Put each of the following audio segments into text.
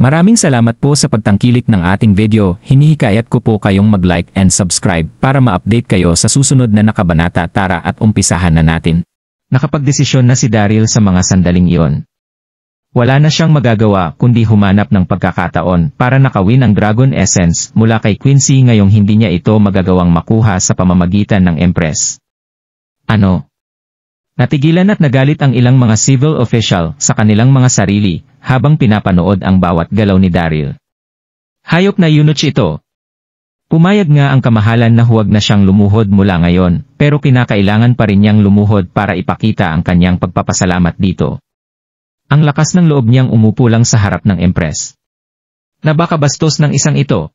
Maraming salamat po sa pagtangkilik ng ating video. Hinihikayat ko po kayong mag-like and subscribe para ma-update kayo sa susunod na nakabanata. Tara at umpisahan na natin. Nakapagdesisyon na si Daryl sa mga sandaling iyon. Wala na siyang magagawa kundi humanap ng pagkakataon para nakawin ang Dragon Essence mula kay Quincy ngayong hindi niya ito magagawang makuha sa pamamagitan ng Empress. Ano? Natigilan at nagalit ang ilang mga civil official sa kanilang mga sarili habang pinapanood ang bawat galaw ni Daryl. Hayop na eunuch ito. Pumayag nga ang kamahalan na huwag na siyang lumuhod mula ngayon, pero kinakailangan pa rin niyang lumuhod para ipakita ang kanyang pagpapasalamat dito. Ang lakas ng loob niyang umupo lang sa harap ng Empress. Nabakabastos ng isang ito.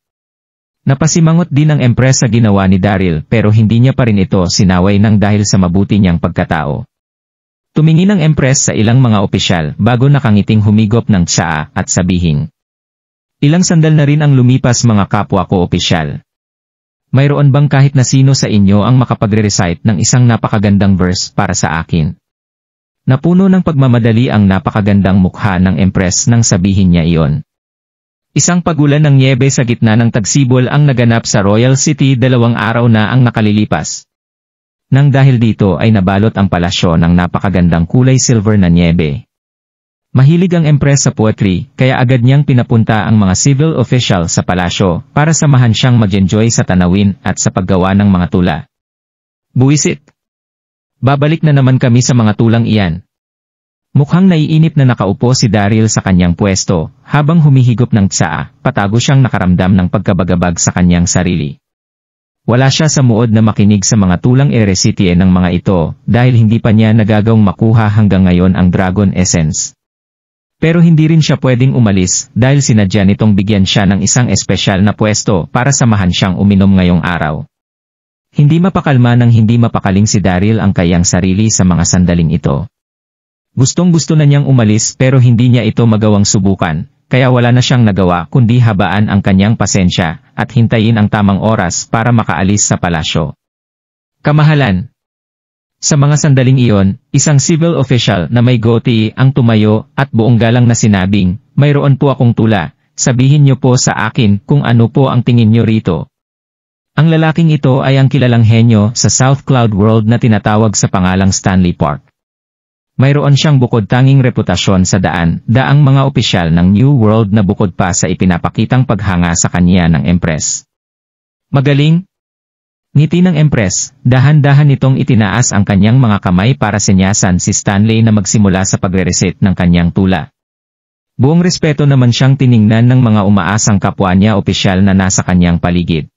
Napasimangot din ang Empress sa ginawa ni Daryl pero hindi niya pa rin ito sinaway ng dahil sa mabuti niyang pagkatao. Tumingin ang Empress sa ilang mga opisyal bago nakangiting humigop ng tsaa at sabihin. Ilang sandal na rin ang lumipas mga kapwa ko opisyal. Mayroon bang kahit na sino sa inyo ang makapagre-recite ng isang napakagandang verse para sa akin? Napuno ng pagmamadali ang napakagandang mukha ng Empress nang sabihin niya iyon. Isang pagulan ng nyebe sa gitna ng tagsibol ang naganap sa Royal City 2 araw na ang nakalilipas. Nang dahil dito ay nabalot ang palasyo ng napakagandang kulay silver na nyebe. Mahilig ang Empress sa poetry, kaya agad niyang pinapunta ang mga civil official sa palasyo para samahan siyang mag-enjoy sa tanawin at sa paggawa ng mga tula. Buwisit! Babalik na naman kami sa mga tulang iyan. Mukhang naiinip na nakaupo si Daryl sa kanyang pwesto, habang humihigop ng tsaa, patago siyang nakaramdam ng pagkabagabag sa kanyang sarili. Wala siya sa muod na makinig sa mga tulang eresitye ng mga ito, dahil hindi pa niya nagagawang makuha hanggang ngayon ang Dragon Essence. Pero hindi rin siya pwedeng umalis, dahil sinadya nitong bigyan siya ng isang espesyal na pwesto para samahan siyang uminom ngayong araw. Hindi mapakalma nang hindi mapakaling si Daryl ang kayang sarili sa mga sandaling ito. Gustong-gusto na niyang umalis pero hindi niya ito magawang subukan, kaya wala na siyang nagawa kundi habaan ang kanyang pasensya at hintayin ang tamang oras para makaalis sa palasyo. Kamahalan. Sa mga sandaling iyon, isang civil official na may goatee ang tumayo at buong galang na sinabing, mayroon po akong tula, sabihin niyo po sa akin kung ano po ang tingin niyo rito. Ang lalaking ito ay ang kilalang henyo sa South Cloud World na tinatawag sa pangalang Stanley Park. Mayroon siyang bukod tanging reputasyon sa daang mga opisyal ng New World na bukod pa sa ipinapakitang paghanga sa kanya ng Empress. Magaling? Ngiti ng Empress, dahan-dahan nitong itinaas ang kanyang mga kamay para senyasan si Stanley na magsimula sa pagre-recite ng kanyang tula. Buong respeto naman siyang tiningnan ng mga umaasang kapwa niya opisyal na nasa kanyang paligid.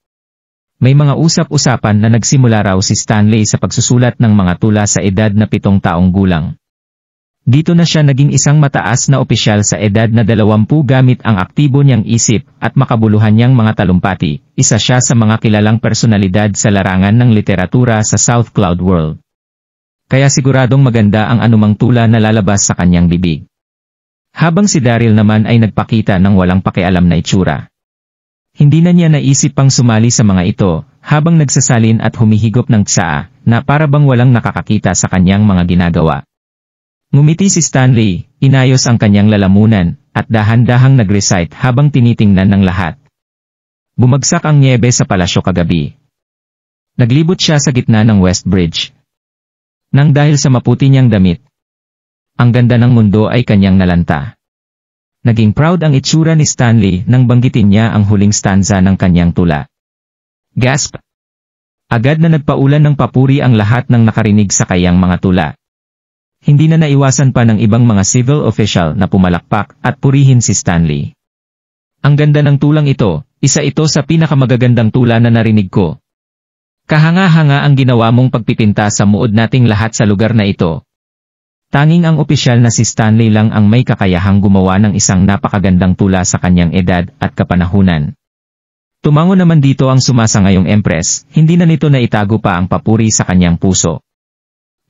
May mga usap-usapan na nagsimula raw si Stanley sa pagsusulat ng mga tula sa edad na 7 taong gulang. Dito na siya naging isang mataas na opisyal sa edad na 20 gamit ang aktibo niyang isip at makabuluhan niyang mga talumpati. Isa siya sa mga kilalang personalidad sa larangan ng literatura sa South Cloud World. Kaya siguradong maganda ang anumang tula na lalabas sa kanyang bibig. Habang si Daryl naman ay nagpakita ng walang pakialam na itsura. Hindi na niya naisip pang sumali sa mga ito, habang nagsasalin at humihigop ng tsaa, na para bang walang nakakakita sa kanyang mga ginagawa. Ngumiti si Stanley, inayos ang kanyang lalamunan, at dahan-dahang nag-recite habang tinitingnan ng lahat. Bumagsak ang nyebe sa palasyo kagabi. Naglibot siya sa gitna ng West Bridge. Nang dahil sa maputi niyang damit, ang ganda ng mundo ay kanyang nalanta. Naging proud ang itsura ni Stanley nang banggitin niya ang huling stanza ng kanyang tula. Gasp! Agad na nagpaulan ng papuri ang lahat ng nakarinig sa kayang mga tula. Hindi na naiwasan pa ng ibang mga civil official na pumalakpak at purihin si Stanley. Ang ganda ng tulang ito, isa ito sa pinakamagagandang tula na narinig ko. Kahanga-hanga ang ginawa mong pagpipinta sa muod nating lahat sa lugar na ito. Tanging ang opisyal na si Stanley lang ang may kakayahang gumawa ng isang napakagandang tula sa kanyang edad at kapanahunan. Tumango naman dito ang sumasangayong Empress, hindi na nito naitago pa ang papuri sa kanyang puso.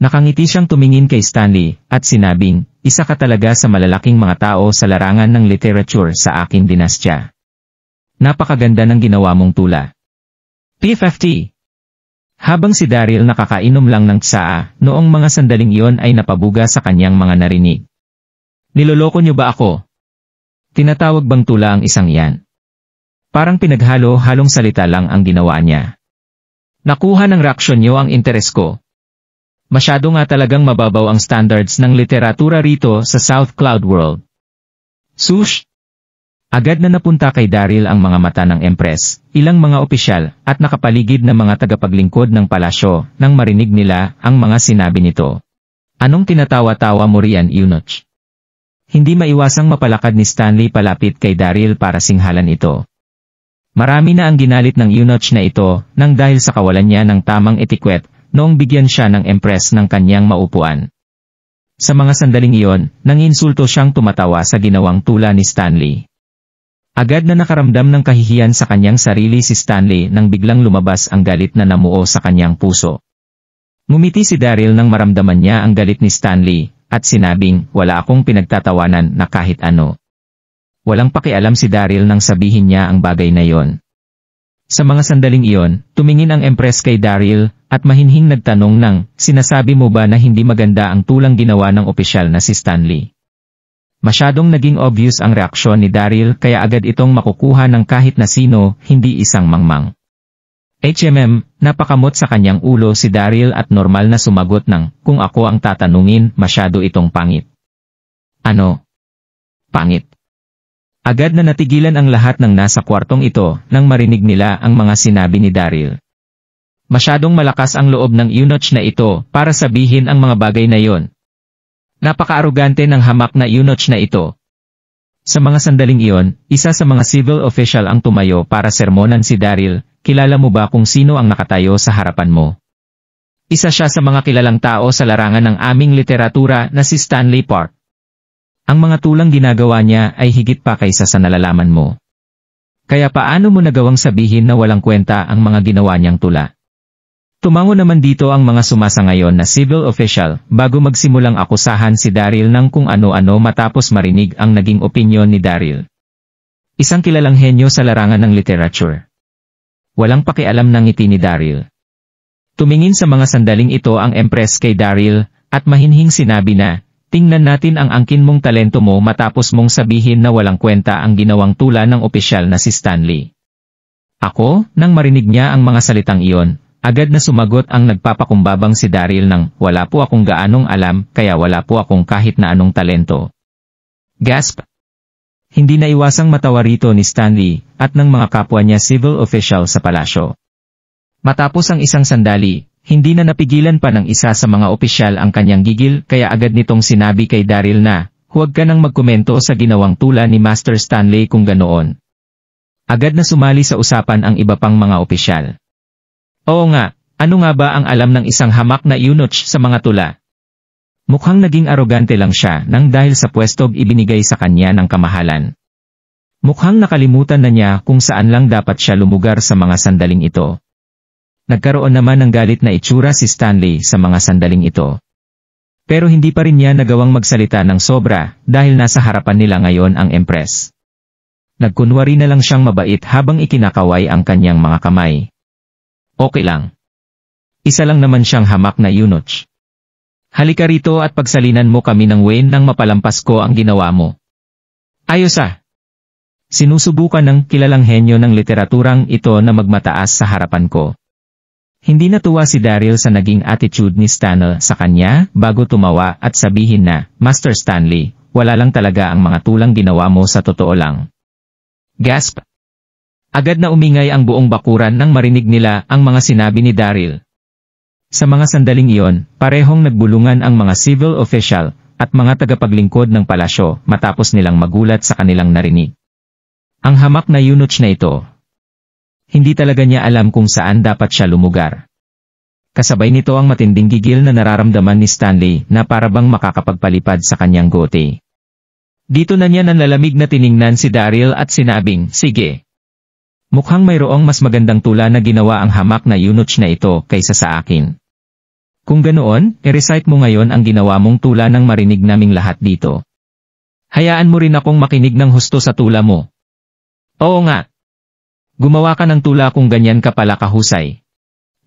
Nakangiti siyang tumingin kay Stanley, at sinabing, isa ka talaga sa malalaking mga tao sa larangan ng literature sa aking dinastya. Napakaganda ng ginawa mong tula. P50. Habang si Daryl nakakainom lang ng tsaa, noong mga sandaling iyon ay napabuga sa kanyang mga narinig. Niloloko niyo ba ako? Tinatawag bang tula ang isang iyan? Parang pinaghalo-halong salita lang ang ginawa niya. Nakuha ng reaksyon niyo ang interes ko. Masyado nga talagang mababaw ang standards ng literatura rito sa South Cloud World. Sush! Agad na napunta kay Daryl ang mga mata ng Empress, ilang mga opisyal, at nakapaligid na mga tagapaglingkod ng palasyo nang marinig nila ang mga sinabi nito. Anong tinatawa-tawa mo riyan, Eunuch? Hindi maiwasang mapalakad ni Stanley palapit kay Daryl para singhalan ito. Marami na ang ginalit ng Eunuch na ito nang dahil sa kawalan niya ng tamang etiquette noong bigyan siya ng Empress ng kanyang maupuan. Sa mga sandaling iyon, nanginsulto siyang tumatawa sa ginawang tula ni Stanley. Agad na nakaramdam ng kahihiyan sa kanyang sarili si Stanley nang biglang lumabas ang galit na namuo sa kanyang puso. Ngumiti si Daryl nang maramdaman niya ang galit ni Stanley, at sinabing, wala akong pinagtatawanan na kahit ano. Walang pakialam si Daryl nang sabihin niya ang bagay na yon. Sa mga sandaling iyon, tumingin ang Empress kay Daryl, at mahinhing nagtanong ng, sinasabi mo ba na hindi maganda ang tulang ginawa ng opisyal na si Stanley? Masyadong naging obvious ang reaksyon ni Daryl kaya agad itong makukuha ng kahit na sino, hindi isang mangmang. Napakamot sa kanyang ulo si Daryl at normal na sumagot ng, kung ako ang tatanungin, masyado itong pangit. Ano? Pangit. Agad na natigilan ang lahat ng nasa kwartong ito nang marinig nila ang mga sinabi ni Daryl. Masyadong malakas ang loob ng Eunuch na ito para sabihin ang mga bagay na yon. Napaka-arugante ng hamak na Eunuch na ito. Sa mga sandaling iyon, isa sa mga civil official ang tumayo para sermonan si Daryl, kilala mo ba kung sino ang nakatayo sa harapan mo? Isa siya sa mga kilalang tao sa larangan ng aming literatura na si Stanley Park. Ang mga tulang ginagawa niya ay higit pa kaysa sa nalalaman mo. Kaya paano mo nagawang sabihin na walang kwenta ang mga ginawa niyang tula? Tumango naman dito ang mga sumasangayon na civil official bago magsimulang akusahan si Daryl ng kung ano-ano matapos marinig ang naging opinyon ni Daryl. Isang kilalang henyo sa larangan ng literature. Walang pakialam ng ngiti ni Daryl. Tumingin sa mga sandaling ito ang Empress kay Daryl at mahinhing sinabi na, tingnan natin ang angkin mong talento mo matapos mong sabihin na walang kwenta ang ginawang tula ng opisyal na si Stanley. Ako, nang marinig niya ang mga salitang iyon, agad na sumagot ang nagpapakumbabang si Daryl ng, wala po akong gaanong alam, kaya wala po akong kahit na anong talento. Gasp! Hindi na iwasang matawa rito ni Stanley, at ng mga kapwa niya civil official sa palasyo. Matapos ang isang sandali, hindi na napigilan pa ng isa sa mga opisyal ang kanyang gigil, kaya agad nitong sinabi kay Daryl na, huwag ka nang magkomento sa ginawang tula ni Master Stanley kung ganoon. Agad na sumali sa usapan ang iba pang mga opisyal. Oo nga, ano nga ba ang alam ng isang hamak na eunuch sa mga tula? Mukhang naging arogante lang siya nang dahil sa pwestog ibinigay sa kanya ng kamahalan. Mukhang nakalimutan na niya kung saan lang dapat siya lumugar sa mga sandaling ito. Nagkaroon naman ng galit na itsura si Stanley sa mga sandaling ito. Pero hindi pa rin niya nagawang magsalita ng sobra dahil nasa harapan nila ngayon ang Empress. Nagkunwari na lang siyang mabait habang ikinakaway ang kanyang mga kamay. Okay lang. Isa lang naman siyang hamak na eunuch. Halika rito at pagsalinan mo kami ng Wayne nang mapalampas ko ang ginawa mo. Ayos ah. Sinusubukan ng kilalang henyo ng literaturang ito na magmataas sa harapan ko. Hindi natuwa si Daryl sa naging attitude ni Stanley sa kanya bago tumawa at sabihin na, Master Stanley, wala lang talaga ang mga tulang ginawa mo sa totoo lang. Gasp! Agad na umingay ang buong bakuran nang marinig nila ang mga sinabi ni Daryl. Sa mga sandaling iyon, parehong nagbulungan ang mga civil official at mga tagapaglingkod ng palasyo matapos nilang magulat sa kanilang narinig. Ang hamak na eunuch na ito. Hindi talaga niya alam kung saan dapat siya lumugar. Kasabay nito ang matinding gigil na nararamdaman ni Stanley na parabang makakapagpalipad sa kanyang gote. Dito na niya nanlalamig na tiningnan si Daryl at sinabing, sige. Mukhang mayroong mas magandang tula na ginawa ang hamak na eunuch na ito kaysa sa akin. Kung ganoon, i-recite mo ngayon ang ginawa mong tula nang marinig naming lahat dito. Hayaan mo rin akong makinig ng husto sa tula mo. Oo nga. Gumawa ka ng tula kung ganyan ka pala kahusay.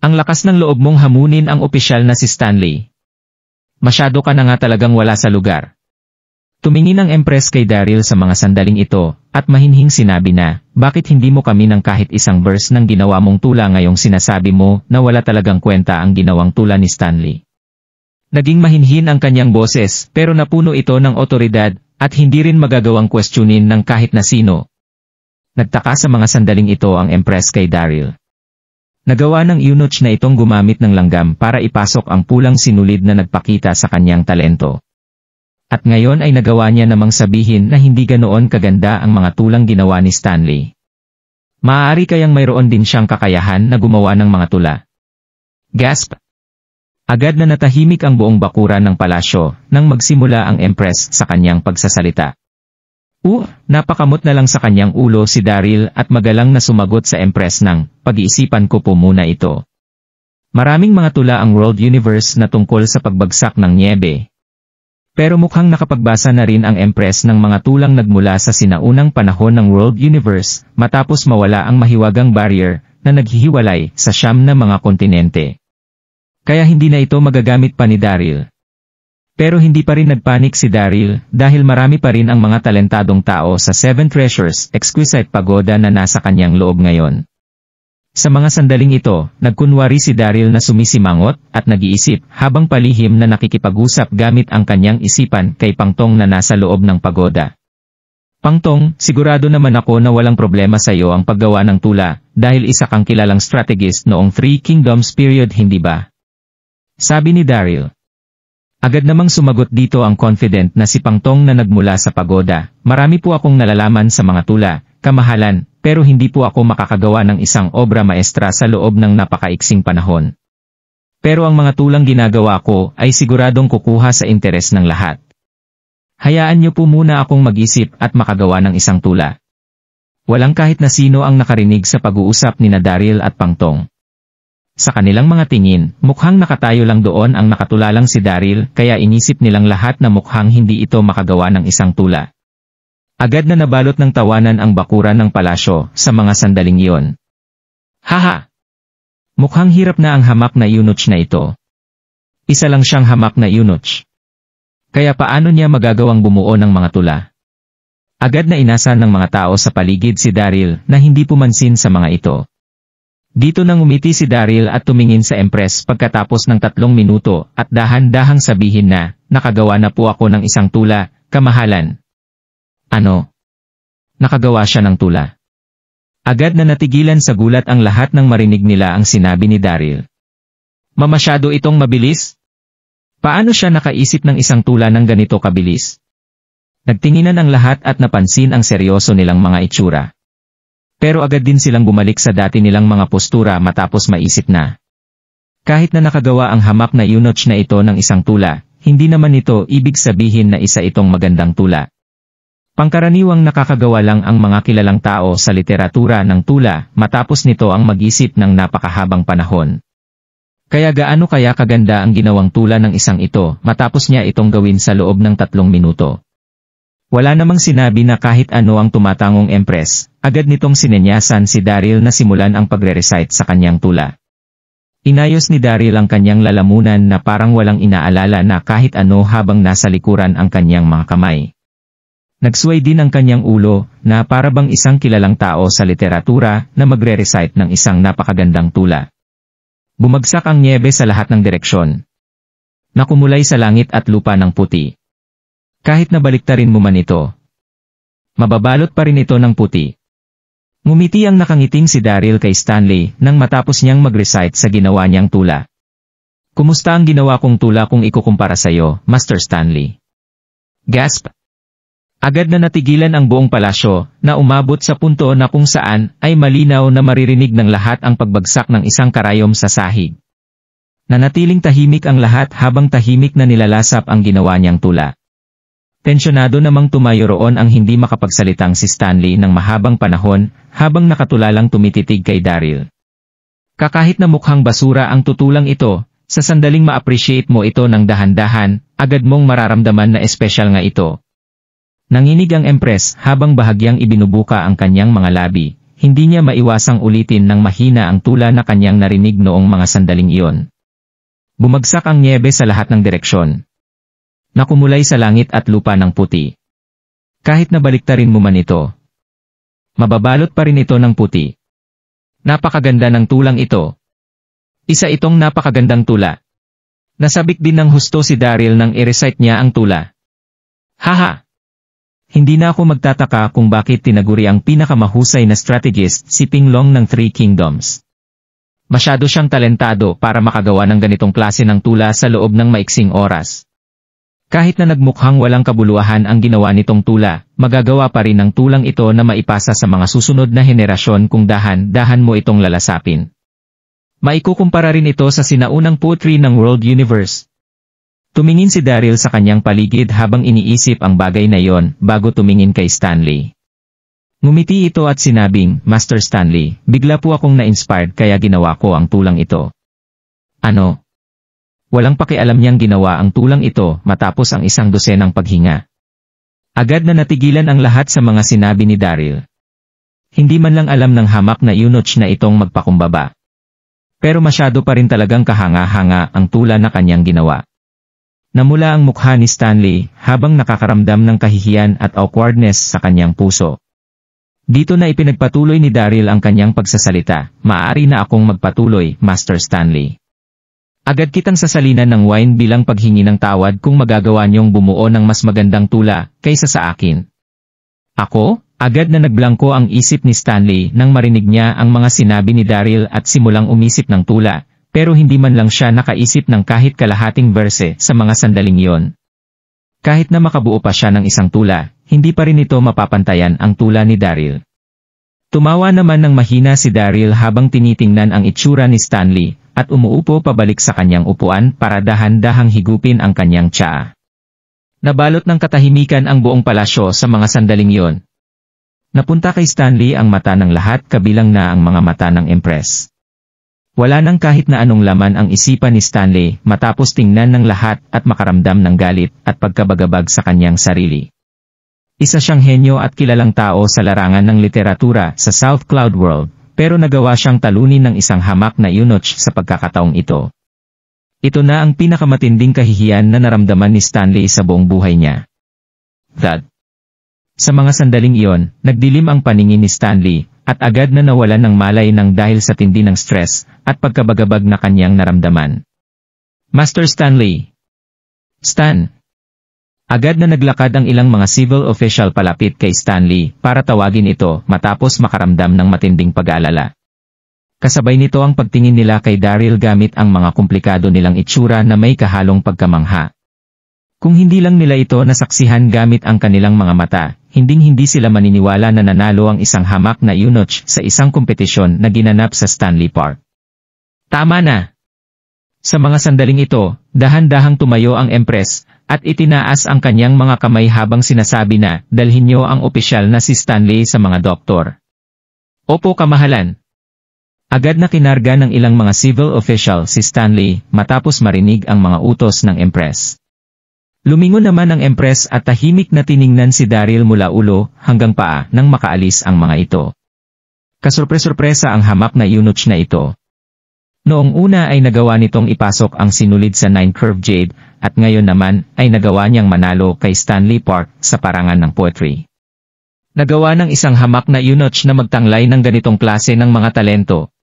Ang lakas ng loob mong hamunin ang opisyal na si Stanley. Masyado ka na nga talagang wala sa lugar. Tumingin ang Empress kay Daryl sa mga sandaling ito, at mahinhing sinabi na, bakit hindi mo kami ng kahit isang verse ng ginawa mong tula ngayong sinasabi mo na wala talagang kwenta ang ginawang tula ni Stanley. Naging mahinhin ang kanyang boses, pero napuno ito ng otoridad, at hindi rin magagawang questionin ng kahit na sino. Nagtaka sa mga sandaling ito ang Empress kay Daryl. Nagawa ng eunuch na itong gumamit ng langgam para ipasok ang pulang sinulid na nagpakita sa kanyang talento. At ngayon ay nagawa niya namang sabihin na hindi ganoon kaganda ang mga tulang ginawa ni Stanley. Maaari kayang mayroon din siyang kakayahan na gumawa ng mga tula. Gasp! Agad na natahimik ang buong bakuran ng palasyo nang magsimula ang Empress sa kanyang pagsasalita. Napakamot na lang sa kanyang ulo si Daryl at magalang na sumagot sa Empress ng, pag-iisipan ko po muna ito. Maraming mga tula ang World Universe na tungkol sa pagbagsak ng nyebe. Pero mukhang nakapagbasa na rin ang Empress ng mga tulang nagmula sa sinaunang panahon ng World Universe matapos mawala ang mahiwagang barrier na naghihiwalay sa 9 na mga kontinente. Kaya hindi na ito magagamit pa ni Daryl. Pero hindi pa rin nagpanik si Daryl dahil marami pa rin ang mga talentadong tao sa 7 Treasures Exquisite Pagoda na nasa kanyang loob ngayon. Sa mga sandaling ito, nagkunwari si Daryl na sumisimangot at nag-iisip habang palihim na nakikipag-usap gamit ang kanyang isipan kay Pangtong na nasa loob ng pagoda. Pangtong, sigurado naman ako na walang problema sa iyo ang paggawa ng tula dahil isa kang kilalang strategist noong Three Kingdoms period, hindi ba? Sabi ni Daryl. Agad namang sumagot dito ang confident na si Pangtong na nagmula sa pagoda. Marami po akong nalalaman sa mga tula, kamahalan, pero hindi po ako makakagawa ng isang obra maestra sa loob ng napakaiksing panahon. Pero ang mga tulang ginagawa ko ay siguradong kukuha sa interes ng lahat. Hayaan niyo po muna akong mag-isip at makagawa ng isang tula. Walang kahit na sino ang nakarinig sa pag-uusap ni Daryl at Pangtong. Sa kanilang mga tingin, mukhang nakatayo lang doon ang nakatulalang si Daryl kaya inisip nilang lahat na mukhang hindi ito makagawa ng isang tula. Agad na nabalot ng tawanan ang bakuran ng palasyo sa mga sandaling iyon. Haha! Mukhang hirap na ang hamak na eunuch na ito. Isa lang siyang hamak na eunuch. Kaya paano niya magagawang bumuo ng mga tula? Agad na inasan ng mga tao sa paligid si Daryl na hindi pumansin sa mga ito. Dito nang umiti si Daryl at tumingin sa Empress pagkatapos ng 3 minuto at dahan-dahang sabihin na, nakagawa na po ako ng isang tula, kamahalan. Ano? Nakagawa siya ng tula. Agad na natigilan sa gulat ang lahat nang marinig nila ang sinabi ni Daryl. Mamasyado itong mabilis? Paano siya nakaisip ng isang tula ng ganito kabilis? Nagtinginan ang lahat at napansin ang seryoso nilang mga itsura. Pero agad din silang bumalik sa dati nilang mga postura matapos maisip na. Kahit na nakagawa ang hamak na eunuch na ito ng isang tula, hindi naman ito ibig sabihin na isa itong magandang tula. Pangkaraniwang nakakagawa lang ang mga kilalang tao sa literatura ng tula matapos nito ang mag-isip ng napakahabang panahon. Kaya gaano kaya kaganda ang ginawang tula ng isang ito matapos niya itong gawin sa loob ng 3 minuto. Wala namang sinabi na kahit ano ang tumatangong Empress, agad nitong sinenyasan si Daryl na simulan ang pagre-recite sa kanyang tula. Inayos ni Daryl ang kanyang lalamunan na parang walang inaalala na kahit ano habang nasa likuran ang kanyang mga kamay. Nagsway din ang kanyang ulo na para bang isang kilalang tao sa literatura na magre-recite ng isang napakagandang tula. Bumagsak ang nyebe sa lahat ng direksyon. Nakumulay sa langit at lupa ng puti. Kahit nabaliktarin mo man ito, mababalot pa rin ito ng puti. Ngumiti ang nakangiting si Daryl kay Stanley nang matapos niyang mag-recite sa ginawa niyang tula. Kumusta ang ginawa kong tula kung ikukumpara sa'yo, Master Stanley? Gasp! Agad na natigilan ang buong palasyo na umabot sa punto na kung saan ay malinaw na maririnig ng lahat ang pagbagsak ng isang karayom sa sahig. Nanatiling tahimik ang lahat habang tahimik na nilalasap ang ginawa niyang tula. Tensyonado namang tumayo roon ang hindi makapagsalitang si Stanley ng mahabang panahon habang nakatulalang tumititig kay Daryl. Kahit na mukhang basura ang tutulang ito, sa sandaling ma-appreciate mo ito ng dahan-dahan, agad mong mararamdaman na espesyal nga ito. Nanginig ang Empress habang bahagyang ibinubuka ang kanyang mga labi, hindi niya maiwasang ulitin ng mahina ang tula na kanyang narinig noong mga sandaling iyon. Bumagsak ang nyebe sa lahat ng direksyon. Nakumulay sa langit at lupa ng puti. Kahit na baliktarin mo man ito, mababalot pa rin ito ng puti. Napakaganda ng tulang ito. Isa itong napakagandang tula. Nasabik din ng husto si Daryl nang i-recite niya ang tula. Haha! Hindi na ako magtataka kung bakit tinaguri ang pinakamahusay na strategist si Pinglong ng Three Kingdoms. Masyado siyang talentado para makagawa ng ganitong klase ng tula sa loob ng maiksing oras. Kahit na nagmukhang walang kabuluhan ang ginawa nitong tula, magagawa pa rin ng tulang ito na maipasa sa mga susunod na henerasyon kung dahan-dahan mo itong lalasapin. Maikukumpara rin ito sa sinaunang poetry ng World Universe. Tumingin si Daryl sa kanyang paligid habang iniisip ang bagay na yon bago tumingin kay Stanley. Ngumiti ito at sinabing, Master Stanley, bigla po akong na-inspired kaya ginawa ko ang tulang ito. Ano? Walang pakialam niyang ginawa ang tulang ito matapos ang 100 paghinga. Agad na natigilan ang lahat sa mga sinabi ni Daryl. Hindi man lang alam ng hamak na eunuch na itong magpakumbaba. Pero masyado pa rin talagang kahanga-hanga ang tula na kanyang ginawa. Namula ang mukha ni Stanley habang nakakaramdam ng kahihiyan at awkwardness sa kanyang puso. Dito na ipinagpatuloy ni Daryl ang kanyang pagsasalita, maaari na akong magpatuloy, Master Stanley. Agad kitang sasalinan ng wine bilang paghingi ng tawad kung magagawa niyong bumuo ng mas magandang tula kaysa sa akin. Ako? Agad na nagblangko ang isip ni Stanley nang marinig niya ang mga sinabi ni Daryl at simulang umisip ng tula, pero hindi man lang siya nakaisip ng kahit kalahating verse sa mga sandaling iyon. Kahit na makabuo pa siya ng isang tula, hindi pa rin ito mapapantayan ang tula ni Daryl. Tumawa naman ng mahina si Daryl habang tinitingnan ang itsura ni Stanley, at umuupo pabalik sa kanyang upuan para dahan-dahang higupin ang kanyang tsaa. Nabalot ng katahimikan ang buong palasyo sa mga sandaling iyon. Napunta kay Stanley ang mata ng lahat kabilang na ang mga mata ng Empress. Wala nang kahit na anong laman ang isipan ni Stanley matapos tingnan ng lahat at makaramdam ng galit at pagkabagabag sa kanyang sarili. Isa siyang henyo at kilalang tao sa larangan ng literatura sa South Cloud World, pero nagawa siyang talunin ng isang hamak na eunuch sa pagkakataong ito. Ito na ang pinakamatinding kahihiyan na naramdaman ni Stanley sa buong buhay niya. Sa mga sandaling iyon, nagdilim ang paningin ni Stanley, at agad na nawalan ng malay ng dahil sa tindi ng stress, at pagkabagabag na kanyang naramdaman. Master Stanley! Stan! Agad na naglakad ang ilang mga civil official palapit kay Stanley para tawagin ito matapos makaramdam ng matinding pag-aalala. Kasabay nito ang pagtingin nila kay Daryl gamit ang mga komplikado nilang itsura na may kahalong pagkamangha. Kung hindi lang nila ito nasaksihan gamit ang kanilang mga mata, hinding-hindi sila maniniwala na nanalo ang isang hamak na eunuch sa isang kompetisyon na ginanap sa Stanley Park. Tama na! Sa mga sandaling ito, dahan-dahang tumayo ang Empress, at itinaas ang kanyang mga kamay habang sinasabi na, dalhin niyo ang opisyal na si Stanley sa mga doktor. Opo kamahalan. Agad na kinarga ng ilang mga civil official si Stanley matapos marinig ang mga utos ng Empress. Lumingon naman ang Empress at tahimik na tiningnan si Daryl mula ulo hanggang paa nang makaalis ang mga ito. Kasurpre-surpresa ang hamak na eunuch na ito. Noong una ay nagawa nitong ipasok ang sinulid sa 9-curve jade, at ngayon naman ay nagawa niyang manalo kay Stanley Park sa parangan ng poetry. Nagawa ng isang hamak na eunuch na magtanglay ng ganitong klase ng mga talento.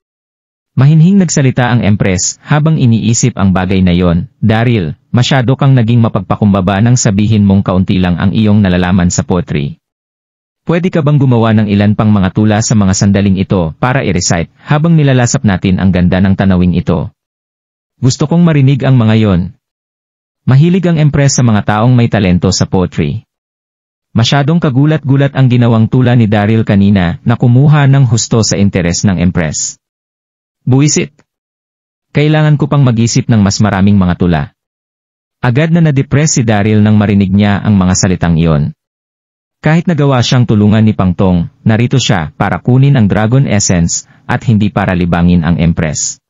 Mahinhing nagsalita ang Empress habang iniisip ang bagay na yon, Daryl, masyado kang naging mapagpakumbaba nang sabihin mong kaunti lang ang iyong nalalaman sa poetry. Pwede ka bang gumawa ng ilan pang mga tula sa mga sandaling ito para i-recite habang nilalasap natin ang ganda ng tanawing ito? Gusto kong marinig ang mga yon. Mahilig ang Empress sa mga taong may talento sa poetry. Masyadong kagulat-gulat ang ginawang tula ni Daryl kanina na kumuha ng husto sa interes ng Empress. Buwisit! Kailangan ko pang mag-isip ng mas maraming mga tula. Agad na na-depress si Daryl nang marinig niya ang mga salitang iyon. Kahit nagawa siyang tulungan ni Pangtong, narito siya para kunin ang Dragon Essence at hindi para libangin ang Empress.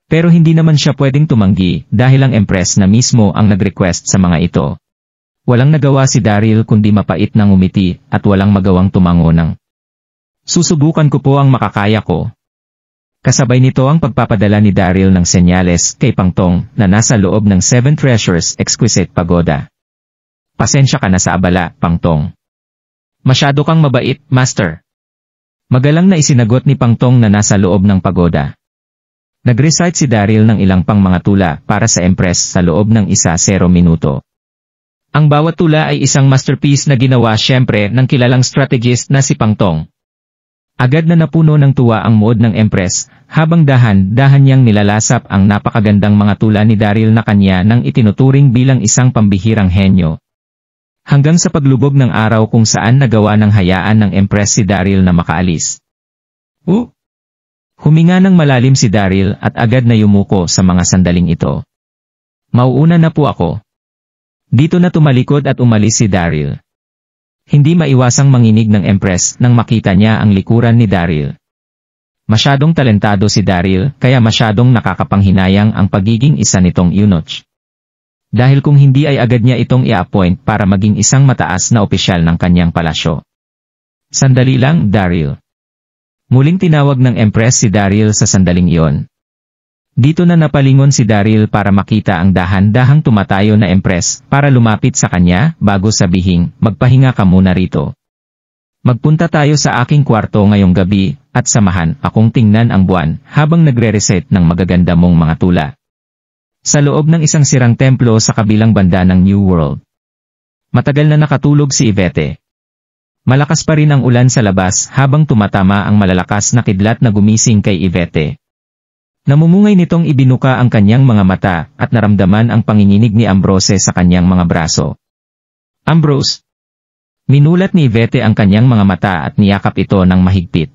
Pero hindi naman siya pwedeng tumanggi dahil ang Empress na mismo ang nag-request sa mga ito. Walang nagawa si Daryl kundi mapait na ngumiti at walang magawang tumango ng, susubukan ko po ang makakaya ko. Kasabay nito ang pagpapadala ni Daryl ng senyales kay Pangtong na nasa loob ng 7 Treasures Exquisite Pagoda. Pasensya ka na sa abala, Pangtong. Masyado kang mabait, Master. Magalang na isinagot ni Pangtong na nasa loob ng pagoda. Nag-recite si Daryl ng ilang pang mga tula para sa Empress sa loob ng 1-0 minuto. Ang bawat tula ay isang masterpiece na ginawa siyempre ng kilalang strategist na si Pangtong. Agad na napuno ng tuwa ang mood ng Empress, habang dahan-dahan niyang nilalasap ang napakagandang mga tula ni Daryl na kanya nang itinuturing bilang isang pambihirang henyo. Hanggang sa paglubog ng araw kung saan nagawa ng hayaan ng Empress si Daryl na makaalis. Huminga ng malalim si Daryl at agad na yumuko sa mga sandaling ito. Mauuna na po ako. Dito na tumalikod at umalis si Daryl. Hindi maiwasang manginig ng Empress nang makita niya ang likuran ni Daryl. Masyadong talentado si Daryl kaya masyadong nakakapanghinayang ang pagiging isa nitong eunuch. Dahil kung hindi ay agad niya itong i-appoint para maging isang mataas na opisyal ng kanyang palasyo. Sandali lang, Daryl. Muling tinawag ng Empress si Daryl sa sandaling iyon. Dito na napalingon si Daryl para makita ang dahan-dahang tumatayo na Empress para lumapit sa kanya bago sabihing, magpahinga ka muna rito. Magpunta tayo sa aking kwarto ngayong gabi at samahan akong tingnan ang buwan habang nagre-recite ng magaganda mong mga tula. Sa loob ng isang sirang templo sa kabilang banda ng New World. Matagal na nakatulog si Yvette. Malakas pa rin ang ulan sa labas habang tumatama ang malalakas na kidlat na gumising kay Yvette. Namumungay nitong ibinuka ang kanyang mga mata at naramdaman ang panginginig ni Ambrose sa kanyang mga braso. Ambrose! Minulat ni Yvette ang kanyang mga mata at niyakap ito ng mahigpit.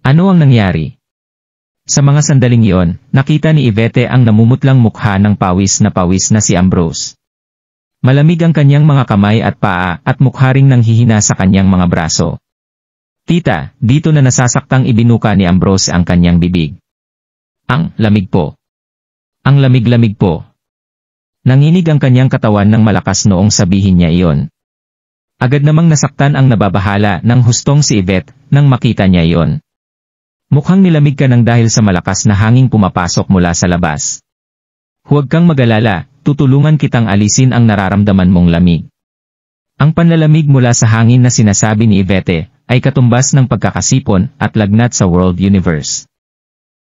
Ano ang nangyari? Sa mga sandaling iyon, nakita ni Yvette ang namumutlang mukha ng pawis na si Ambrose. Malamig ang kanyang mga kamay at paa at mukha ring nanghihina sa kanyang mga braso. Tita, dito na nasasaktang ibinuka ni Ambrose ang kanyang bibig. Ang lamig po. Ang lamig-lamig po. Nanginig ang kanyang katawan ng malakas noong sabihin niya iyon. Agad namang nasaktan ang nababahala ng hustong si Yvette nang makita niya iyon. Mukhang nilamig ka ng dahil sa malakas na hanging pumapasok mula sa labas. Huwag kang mag-alala, tutulungan kitang alisin ang nararamdaman mong lamig. Ang panlalamig mula sa hangin na sinasabi ni Yvette ay katumbas ng pagkakasipon at lagnat sa world universe.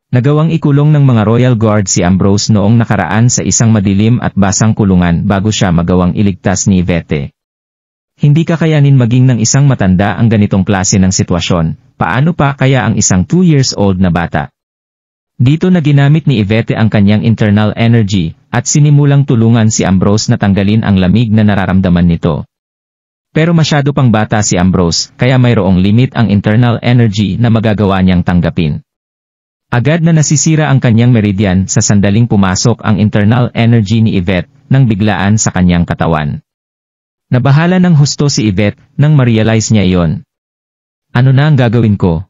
Nagawang ikulong ng mga Royal Guard si Ambrose noong nakaraan sa isang madilim at basang kulungan bago siya magawang iligtas ni Yvette. Hindi kakayanin maging ng isang matanda ang ganitong klase ng sitwasyon. Paano pa kaya ang isang 2 years old na bata? Dito na ginamit ni Yvette ang kanyang internal energy at sinimulang tulungan si Ambrose na tanggalin ang lamig na nararamdaman nito. Pero masyado pang bata si Ambrose kaya mayroong limit ang internal energy na magagawa niyang tanggapin. Agad na nasisira ang kanyang meridian sa sandaling pumasok ang internal energy ni Yvette nang biglaan sa kanyang katawan. Nabahala ng husto si Yvette nang ma-realize niya iyon. Ano na ang gagawin ko?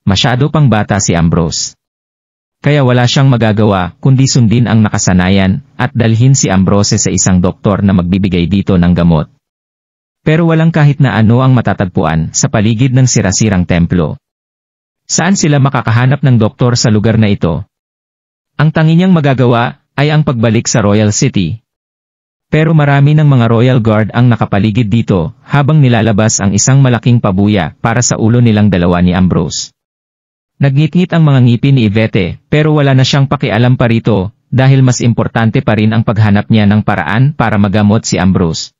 Masyado pang bata si Ambrose. Kaya wala siyang magagawa kundi sundin ang nakasanayan at dalhin si Ambrose sa isang doktor na magbibigay dito ng gamot. Pero walang kahit na ano ang matatagpuan sa paligid ng sirasirang templo. Saan sila makakahanap ng doktor sa lugar na ito? Ang tangi niyang magagawa ay ang pagbalik sa Royal City. Pero marami ng mga Royal Guard ang nakapaligid dito habang nilalabas ang isang malaking pabuya para sa ulo nilang dalawa ni Ambrose. Nagngit-ngit ang mga ngipin ni Yvette pero wala na siyang pakialam pa rito dahil mas importante pa rin ang paghanap niya ng paraan para magamot si Ambrose.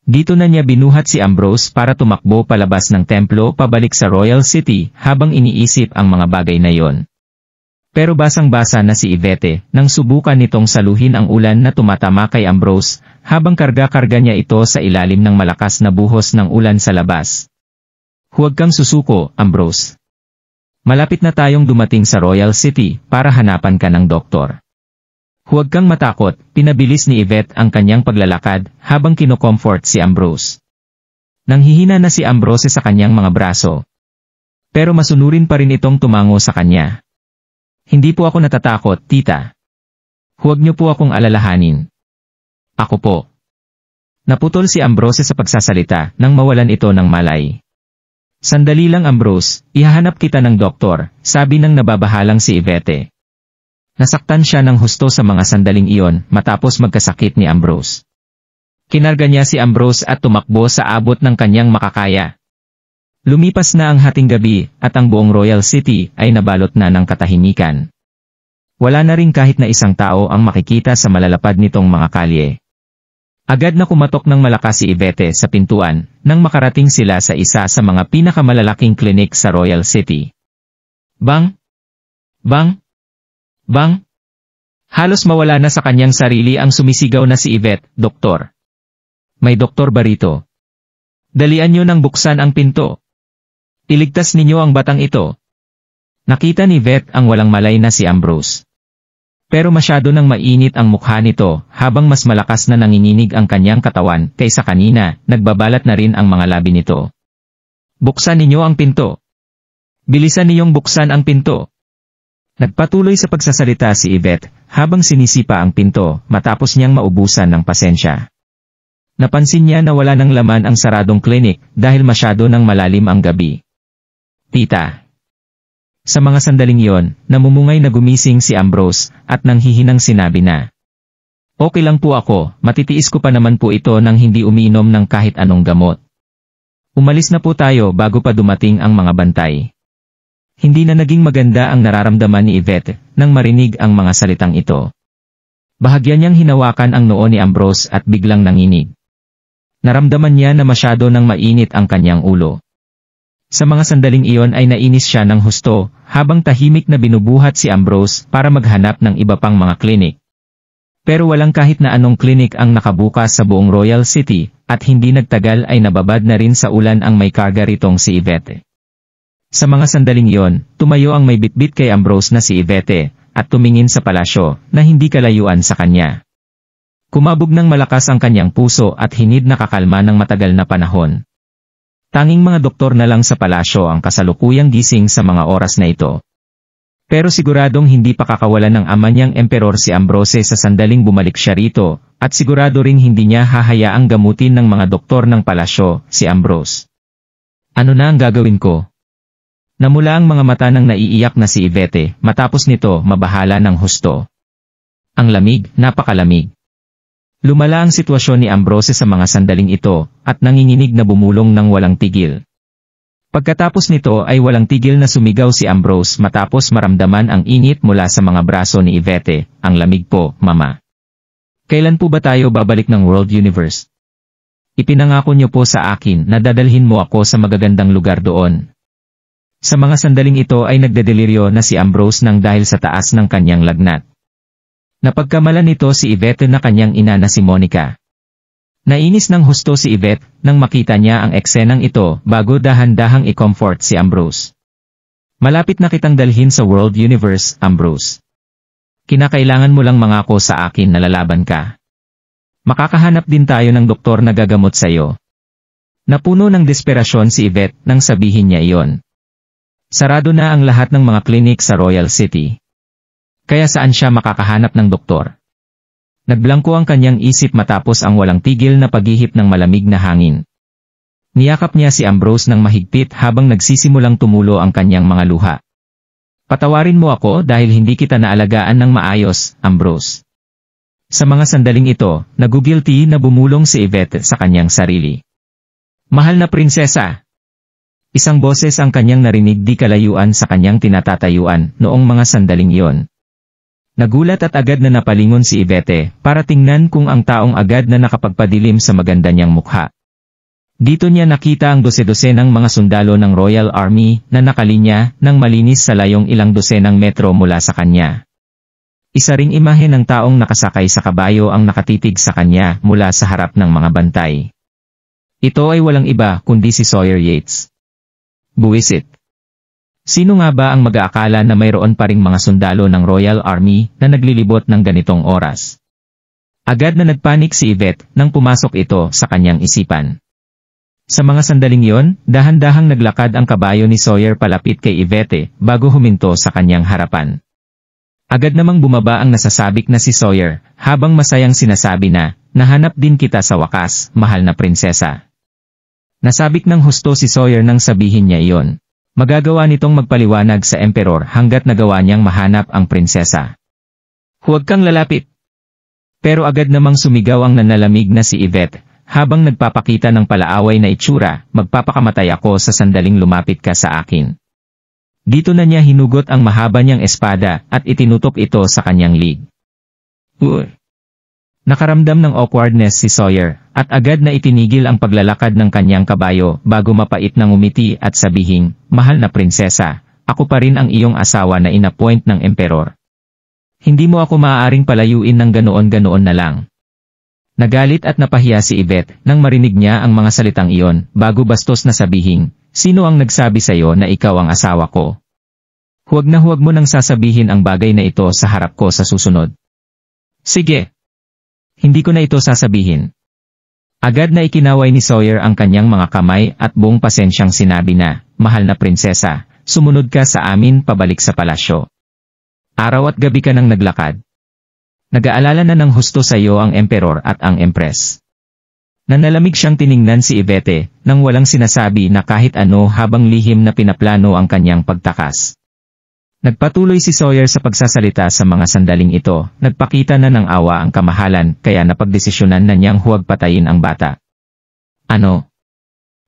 Dito na niya binuhat si Ambrose para tumakbo palabas ng templo pabalik sa Royal City habang iniisip ang mga bagay na iyon. Pero basang-basa na si Yvette nang subukan nitong saluhin ang ulan na tumatama kay Ambrose habang karga-karga niya ito sa ilalim ng malakas na buhos ng ulan sa labas. Huwag kang susuko, Ambrose. Malapit na tayong dumating sa Royal City para hanapan ka ng doktor. Huwag kang matakot, pinabilis ni Yvette ang kanyang paglalakad habang kino-comfort si Ambrose. Nanghihina na si Ambrose sa kanyang mga braso. Pero masunurin pa rin itong tumango sa kanya. Hindi po ako natatakot, tita. Huwag niyo po akong alalahanin. Ako po. Naputol si Ambrose sa pagsasalita nang mawalan ito ng malay. Sandali lang Ambrose, ihahanap kita ng doktor, sabi ng nababahalang si Yvette. Nasaktan siya ng husto sa mga sandaling iyon matapos magkasakit ni Ambrose. Kinarga niya si Ambrose at tumakbo sa abot ng kanyang makakaya. Lumipas na ang hating gabi at ang buong Royal City ay nabalot na ng katahimikan. Wala na rin kahit na isang tao ang makikita sa malalapad nitong mga kalye. Agad na kumatok ng malakas si Yvette sa pintuan nang makarating sila sa isa sa mga pinakamalalaking klinik sa Royal City. Bang! Bang! Bang! Halos mawala na sa kanyang sarili ang sumisigaw na si Yvette, "Doktor! May doktor ba rito? Dalian niyo nang buksan ang pinto. Iligtas ninyo ang batang ito." Nakita ni Yvette ang walang malay na si Ambrose. Pero masyado nang mainit ang mukha nito habang mas malakas na nanginginig ang kanyang katawan kaysa kanina, nagbabalat na rin ang mga labi nito. "Buksan ninyo ang pinto. Bilisan niyong buksan ang pinto." Nagpatuloy sa pagsasalita si Yvette habang sinisipa ang pinto matapos niyang maubusan ng pasensya. Napansin niya na wala ng laman ang saradong klinik dahil masyado nang malalim ang gabi. "Tita." Sa mga sandaling iyon, namumungay na gumising si Ambrose at nanghihinang sinabi na, "Okay lang po ako, matitiis ko pa naman po ito nang hindi umiinom ng kahit anong gamot. Umalis na po tayo bago pa dumating ang mga bantay." Hindi na naging maganda ang nararamdaman ni Yvette nang marinig ang mga salitang ito. Bahagya niyang hinawakan ang noo ni Ambrose at biglang nanginig. Naramdaman niya na masyado nang mainit ang kanyang ulo. Sa mga sandaling iyon ay nainis siya ng husto, habang tahimik na binubuhat si Ambrose para maghanap ng iba pang mga klinik. Pero walang kahit na anong klinik ang nakabukas sa buong Royal City, at hindi nagtagal ay nababad na rin sa ulan ang may karga ritong si Yvette. Sa mga sandaling iyon, tumayo ang may bitbit kay Ambrose na si Yvette, at tumingin sa palasyo na hindi kalayuan sa kanya. Kumabog ng malakas ang kanyang puso at hinid na kakalma ng matagal na panahon. Tanging mga doktor na lang sa palasyo ang kasalukuyang gising sa mga oras na ito. Pero siguradong hindi pa kakawalan ng ama niyang emperor si Ambrose sa sandaling bumalik siya rito, at sigurado ring hindi niya hahayaang gamutin ng mga doktor ng palasyo si Ambrose. Ano na ang gagawin ko? Namula ang mga mata ng naiiyak na si Yvette, matapos nito mabahala ng husto. Ang lamig, napakalamig. Lumala ang sitwasyon ni Ambrose sa mga sandaling ito, at nanginginig na bumulong ng walang tigil. Pagkatapos nito ay walang tigil na sumigaw si Ambrose matapos maramdaman ang init mula sa mga braso ni Yvette. Ang lamig po, Mama. Kailan po ba tayo babalik ng World Universe? Ipinangako niyo po sa akin na dadalhin mo ako sa magagandang lugar doon. Sa mga sandaling ito ay nagdedeliryo na si Ambrose nang dahil sa taas ng kanyang lagnat. Napagkamalan nito si Yvette na kanyang ina na si Monica. Nainis ng husto si Yvette nang makita niya ang eksenang ito bago dahan-dahang i-comfort si Ambrose. Malapit na kitang dalhin sa World Universe, Ambrose. Kinakailangan mo lang mangako sa akin na lalaban ka. Makakahanap din tayo ng doktor na gagamot sa iyo. Napuno ng desperasyon si Yvette nang sabihin niya iyon. Sarado na ang lahat ng mga klinik sa Royal City. Kaya saan siya makakahanap ng doktor? Nagblangko ang kanyang isip matapos ang walang tigil na paghihip ng malamig na hangin. Niyakap niya si Ambrose ng mahigpit habang nagsisimulang tumulo ang kanyang mga luha. Patawarin mo ako dahil hindi kita naalagaan ng maayos, Ambrose. Sa mga sandaling ito, nagugilty na bumulong si Yvette sa kanyang sarili. Mahal na prinsesa! Isang boses ang kanyang narinig di kalayuan sa kanyang tinatatayuan noong mga sandaling iyon. Nagulat at agad na napalingon si Yvette para tingnan kung ang taong agad na nakapagpadilim sa maganda niyang mukha. Dito niya nakita ang dose-dosenang mga sundalo ng Royal Army na nakalinya ng malinis sa layong ilang dosenang metro mula sa kanya. Isa ring imahe ng taong nakasakay sa kabayo ang nakatitig sa kanya mula sa harap ng mga bantay. Ito ay walang iba kundi si Sawyer Yates. Buwisit. Sino nga ba ang mag-aakala na mayroon pa ring mga sundalo ng Royal Army na naglilibot ng ganitong oras? Agad na nagpanik si Yvette nang pumasok ito sa kanyang isipan. Sa mga sandaling iyon, dahan-dahang naglakad ang kabayo ni Sawyer palapit kay Yvette bago huminto sa kanyang harapan. Agad namang bumaba ang nasasabik na si Sawyer habang masayang sinasabi na, nahanap din kita sa wakas, mahal na prinsesa. Nasabik ng husto si Sawyer nang sabihin niya iyon. Magagawa nitong magpaliwanag sa emperor hanggat nagawa niyang mahanap ang prinsesa. Huwag kang lalapit. Pero agad namang sumigaw ang nanalamig na si Yvette, habang nagpapakita ng palaaway na itsura, magpapakamatay ako sa sandaling lumapit ka sa akin. Dito na niya hinugot ang mahaba niyang espada at itinutok ito sa kanyang lig. Nakaramdam ng awkwardness si Sawyer, at agad na itinigil ang paglalakad ng kanyang kabayo bago mapait na ngumiti at sabihing, "Mahal na prinsesa, ako pa rin ang iyong asawa na inappoint ng emperor. Hindi mo ako maaaring palayuin ng ganoon-ganoon na lang." Nagalit at napahiya si Yvette nang marinig niya ang mga salitang iyon bago bastos na sabihing, "Sino ang nagsabi sa'yo na ikaw ang asawa ko? Huwag na huwag mo nang sasabihin ang bagay na ito sa harap ko sa susunod." "Sige. Hindi ko na ito sasabihin." Agad na ikinaway ni Sawyer ang kanyang mga kamay at buong pasensyang sinabi na, "Mahal na prinsesa, sumunod ka sa amin pabalik sa palasyo. Araw at gabi ka nang naglakad. Nag-aalala na ng husto sa iyo ang emperor at ang empress." Nanalamig siyang tiningnan si Yvette nang walang sinasabi na kahit ano habang lihim na pinaplano ang kanyang pagtakas. Nagpatuloy si Sawyer sa pagsasalita sa mga sandaling ito, nagpakita na ng awa ang kamahalan kaya napagdesisyonan na niyang huwag patayin ang bata. "Ano?"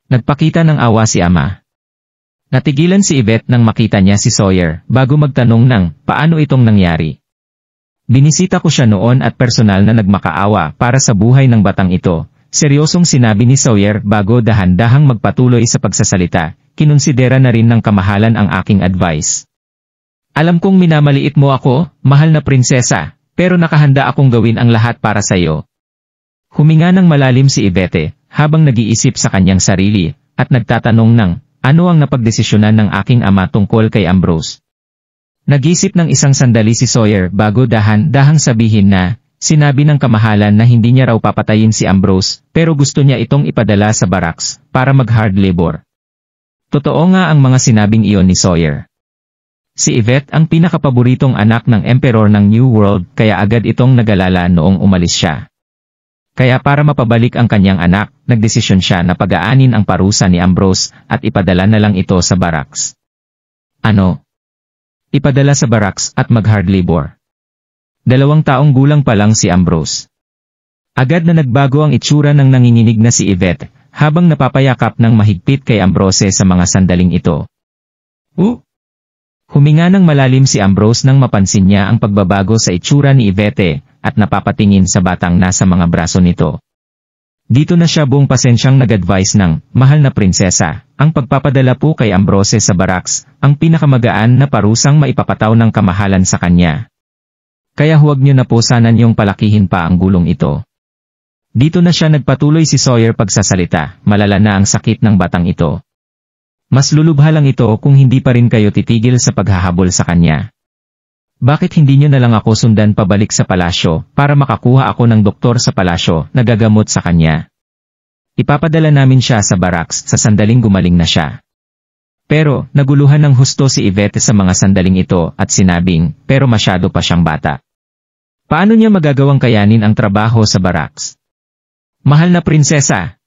Nagpakita ng awa si ama. Natigilan si Yvette nang makita niya si Sawyer bago magtanong ng, "Paano itong nangyari?" "Binisita ko siya noon at personal na nagmakaawa para sa buhay ng batang ito," seryosong sinabi ni Sawyer bago dahan-dahang magpatuloy sa pagsasalita, "Kinonsidera na rin ng kamahalan ang aking advice. Alam kong minamaliit mo ako, mahal na prinsesa, pero nakahanda akong gawin ang lahat para sa iyo." Huminga ng malalim si Yvette, habang nag-iisip sa kanyang sarili, at nagtatanong ng, ano ang napagdesisyonan ng aking ama tungkol kay Ambrose. Nag-isip ng isang sandali si Sawyer bago dahan-dahang sabihin na, sinabi ng kamahalan na hindi niya raw papatayin si Ambrose, pero gusto niya itong ipadala sa barracks, para mag-hard labor. Totoo nga ang mga sinabing iyon ni Sawyer. Si Yvette ang pinakapaboritong anak ng Emperor ng New World kaya agad itong nagalala noong umalis siya. Kaya para mapabalik ang kanyang anak, nagdesisyon siya na pag-aanin ang parusa ni Ambrose at ipadala na lang ito sa barracks. Ano? Ipadala sa barracks at mag-hard labor. 2 taong gulang pa lang si Ambrose. Agad na nagbago ang itsura ng nanginginig na si Yvette habang napapayakap ng mahigpit kay Ambrose sa mga sandaling ito. Huminga ng malalim si Ambrose nang mapansin niya ang pagbabago sa itsura ni Yvette at napapatingin sa batang nasa mga braso nito. Dito na siya buong pasensyang nag-advise ng, mahal na prinsesa, ang pagpapadala po kay Ambrose sa barracks, ang pinakamagaan na parusang maipapataw ng kamahalan sa kanya. Kaya huwag niyo na po sana niyong palakihin pa ang gulong ito. Dito na siya nagpatuloy si Sawyer pagsasalita, malala na ang sakit ng batang ito. Mas lulubha lang ito kung hindi pa rin kayo titigil sa paghahabol sa kanya. Bakit hindi niyo na lang ako sundan pabalik sa palasyo para makakuha ako ng doktor sa palasyo na gagamot sa kanya? Ipapadala namin siya sa barracks sa sandaling gumaling na siya. Pero, naguluhan ng husto si Yvette sa mga sandaling ito at sinabing, pero masyado pa siyang bata. Paano niya magagawang kayanin ang trabaho sa barracks? Mahal na prinsesa!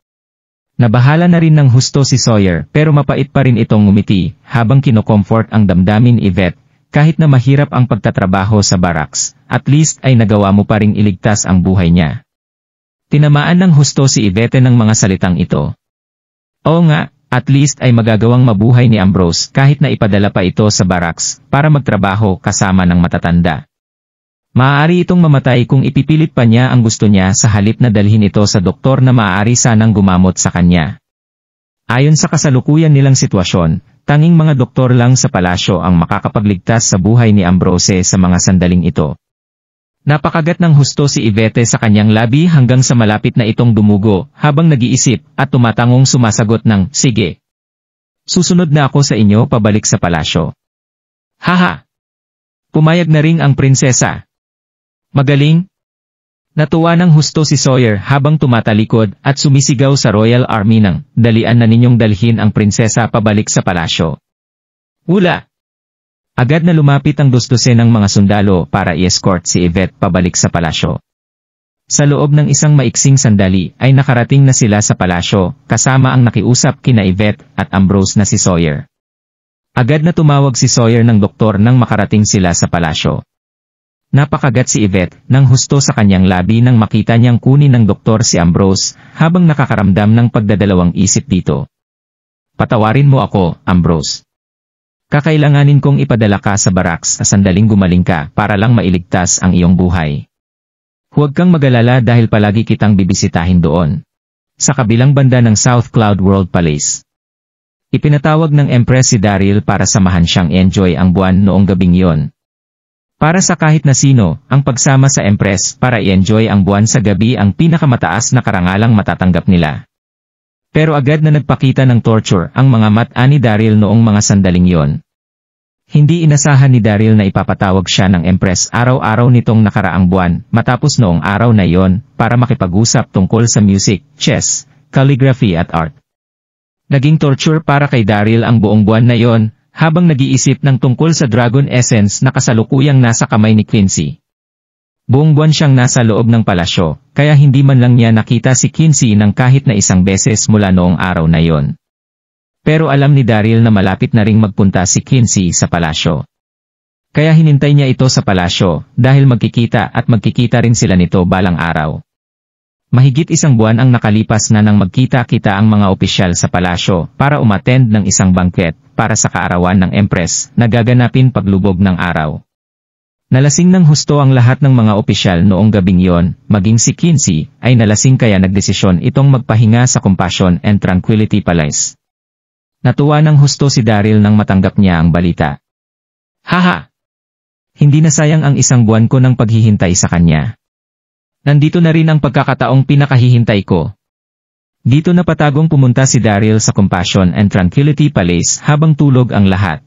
Nabahala na rin ng husto si Sawyer pero mapait pa rin itong ngumiti habang kino-comfort ang damdamin ni Yvette, kahit na mahirap ang pagtatrabaho sa barracks, at least ay nagawa mo pa ring iligtas ang buhay niya. Tinamaan ng husto si Yvette ng mga salitang ito. Oo nga, at least ay magagawang mabuhay ni Ambrose kahit na ipadala pa ito sa barracks para magtrabaho kasama ng matatanda. Maaari itong mamatay kung ipipilit pa niya ang gusto niya sa halip na dalhin ito sa doktor na maaari sanang gumamot sa kanya. Ayon sa kasalukuyan nilang sitwasyon, tanging mga doktor lang sa palasyo ang makakapagligtas sa buhay ni Ambrose sa mga sandaling ito. Napakagat ng husto si Yvette sa kanyang labi hanggang sa malapit na itong dumugo habang nag-iisip at tumatangong sumasagot ng, sige. Susunod na ako sa inyo pabalik sa palasyo. Haha! Pumayag na ring ang prinsesa. Magaling? Natuwa ng husto si Sawyer habang tumatalikod at sumisigaw sa Royal Army ng, dalian na ninyong dalhin ang prinsesa pabalik sa palasyo. Ula! Agad na lumapit ang 2 ng mga sundalo para i-escort si Yvette pabalik sa palasyo. Sa loob ng isang maiksing sandali ay nakarating na sila sa palasyo kasama ang nakiusap kina Yvette at Ambrose na si Sawyer. Agad na tumawag si Sawyer ng doktor nang makarating sila sa palasyo. Napakagat si Yvette nang husto sa kanyang labi nang makita niyang kunin ng doktor si Ambrose habang nakakaramdam ng pagdadalawang isip dito. Patawarin mo ako, Ambrose. Kakailanganin kong ipadala ka sa barracks sa sandaling gumaling ka para lang mailigtas ang iyong buhay. Huwag kang mag-alala dahil palagi kitang bibisitahin doon. Sa kabilang banda ng South Cloud World Palace. Ipinatawag ng Empress si Daryl para samahan siyang enjoy ang buwan noong gabing yon. Para sa kahit na sino, ang pagsama sa Empress para i-enjoy ang buwan sa gabi ang pinakamataas na karangalang matatanggap nila. Pero agad na nagpakita ng torture ang mga mata ni Daryl noong mga sandaling yon. Hindi inasahan ni Daryl na ipapatawag siya ng Empress araw-araw nitong nakaraang buwan matapos noong araw na yon para makipag-usap tungkol sa music, chess, calligraphy at art. Naging torture para kay Daryl ang buong buwan na yon, habang nag-iisip ng tungkol sa Dragon Essence na kasalukuyang nasa kamay ni Quincy. Buong buwan siyang nasa loob ng palasyo, kaya hindi man lang niya nakita si Quincy ng kahit na isang beses mula noong araw na yon. Pero alam ni Daryl na malapit na ring magpunta si Quincy sa palasyo. Kaya hinintay niya ito sa palasyo, dahil magkikita rin sila nito balang araw. Mahigit isang buwan ang nakalipas na nang magkita-kita ang mga opisyal sa palasyo para umattend ng isang banquet para sa kaarawan ng Empress na gaganapin paglubog ng araw. Nalasing ng husto ang lahat ng mga opisyal noong gabing yon, maging si Quincy ay nalasing kaya nagdesisyon itong magpahinga sa Compassion and Tranquility Palace. Natuwa ng husto si Daryl nang matanggap niya ang balita. Haha! Hindi na sayang ang isang buwan ko ng paghihintay sa kanya. Nandito na rin ang pagkakataong pinakahihintay ko. Dito na patagong pumunta si Daryl sa Compassion and Tranquility Palace habang tulog ang lahat.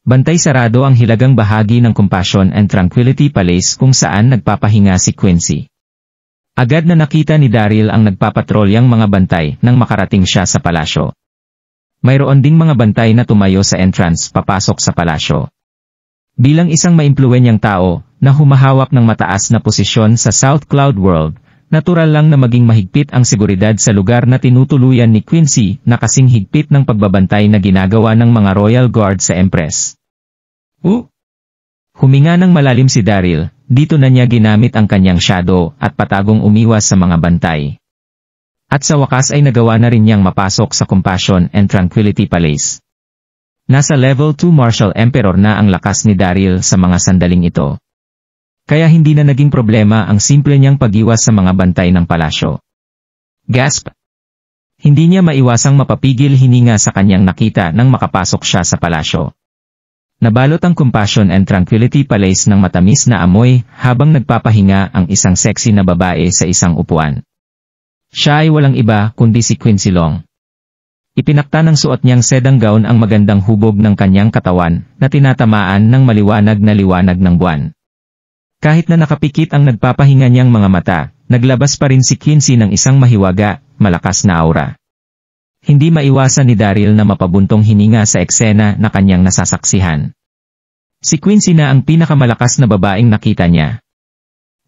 Bantay sarado ang hilagang bahagi ng Compassion and Tranquility Palace kung saan nagpapahinga si Quincy. Agad na nakita ni Daryl ang nagpapatrolyang mga bantay nang makarating siya sa palasyo. Mayroon ding mga bantay na tumayo sa entrance papasok sa palasyo. Bilang isang maimpluwenyang tao na humahawak ng mataas na posisyon sa South Cloud World, natural lang na maging mahigpit ang seguridad sa lugar na tinutuluyan ni Quincy na kasing higpit ng pagbabantay na ginagawa ng mga Royal Guard sa Empress. Huminga ng malalim si Daryl, dito na niya ginamit ang kanyang shadow at patagong umiwas sa mga bantay. At sa wakas ay nagawa na rin niyang mapasok sa Compassion and Tranquility Palace. Nasa level 2 Martial Emperor na ang lakas ni Daryl sa mga sandaling ito. Kaya hindi na naging problema ang simple niyang pag-iwas sa mga bantay ng palasyo. Gasp! Hindi niya maiwasang mapapigil hininga sa kanyang nakita nang makapasok siya sa palasyo. Nabalot ang Compassion and Tranquility Palace ng matamis na amoy habang nagpapahinga ang isang sexy na babae sa isang upuan. Siya ay walang iba kundi si Quincy Long. Ipinakta ng suot niyang sedang gown ang magandang hubog ng kanyang katawan na tinatamaan ng maliwanag na liwanag ng buwan. Kahit na nakapikit ang nagpapahinga niyang mga mata, naglabas pa rin si Quincy ng isang mahiwaga, malakas na aura. Hindi maiwasan ni Daryl na mapabuntong hininga sa eksena na kanyang nasasaksihan. Si Quincy na ang pinakamalakas na babaeng nakita niya.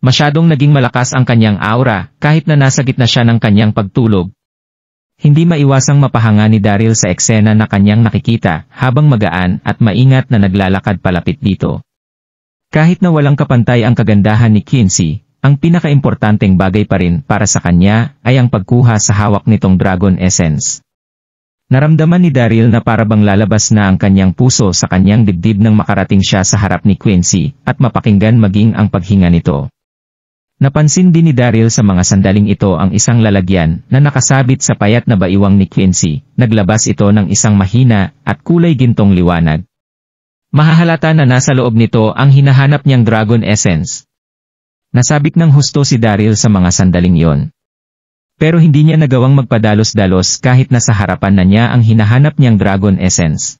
Masyadong naging malakas ang kanyang aura kahit na nasa gitna siya ng kanyang pagtulog. Hindi maiwasang mapahanga ni Daryl sa eksena na kanyang nakikita habang magaan at maingat na naglalakad palapit dito. Kahit na walang kapantay ang kagandahan ni Quincy, ang pinakaimportanteng bagay pa rin para sa kanya ay ang pagkuha sa hawak nitong Dragon Essence. Naramdaman ni Daryl na parabang lalabas na ang kanyang puso sa kanyang dibdib nang makarating siya sa harap ni Quincy at mapakinggan maging ang paghinga nito. Napansin din ni Daryl sa mga sandaling ito ang isang lalagyan na nakasabit sa payat na baiwang ni Quincy, naglabas ito ng isang mahina at kulay gintong liwanag. Mahahalata na nasa loob nito ang hinahanap niyang Dragon Essence. Nasabik ng husto si Daryl sa mga sandaling yon. Pero hindi niya nagawang magpadalos-dalos kahit nasa harapan na niya ang hinahanap niyang Dragon Essence.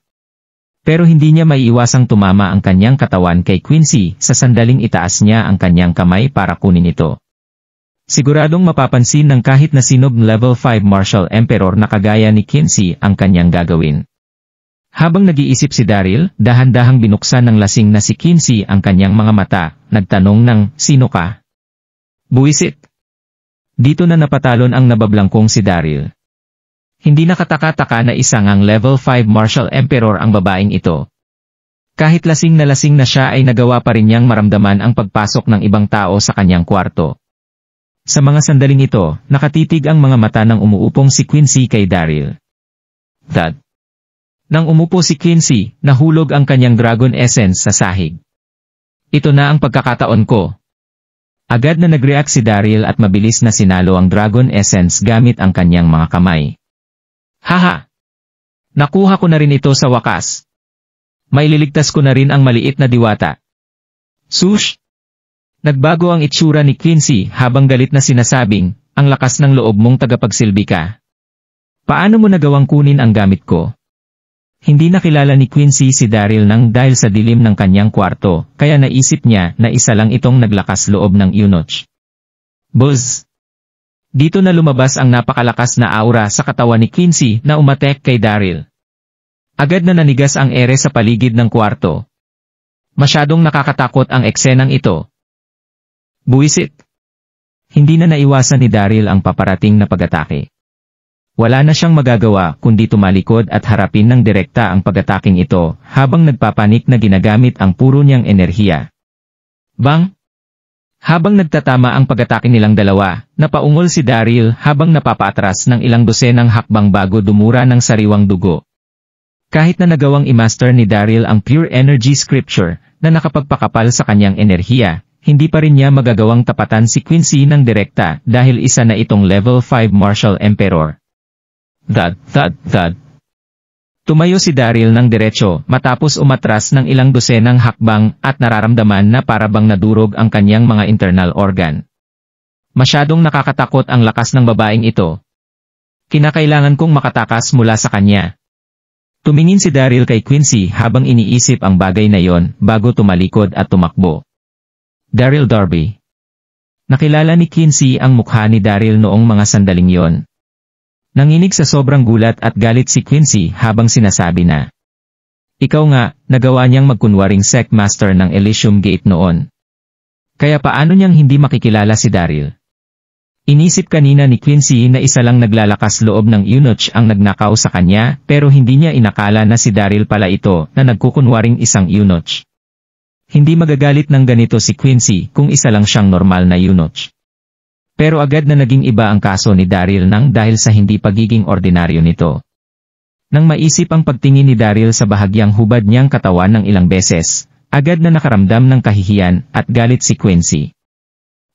Pero hindi niya maiiwasang tumama ang kanyang katawan kay Quincy sa sandaling itaas niya ang kanyang kamay para kunin ito. Siguradong mapapansin ng kahit na sinog level 5 Martial Emperor na kagaya ni Quincy ang kanyang gagawin. Habang nag-iisip si Daryl, dahan-dahang binuksan ng lasing na si Quincy ang kanyang mga mata, nagtanong ng, "Sino ka?" "Buwisit." Dito na napatalon ang nabablangkong si Daryl. Hindi nakataka-taka na isang ang level 5 Martial Emperor ang babaeng ito. Kahit lasing na siya ay nagawa pa rin niyang maramdaman ang pagpasok ng ibang tao sa kanyang kwarto. Sa mga sandaling ito, nakatitig ang mga mata ng umuupong si Quincy kay Daryl. Dad. Nang umupo si Quincy, nahulog ang kanyang dragon essence sa sahig. Ito na ang pagkakataon ko. Agad na nag-react si Daryl at mabilis na sinalo ang dragon essence gamit ang kanyang mga kamay. Haha! Nakuha ko na rin ito sa wakas. Maililigtas ko na rin ang maliit na diwata. Sush! Nagbago ang itsura ni Quincy habang galit na sinasabing, ang lakas ng loob mong tagapagsilbi ka. Paano mo nagawang kunin ang gamit ko? Hindi nakilala ni Quincy si Daryl nang dahil sa dilim ng kanyang kwarto, kaya naisip niya na isa lang itong naglakas loob ng eunuch. Buzz! Dito na lumabas ang napakalakas na aura sa katawan ni Quincy na umatek kay Daryl. Agad na nanigas ang ere sa paligid ng kwarto. Masyadong nakakatakot ang eksenang ito. Buwisit! Hindi na naiwasan ni Daryl ang paparating na pag-atake. Wala na siyang magagawa kundi tumalikod at harapin ng direkta ang pag-ataking ito habang nagpapanik na ginagamit ang puro niyang enerhiya. Bang! Habang nagtatama ang pag-atake nilang dalawa, napaungol si Daryl habang napapaatras ng ilang dosenang hakbang bago dumura ng sariwang dugo. Kahit na nagawang i-master ni Daryl ang pure energy scripture na nakapagpakapal sa kanyang enerhiya, hindi pa rin niya magagawang tapatan si Quincy ng direkta dahil isa na itong level 5 martial emperor. Thud. Tumayo si Daryl ng diretso matapos umatras ng ilang dosenang hakbang at nararamdaman na parabang nadurog ang kanyang mga internal organ. Masyadong nakakatakot ang lakas ng babaeng ito. Kinakailangan kong makatakas mula sa kanya. Tumingin si Daryl kay Quincy habang iniisip ang bagay na yon bago tumalikod at tumakbo. Daryl Darby. Nakilala ni Quincy ang mukha ni Daryl noong mga sandaling yon. Nanginig sa sobrang gulat at galit si Quincy habang sinasabi na, ikaw nga, nagawa niyang magkunwaring sect master ng Elysium Gate noon. Kaya paano niyang hindi makikilala si Daryl? Inisip kanina ni Quincy na isa lang naglalakas loob ng eunuch ang nagnakaw sa kanya pero hindi niya inakala na si Daryl pala ito na nagkukunwaring isang eunuch. Hindi magagalit ng ganito si Quincy kung isa lang siyang normal na eunuch. Pero agad na naging iba ang kaso ni Daryl nang dahil sa hindi pagiging ordinaryo nito. Nang maisip ang pagtingin ni Daryl sa bahagyang hubad niyang katawan ng ilang beses, agad na nakaramdam ng kahihiyan at galit si Quincy.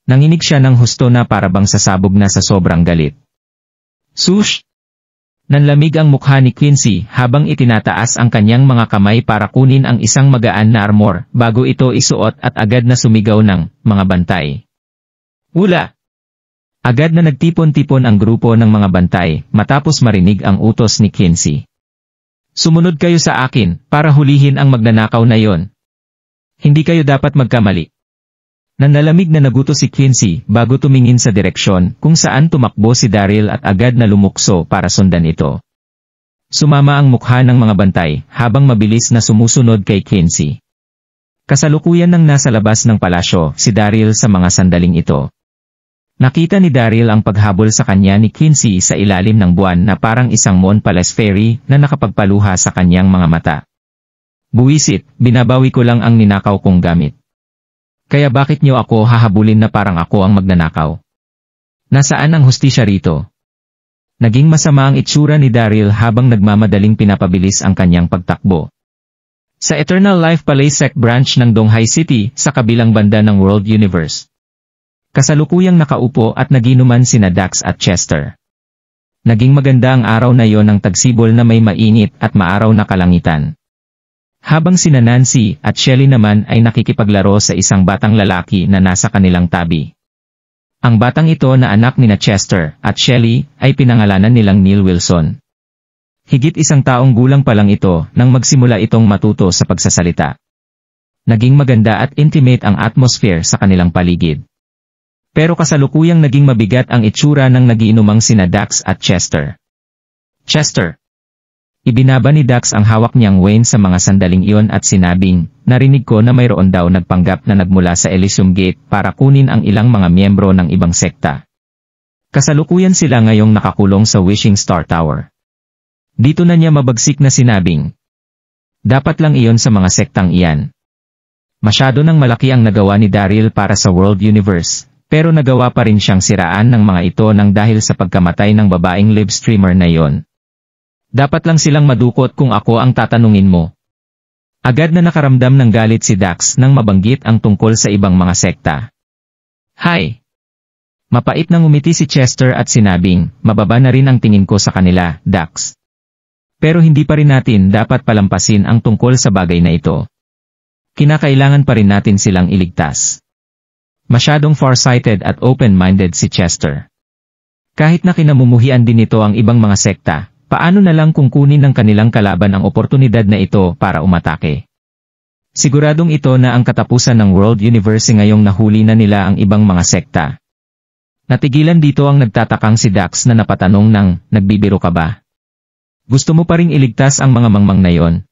Nanginig siya ng husto na parabang sasabog na sa sobrang galit. Sush! Nanlamig ang mukha ni Quincy habang itinataas ang kanyang mga kamay para kunin ang isang magaan na armor bago ito isuot at agad na sumigaw ng mga bantay. Wala! Agad na nagtipon-tipon ang grupo ng mga bantay matapos marinig ang utos ni Quincy. Sumunod kayo sa akin para hulihin ang magnanakaw na yon. Hindi kayo dapat magkamali. Nanlalamig na naguto si Quincy bago tumingin sa direksyon kung saan tumakbo si Daryl at agad na lumukso para sundan ito. Sumama ang mukha ng mga bantay habang mabilis na sumusunod kay Quincy. Kasalukuyan nang nasa labas ng palasyo si Daryl sa mga sandaling ito. Nakita ni Daryl ang paghabol sa kanya ni Quincy sa ilalim ng buwan na parang isang Moon Palace fairy na nakapagpaluha sa kanyang mga mata. Buwisit, binabawi ko lang ang ninakaw kong gamit. Kaya bakit niyo ako hahabulin na parang ako ang magnanakaw? Nasaan ang hustisya rito? Naging masama ang itsura ni Daryl habang nagmamadaling pinapabilis ang kanyang pagtakbo. Sa Eternal Life Palace Sect Branch ng Donghai City sa kabilang banda ng World Universe. Kasalukuyang nakaupo at naginuman sina Dax at Chester. Naging maganda ang araw na yon ng tagsibol na may mainit at maaraw na kalangitan. Habang sina Nancy at Shelly naman ay nakikipaglaro sa isang batang lalaki na nasa kanilang tabi. Ang batang ito na anak nina Chester at Shelly ay pinangalanan nilang Neil Wilson. Higit isang taong gulang pa lang ito nang magsimula itong matuto sa pagsasalita. Naging maganda at intimate ang atmosphere sa kanilang paligid. Pero kasalukuyang naging mabigat ang itsura ng nagiinumang sina Dax at Chester. Chester! Ibinaba ni Dax ang hawak niyang Wayne sa mga sandaling iyon at sinabing, narinig ko na mayroon daw nagpanggap na nagmula sa Elysium Gate para kunin ang ilang mga miyembro ng ibang sekta. Kasalukuyan sila ngayong nakakulong sa Wishing Star Tower. Dito na niya mabagsik na sinabing, Dapat lang iyon sa mga sektang iyan. Masyado nang malaki ang nagawa ni Daryl para sa World Universe, pero nagawa pa rin siyang siraan ng mga ito nang dahil sa pagkamatay ng babaeng live streamer na iyon. Dapat lang silang madukot kung ako ang tatanungin mo. Agad na nakaramdam ng galit si Dax nang mabanggit ang tungkol sa ibang mga sekta. Hi! Mapait nang umiti si Chester at sinabing, mababa na rin ang tingin ko sa kanila, Dax. Pero hindi pa rin natin dapat palampasin ang tungkol sa bagay na ito. Kinakailangan pa rin natin silang iligtas. Masyadong farsighted at open-minded si Chester. Kahit na kinamumuhian din ito ang ibang mga sekta, paano na lang kung kunin ng kanilang kalaban ang oportunidad na ito para umatake? Siguradong ito na ang katapusan ng World Universe ngayong nahuli na nila ang ibang mga sekta. Natigilan dito ang nagtatakang si Dax na napatanong ng, nagbibiro ka ba? Gusto mo pa ring iligtas ang mga mangmang na yon?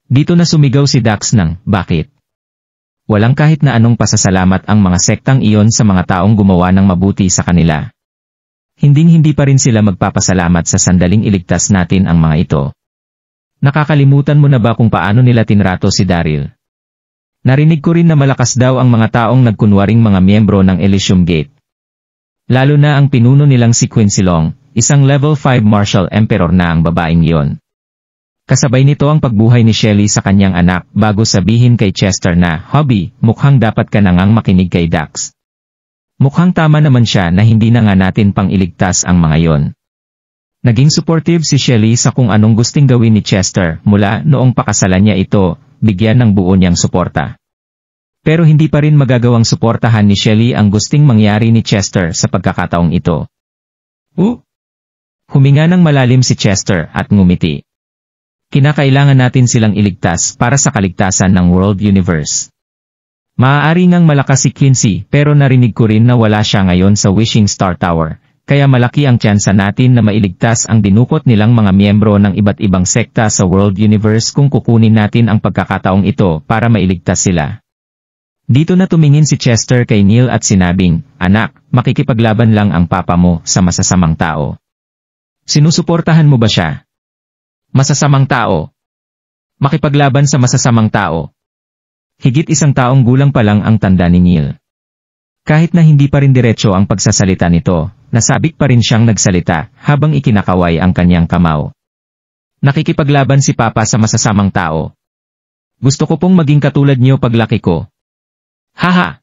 Dito na sumigaw si Dax ng, bakit? Walang kahit na anong pasasalamat ang mga sektang iyon sa mga taong gumawa ng mabuti sa kanila. Hinding-hindi pa rin sila magpapasalamat sa sandaling iligtas natin ang mga ito. Nakakalimutan mo na ba kung paano nila tinrato si Daryl? Narinig ko rin na malakas daw ang mga taong nagkunwaring mga miyembro ng Elysium Gate. Lalo na ang pinuno nilang si Quincy Long, isang level 5 martial emperor na ang babaeng iyon. Kasabay nito ang pagbuhay ni Shelly sa kanyang anak bago sabihin kay Chester na, Hobby, mukhang dapat ka na ngang makinig kay Dax. Mukhang tama naman siya na hindi na nga natin pang iligtas ang mga yon. Naging supportive si Shelly sa kung anong gusting gawin ni Chester mula noong pakasalan niya ito, bigyan ng buo niyang suporta. Pero hindi pa rin magagawang suportahan ni Shelly ang gusting mangyari ni Chester sa pagkakataong ito. Huminga ng malalim si Chester at ngumiti. Kinakailangan natin silang iligtas para sa kaligtasan ng World Universe. Maaari ngang malakas si Quincy pero narinig ko rin na wala siya ngayon sa Wishing Star Tower, kaya malaki ang tsansa natin na mailigtas ang dinukot nilang mga miyembro ng iba't ibang sekta sa World Universe kung kukunin natin ang pagkakataong ito para mailigtas sila. Dito na tumingin si Chester kay Neil at sinabing, anak, makikipaglaban lang ang papa mo sa masasamang tao. Sinusuportahan mo ba siya? Masasamang tao. Makipaglaban sa masasamang tao. Higit isang taong gulang pa lang ang tanda ni Neil. Kahit na hindi pa rin diretso ang pagsasalita nito, nasabik pa rin siyang nagsalita habang ikinakaway ang kanyang kamao. Nakikipaglaban si Papa sa masasamang tao. Gusto ko pong maging katulad niyo paglaki ko. Haha!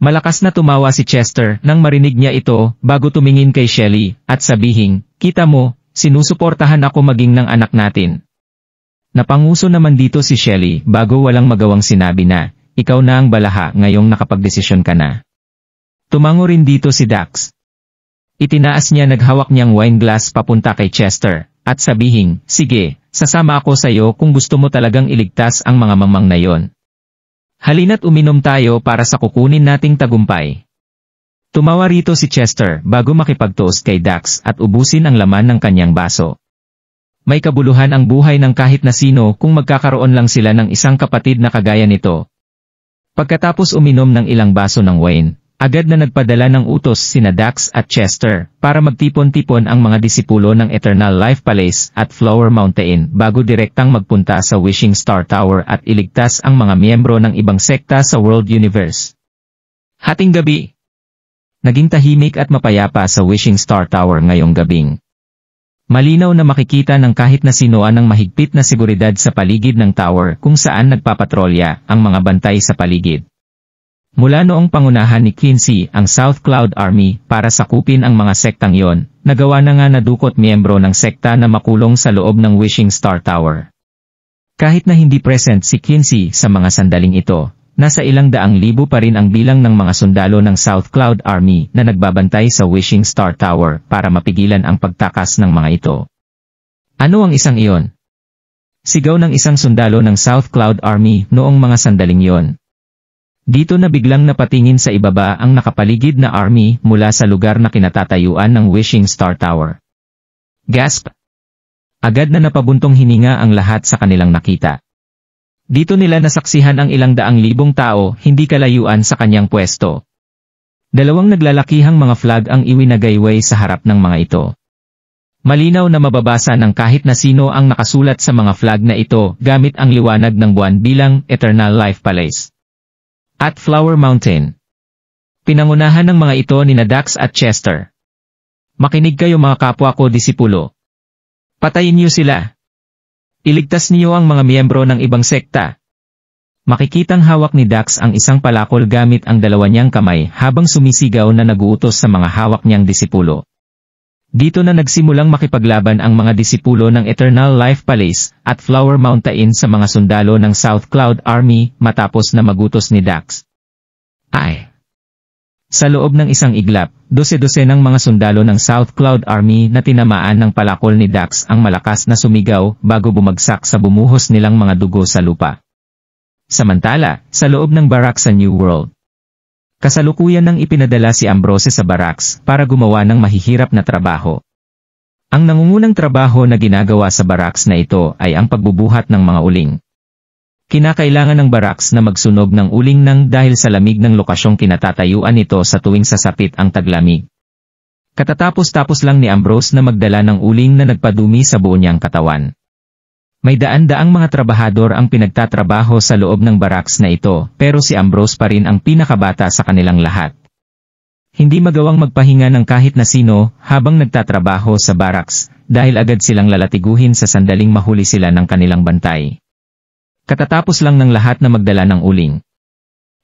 Malakas na tumawa si Chester nang marinig niya ito bago tumingin kay Shelly at sabihing, kita mo, sinusuportahan ako maging ng anak natin. Napanguso naman dito si Shelly bago walang magawang sinabi na, ikaw na ang balaha ngayong nakapagdesisyon ka na. Tumango rin dito si Dax. Itinaas niya naghawak niyang wine glass papunta kay Chester, at sabihing, sige, sasama ako sa iyo kung gusto mo talagang iligtas ang mga mamang na yon. Halina't uminom tayo para sa kukunin nating tagumpay. Tumawa rito si Chester bago makipagtoast kay Dax at ubusin ang laman ng kanyang baso. May kabuluhan ang buhay ng kahit na sino kung magkakaroon lang sila ng isang kapatid na kagaya nito. Pagkatapos uminom ng ilang baso ng wine, agad na nagpadala ng utos sina Dax at Chester para magtipon-tipon ang mga disipulo ng Eternal Life Palace at Flower Mountain bago direktang magpunta sa Wishing Star Tower at iligtas ang mga miyembro ng ibang sekta sa World Universe. Hating gabi. Naging tahimik at mapayapa sa Wishing Star Tower ngayong gabing. Malinaw na makikita ng kahit na sino ang mahigpit na seguridad sa paligid ng tower kung saan nagpapatrolya ang mga bantay sa paligid. Mula noong pangunahan ni Quincy ang South Cloud Army para sakupin ang mga sektang iyon, nagawa na nga nadukot miyembro ng sekta na makulong sa loob ng Wishing Star Tower. Kahit na hindi present si Quincy sa mga sandaling ito, nasa ilang daang libo pa rin ang bilang ng mga sundalo ng South Cloud Army na nagbabantay sa Wishing Star Tower para mapigilan ang pagtakas ng mga ito. Ano ang isang iyon? Sigaw ng isang sundalo ng South Cloud Army noong mga sandaling iyon. Dito na biglang napatingin sa ibaba ang nakapaligid na army mula sa lugar na kinatatayuan ng Wishing Star Tower. Gasp! Agad na napabuntong hininga ang lahat sa kanilang nakita. Dito nila nasaksihan ang ilang daang libong tao hindi kalayuan sa kanyang pwesto. Dalawang naglalakihang mga flag ang iwinagayway sa harap ng mga ito. Malinaw na mababasa ng kahit na sino ang nakasulat sa mga flag na ito gamit ang liwanag ng buwan bilang Eternal Life Palace. At Flower Mountain. Pinangunahan ng mga ito ni Dax at Chester. Makinig kayo mga kapwa ko disipulo. Patayin niyo sila. Iligtas niyo ang mga miyembro ng ibang sekta. Makikitang hawak ni Dax ang isang palakol gamit ang dalawa niyang kamay habang sumisigaw na naguutos sa mga hawak niyang disipulo. Dito na nagsimulang makipaglaban ang mga disipulo ng Eternal Life Palace at Flower Mountain sa mga sundalo ng South Cloud Army matapos na magutos ni Dax. Sa loob ng isang iglap, 12 ng mga sundalo ng South Cloud Army na tinamaan ng palakol ni Dax ang malakas na sumigaw bago bumagsak sa bumuhos nilang mga dugo sa lupa. Samantala, sa loob ng barracks sa New World, kasalukuyan nang ipinadala si Ambrose sa barracks para gumawa ng mahihirap na trabaho. Ang nangungunang trabaho na ginagawa sa barracks na ito ay ang pagbubuhat ng mga uling. Kinakailangan ng barracks na magsunog ng uling dahil sa lamig ng lokasyong kinatatayuan nito sa tuwing sasapit ang taglamig. Katatapos-tapos lang ni Ambrose na magdala ng uling na nagpadumi sa buo niyang katawan. May daan-daang mga trabahador ang pinagtatrabaho sa loob ng barracks na ito, pero si Ambrose pa rin ang pinakabata sa kanilang lahat. Hindi magawang magpahinga ng kahit na sino habang nagtatrabaho sa barracks dahil agad silang lalatiguhin sa sandaling mahuli sila ng kanilang bantay. Katatapos lang ng lahat na magdala ng uling.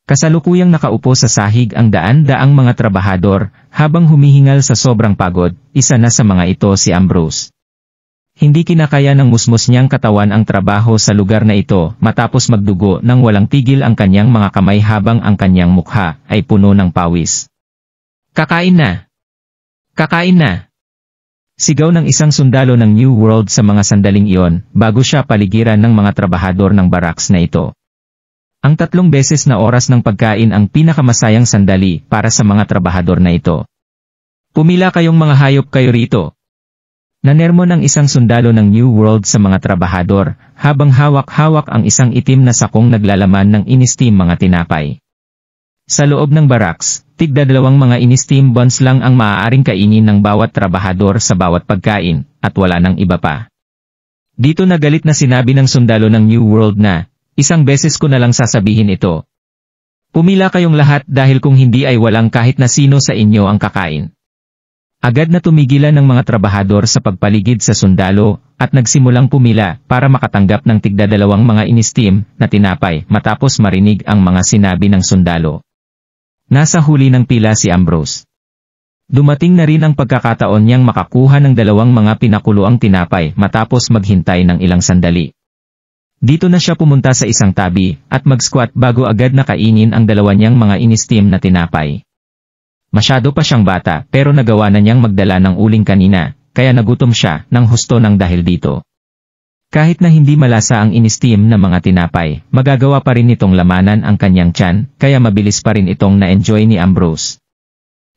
Kasalukuyang nakaupo sa sahig ang daan-daang mga trabahador habang humihingal sa sobrang pagod, isa na sa mga ito si Ambrose. Hindi kinakaya ng musmos niyang katawan ang trabaho sa lugar na ito matapos magdugo ng walang tigil ang kanyang mga kamay habang ang kanyang mukha ay puno ng pawis. Kakain na! Kakain na! Sigaw ng isang sundalo ng New World sa mga sandaling iyon bago siya paligiran ng mga trabahador ng barracks na ito. Ang 3 beses na oras ng pagkain ang pinakamasayang sandali para sa mga trabahador na ito. Pumila kayong mga hayop kayo rito. Nanermo ng isang sundalo ng New World sa mga trabahador habang hawak-hawak ang isang itim na sakong naglalaman ng inistim mga tinapay. Sa loob ng barracks, tigda-2 mga inistim buns lang ang maaaring kainin ng bawat trabahador sa bawat pagkain, at wala ng iba pa. Dito na galit na sinabi ng sundalo ng New World na, isang beses ko na lang sasabihin ito. Pumila kayong lahat dahil kung hindi ay walang kahit na sino sa inyo ang kakain. Agad na tumigilan ng mga trabahador sa pagpaligid sa sundalo, at nagsimulang pumila para makatanggap ng tigda-2 mga inistim na tinapay matapos marinig ang mga sinabi ng sundalo. Nasa huli ng pila si Ambrose. Dumating na rin ang pagkakataon niyang makakuha ng 2 mga pinakuloang tinapay matapos maghintay ng ilang sandali. Dito na siya pumunta sa isang tabi at mag-squat bago agad nakainin ang 2 niyang mga inistim na tinapay. Masyado pa siyang bata pero nagawa na niyang magdala ng uling kanina, kaya nagutom siya ng husto ng dahil dito. Kahit na hindi malasa ang inistim na mga tinapay, magagawa pa rin nitong lamanan ang kanyang tiyan, kaya mabilis pa rin itong na-enjoy ni Ambrose.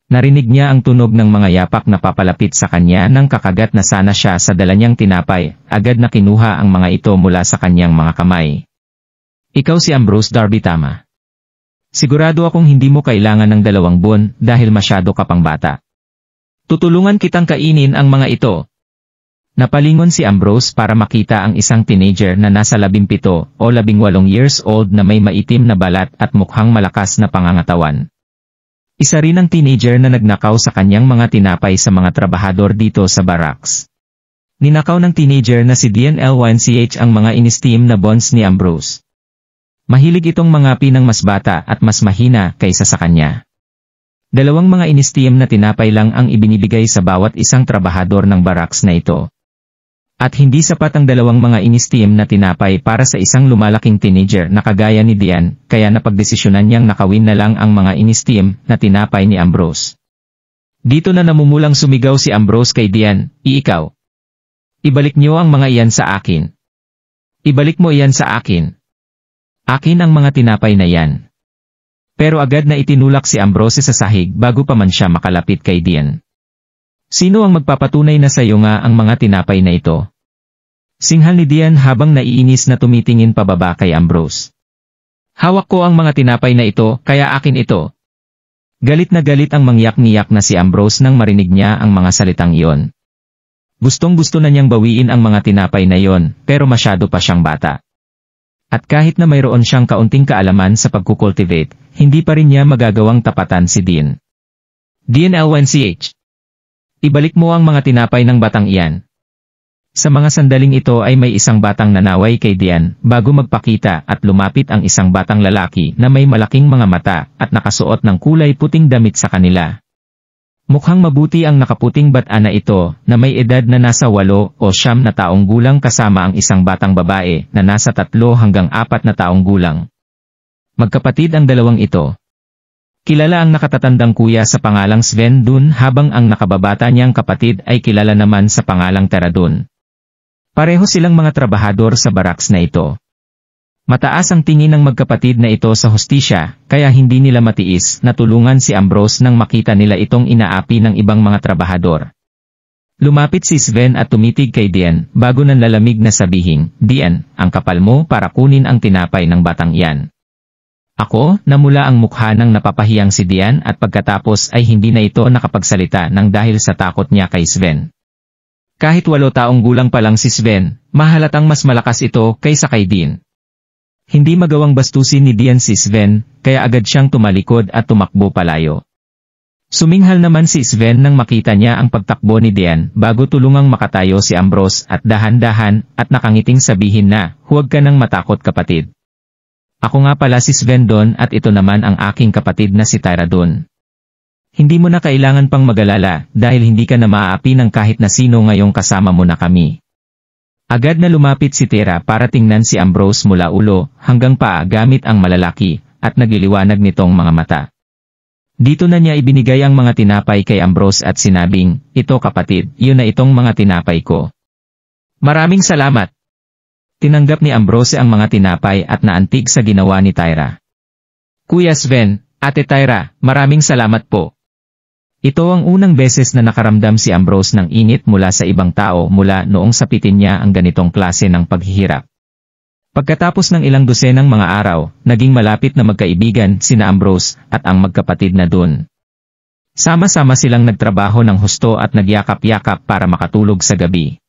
Narinig niya ang tunog ng mga yapak na papalapit sa kanya nang kakagat na sana siya sa dala niyang tinapay, agad na kinuha ang mga ito mula sa kanyang mga kamay. Ikaw si Ambrose Darby, tama. Sigurado akong hindi mo kailangan ng 2 buwan dahil masyado ka pang bata. Tutulungan kitang kainin ang mga ito. Napalingon si Ambrose para makita ang isang teenager na nasa 17 o 18 years old na may maitim na balat at mukhang malakas na pangangatawan. Isa rin ang teenager na nagnakaw sa kanyang mga tinapay sa mga trabahador dito sa barracks. Ninakaw ng teenager na si Dian Lynch ang mga inistim na bonds ni Ambrose. Mahilig itong mga pinang mas bata at mas mahina kaysa sa kanya. 2 mga inistim na tinapay lang ang ibinibigay sa bawat isang trabahador ng barracks na ito. At hindi sapat ang 2 mga inistim na tinapay para sa isang lumalaking teenager na kagaya ni Dian, kaya napagdesisyonan niyang nakawin na lang ang mga inistim na tinapay ni Ambrose. Dito na namumulang sumigaw si Ambrose kay Dian, "Ikaw! Ibalik niyo ang mga iyan sa akin. Ibalik mo iyan sa akin. Akin ang mga tinapay na yan." Pero agad na itinulak si Ambrose sa sahig bago pa man siya makalapit kay Dian. "Sino ang magpapatunay na sa iyo nga ang mga tinapay na ito?" Singhal ni Dian habang naiinis na tumitingin pababa kay Ambrose. "Hawak ko ang mga tinapay na ito, kaya akin ito." Galit na galit ang mangyak-ngiyak na si Ambrose nang marinig niya ang mga salitang iyon. Gustong-gusto na niyang bawiin ang mga tinapay na yon, pero masyado pa siyang bata. At kahit na mayroon siyang kaunting kaalaman sa pagkukultivate, hindi pa rin niya magagawang tapatan si Dean. Dean LNCH. Ibalik mo ang mga tinapay ng batang iyan. Sa mga sandaling ito ay may isang batang nanaway kay Dian bago magpakita at lumapit ang isang batang lalaki na may malaking mga mata at nakasuot ng kulay puting damit sa kanila. Mukhang mabuti ang nakaputing bata na ito na may edad na nasa 8 o 9 na taong gulang kasama ang isang batang babae na nasa 3 hanggang 4 na taong gulang. Magkapatid ang dalawang ito. Kilala ang nakatatandang kuya sa pangalang Sven Dun habang ang nakababata niyang kapatid ay kilala naman sa pangalang Tara Dun. Pareho silang mga trabahador sa baraks na ito. Mataas ang tingin ng magkapatid na ito sa hustisya, kaya hindi nila matiis na tulungan si Ambrose nang makita nila itong inaapi ng ibang mga trabahador. Lumapit si Sven at tumitig kay Dian bago nanlalamig na sabihin, "Dian, ang kapal mo para kunin ang tinapay ng batang iyan." Ako, namula ang mukha ng napapahiyang si Dian at pagkatapos ay hindi na ito nakapagsalita nang dahil sa takot niya kay Sven. Kahit 8 taong gulang pa lang si Sven, mahalatang mas malakas ito kaysa kay Dean. Hindi magawang bastusin ni Dian si Sven, kaya agad siyang tumalikod at tumakbo palayo. Suminghal naman si Sven nang makita niya ang pagtakbo ni Dian bago tulungang makatayo si Ambrose at dahan-dahan at nakangiting sabihin na, "Huwag ka nang matakot kapatid. Ako nga pala si Sven Don at ito naman ang aking kapatid na si Tara Don. Hindi mo na kailangan pang mag-alala dahil hindi ka na maaapi ng kahit na sino ngayong kasama mo na kami." Agad na lumapit si Tara para tingnan si Ambrose mula ulo hanggang paa gamit ang malalaki at nagliliwanag nitong mga mata. Dito na niya ibinigay ang mga tinapay kay Ambrose at sinabing, "Ito kapatid, yun na itong mga tinapay ko." "Maraming salamat." Tinanggap ni Ambrose ang mga tinapay at naantig sa ginawa ni Tara. "Kuya Sven, Ate Tara, maraming salamat po." Ito ang unang beses na nakaramdam si Ambrose ng init mula sa ibang tao mula noong sapitin niya ang ganitong klase ng paghihirap. Pagkatapos ng ilang dosenang mga araw, naging malapit na magkaibigan sina Ambrose at ang magkapatid na Dun. Sama-sama silang nagtrabaho ng husto at nagyakap-yakap para makatulog sa gabi.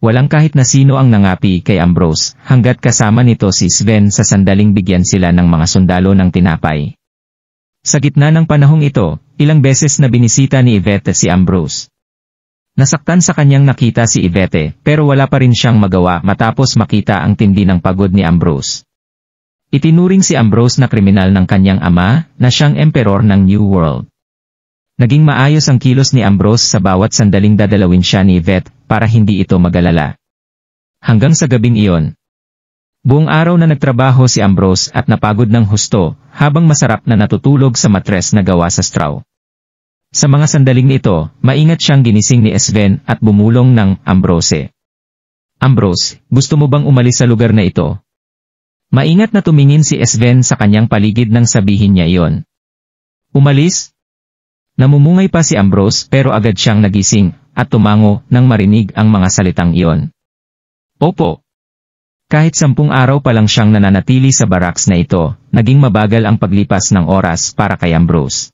Walang kahit na sino ang nangapi kay Ambrose hanggat kasama nito si Sven sa sandaling bigyan sila ng mga sundalo ng tinapay. Sa gitna ng panahong ito, ilang beses na binisita ni Yvette si Ambrose. Nasaktan sa kanyang nakita si Yvette pero wala pa rin siyang magawa matapos makita ang tindi ng pagod ni Ambrose. Itinuring si Ambrose na kriminal ng kanyang ama na siyang emperor ng New World. Naging maayos ang kilos ni Ambrose sa bawat sandaling dadalawin siya ni Yvette para hindi ito magalala. Hanggang sa gabing iyon. Buong araw na nagtrabaho si Ambrose at napagod ng husto, habang masarap na natutulog sa matres na gawa sa straw. Sa mga sandaling ito, maingat siyang ginising ni Sven at bumulong ng, "Ambrose. Ambrose, gusto mo bang umalis sa lugar na ito?" Maingat na tumingin si Sven sa kanyang paligid nang sabihin niya iyon. "Umalis?" Namumungay pa si Ambrose pero agad siyang nagising at tumango nang marinig ang mga salitang iyon. "Opo." Kahit 10 araw pa lang siyang nananatili sa baraks na ito, naging mabagal ang paglipas ng oras para kay Ambrose.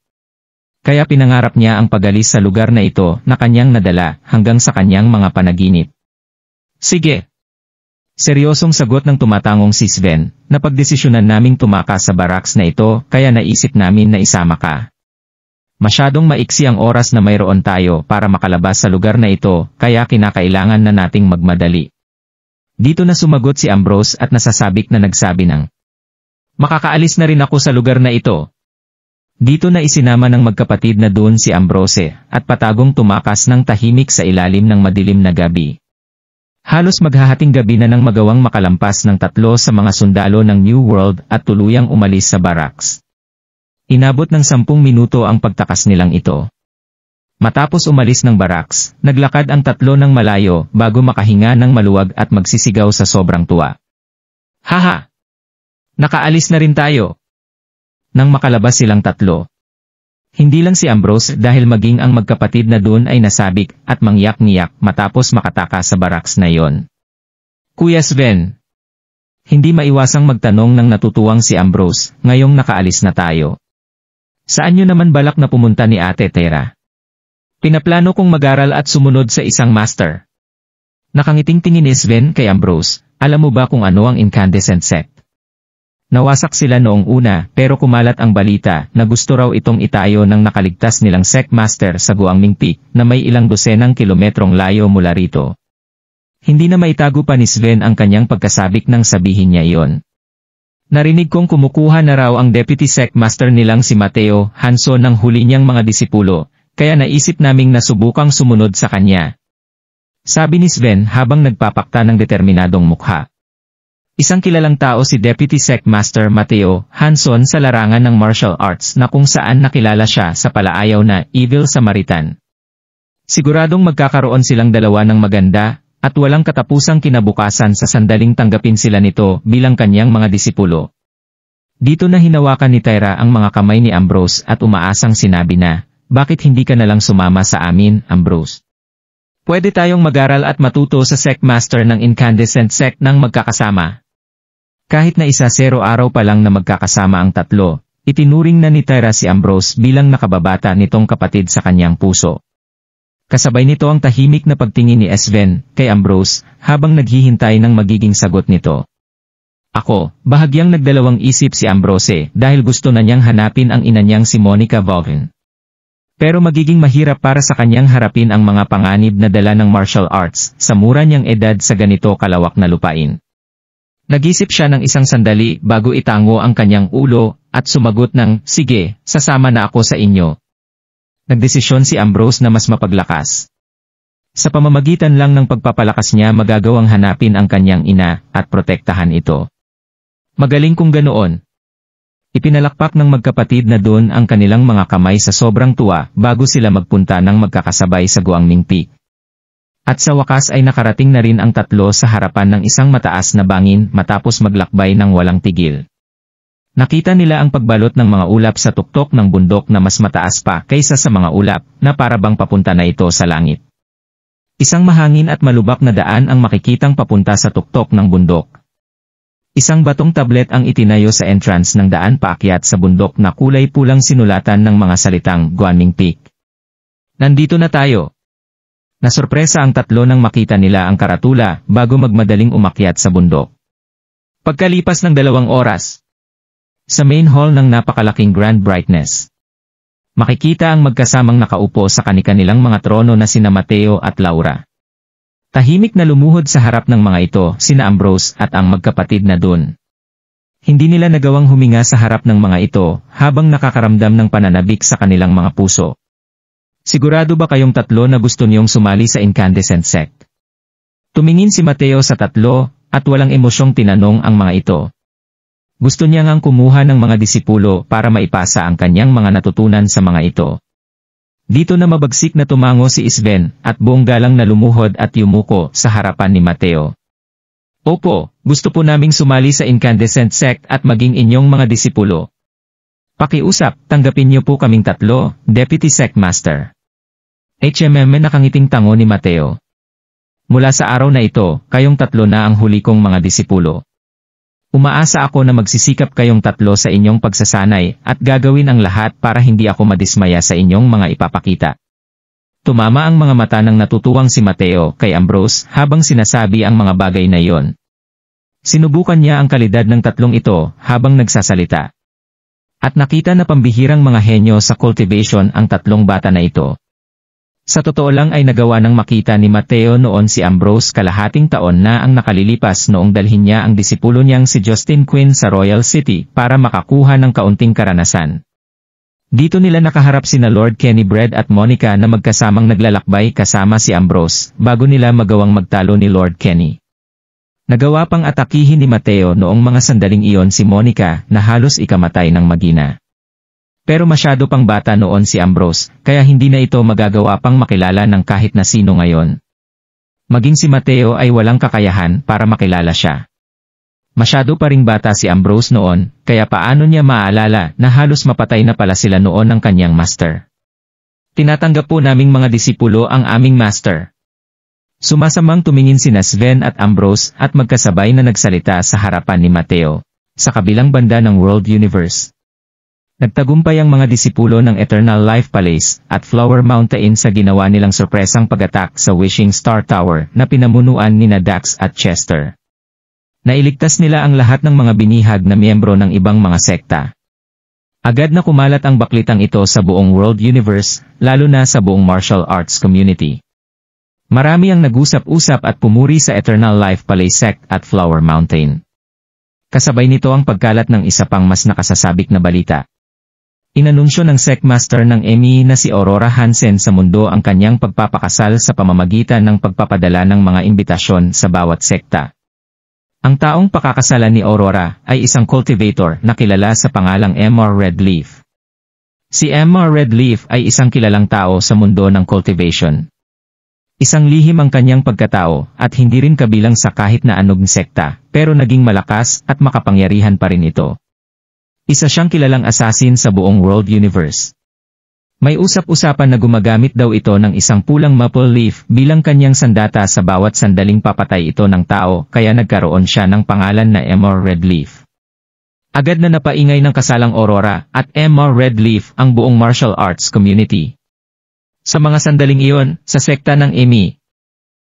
Kaya pinangarap niya ang pag-alis sa lugar na ito na kanyang nadala hanggang sa kanyang mga panaginip. "Sige." Seryosong sagot ng tumatangong si Sven, "Napagdesisyonan naming tumakas sa baraks na ito kaya naisip namin na isama ka. Masyadong maiksi ang oras na mayroon tayo para makalabas sa lugar na ito kaya kinakailangan na nating magmadali." Dito na sumagot si Ambrose at nasasabik na nagsabi ng, "Makakaalis na rin ako sa lugar na ito." Dito na isinama ng magkapatid na Dun si Ambrose at patagong tumakas ng tahimik sa ilalim ng madilim na gabi. Halos maghahating gabi na nang magawang makalampas ng 3 sa mga sundalo ng New World at tuluyang umalis sa barracks. Inabot ng 10 minuto ang pagtakas nilang ito. Matapos umalis ng barracks, naglakad ang 3 ng malayo bago makahinga ng maluwag at magsisigaw sa sobrang tuwa. "Haha! Nakaalis na rin tayo!" Nang makalabas silang 3. Hindi lang si Ambrose dahil maging ang magkapatid na Dun ay nasabik at mangyak-ngiyak matapos makataka sa barracks na yon. "Kuya Sven." Hindi maiwasang magtanong ng natutuwang si Ambrose, "Ngayong nakaalis na tayo. Saan nyo naman balak na pumunta ni Ate Tara?" Pinaplano kong mag-aral at sumunod sa isang master. Nakangiting tingin ni Sven kay Ambrose, alam mo ba kung ano ang incandescent sect? Nawasak sila noong una pero kumalat ang balita na gusto raw itong itayo ng nakaligtas nilang sect master sa Guangming Peak na may ilang dosenang kilometrong layo mula rito. Hindi na maitago pa ni Sven ang kanyang pagkasabik nang sabihin niya iyon. Narinig kong kumukuha na raw ang deputy sect master nilang si Mateo Hanson ng huli niyang mga disipulo, kaya naisip naming nasubukang sumunod sa kanya. Sabi ni Sven habang nagpapakta ng determinadong mukha. Isang kilalang tao si Deputy Sect Master Mateo Hanson sa larangan ng martial arts na kung saan nakilala siya sa palaayaw na Evil Samaritan. Siguradong magkakaroon silang dalawa ng maganda at walang katapusang kinabukasan sa sandaling tanggapin sila nito bilang kanyang mga disipulo. Dito na hinawakan ni Tyra ang mga kamay ni Ambrose at umaasang sinabi na, bakit hindi ka nalang sumama sa amin, Ambrose? Pwede tayong mag-aral at matuto sa sect master ng incandescent sect ng magkakasama. Kahit na 1-0 araw pa lang na magkakasama ang tatlo, itinuring na ni Tyra si Ambrose bilang nakababata nitong kapatid sa kanyang puso. Kasabay nito ang tahimik na pagtingin ni Sven kay Ambrose habang naghihintay ng magiging sagot nito. Ako, bahagyang nagdalawang isip si Ambrose dahil gusto na niyang hanapin ang ina niyang si Monica Vaughan. Pero magiging mahirap para sa kanyang harapin ang mga panganib na dala ng martial arts sa mura niyang edad sa ganito kalawak na lupain. Nag-isip siya ng isang sandali bago itango ang kanyang ulo at sumagot ng, sige, sasama na ako sa inyo. Nagdesisyon si Ambrose na mas mapaglakas. Sa pamamagitan lang ng pagpapalakas niya magagawang hanapin ang kanyang ina at protektahan ito. Magaling kung ganoon. Ipinalakpak ng magkapatid na doon ang kanilang mga kamay sa sobrang tuwa bago sila magpunta ng magkakasabay sa Guangming Peak. At sa wakas ay nakarating na rin ang tatlo sa harapan ng isang mataas na bangin matapos maglakbay ng walang tigil. Nakita nila ang pagbalot ng mga ulap sa tuktok ng bundok na mas mataas pa kaysa sa mga ulap na parabang papunta na ito sa langit. Isang mahangin at malubak na daan ang makikitang papunta sa tuktok ng bundok. Isang batong tablet ang itinayo sa entrance ng daan paakyat sa bundok na kulay pulang sinulatan ng mga salitang Guangming Peak. Nandito na tayo. Nasorpresa ang tatlo nang makita nila ang karatula bago magmadaling umakyat sa bundok. Pagkalipas ng 2 oras, sa main hall ng napakalaking Grand Brightness, makikita ang magkasamang nakaupo sa kani-kanilang mga trono na sina Mateo at Laura. Tahimik na lumuhod sa harap ng mga ito sina Ambrose at ang magkapatid na dun. Hindi nila nagawang huminga sa harap ng mga ito habang nakakaramdam ng pananabik sa kanilang mga puso. Sigurado ba kayong tatlo na gusto niyong sumali sa incandescent sect? Tumingin si Mateo sa tatlo at walang emosyong tinanong ang mga ito. Gusto niya ngang kumuha ng mga disipulo para maipasa ang kanyang mga natutunan sa mga ito. Dito na mabagsik na tumango si Sven at buong galang na lumuhod at yumuko sa harapan ni Mateo. Opo, gusto po naming sumali sa incandescent sect at maging inyong mga disipulo. Pakiusap, tanggapin niyo po kaming tatlo, Deputy Sect Master. Nakangiting tango ni Mateo. Mula sa araw na ito, kayong tatlo na ang huli kong mga disipulo. Umaasa ako na magsisikap kayong tatlo sa inyong pagsasanay at gagawin ang lahat para hindi ako madismaya sa inyong mga ipapakita. Tumama ang mga mata ng natutuwang si Mateo kay Ambrose habang sinasabi ang mga bagay na iyon. Sinubukan niya ang kalidad ng tatlong ito habang nagsasalita. At nakita na pambihirang mga henyo sa cultivation ang tatlong bata na ito. Sa totoo lang ay nagawa ng makita ni Mateo noon si Ambrose kalahating taon na ang nakalilipas noong dalhin niya ang disipulo niyang si Justin Quinn sa Royal City para makakuha ng kaunting karanasan. Dito nila nakaharap sina Lord Kenny Bread at Monica na magkasamang naglalakbay kasama si Ambrose bago nila magawang magtalo ni Lord Kenny. Nagawa pang atakihin ni Mateo noong mga sandaling iyon si Monica na halos ikamatay ng magina. Pero masyado pang bata noon si Ambrose, kaya hindi na ito magagawa pang makilala ng kahit na sino ngayon. Maging si Mateo ay walang kakayahan para makilala siya. Masyado pa ring bata si Ambrose noon, kaya paano niya maaalala na halos mapatay na pala sila noon ng kanyang master. Tinatanggap po naming mga disipulo ang aming master. Sumasamang tumingin sina Sven at Ambrose at magkasabay na nagsalita sa harapan ni Mateo, sa kabilang banda ng World Universe. Nagtagumpay ang mga disipulo ng Eternal Life Palace at Flower Mountain sa ginawa nilang sorpresang pag-attack sa Wishing Star Tower na pinamunuan nina Dax at Chester. Nailigtas nila ang lahat ng mga binihag na miyembro ng ibang mga sekta. Agad na kumalat ang baklitang ito sa buong world universe, lalo na sa buong martial arts community. Marami ang nag-usap-usap at pumuri sa Eternal Life Palace sect at Flower Mountain. Kasabay nito ang pagkalat ng isa pang mas nakasasabik na balita. Inanunsyo ng Secmaster ng Emmy na si Aurora Hansen sa mundo ang kanyang pagpapakasal sa pamamagitan ng pagpapadala ng mga imbitasyon sa bawat sekta. Ang taong pakakasalan ni Aurora ay isang cultivator na kilala sa pangalang Emma Redleaf. Si Emma Redleaf ay isang kilalang tao sa mundo ng cultivation. Isang lihim ang kanyang pagkatao at hindi rin kabilang sa kahit na anong sekta, pero naging malakas at makapangyarihan pa rin ito. Isa siyang kilalang assassin sa buong world universe. May usap-usapan na gumagamit daw ito ng isang pulang maple leaf bilang kanyang sandata sa bawat sandaling papatay ito ng tao kaya nagkaroon siya ng pangalan na Emma Redleaf. Agad na napaingay ng kasalang Aurora at Emma Redleaf ang buong martial arts community. Sa mga sandaling iyon, sa sekta ng Emmy,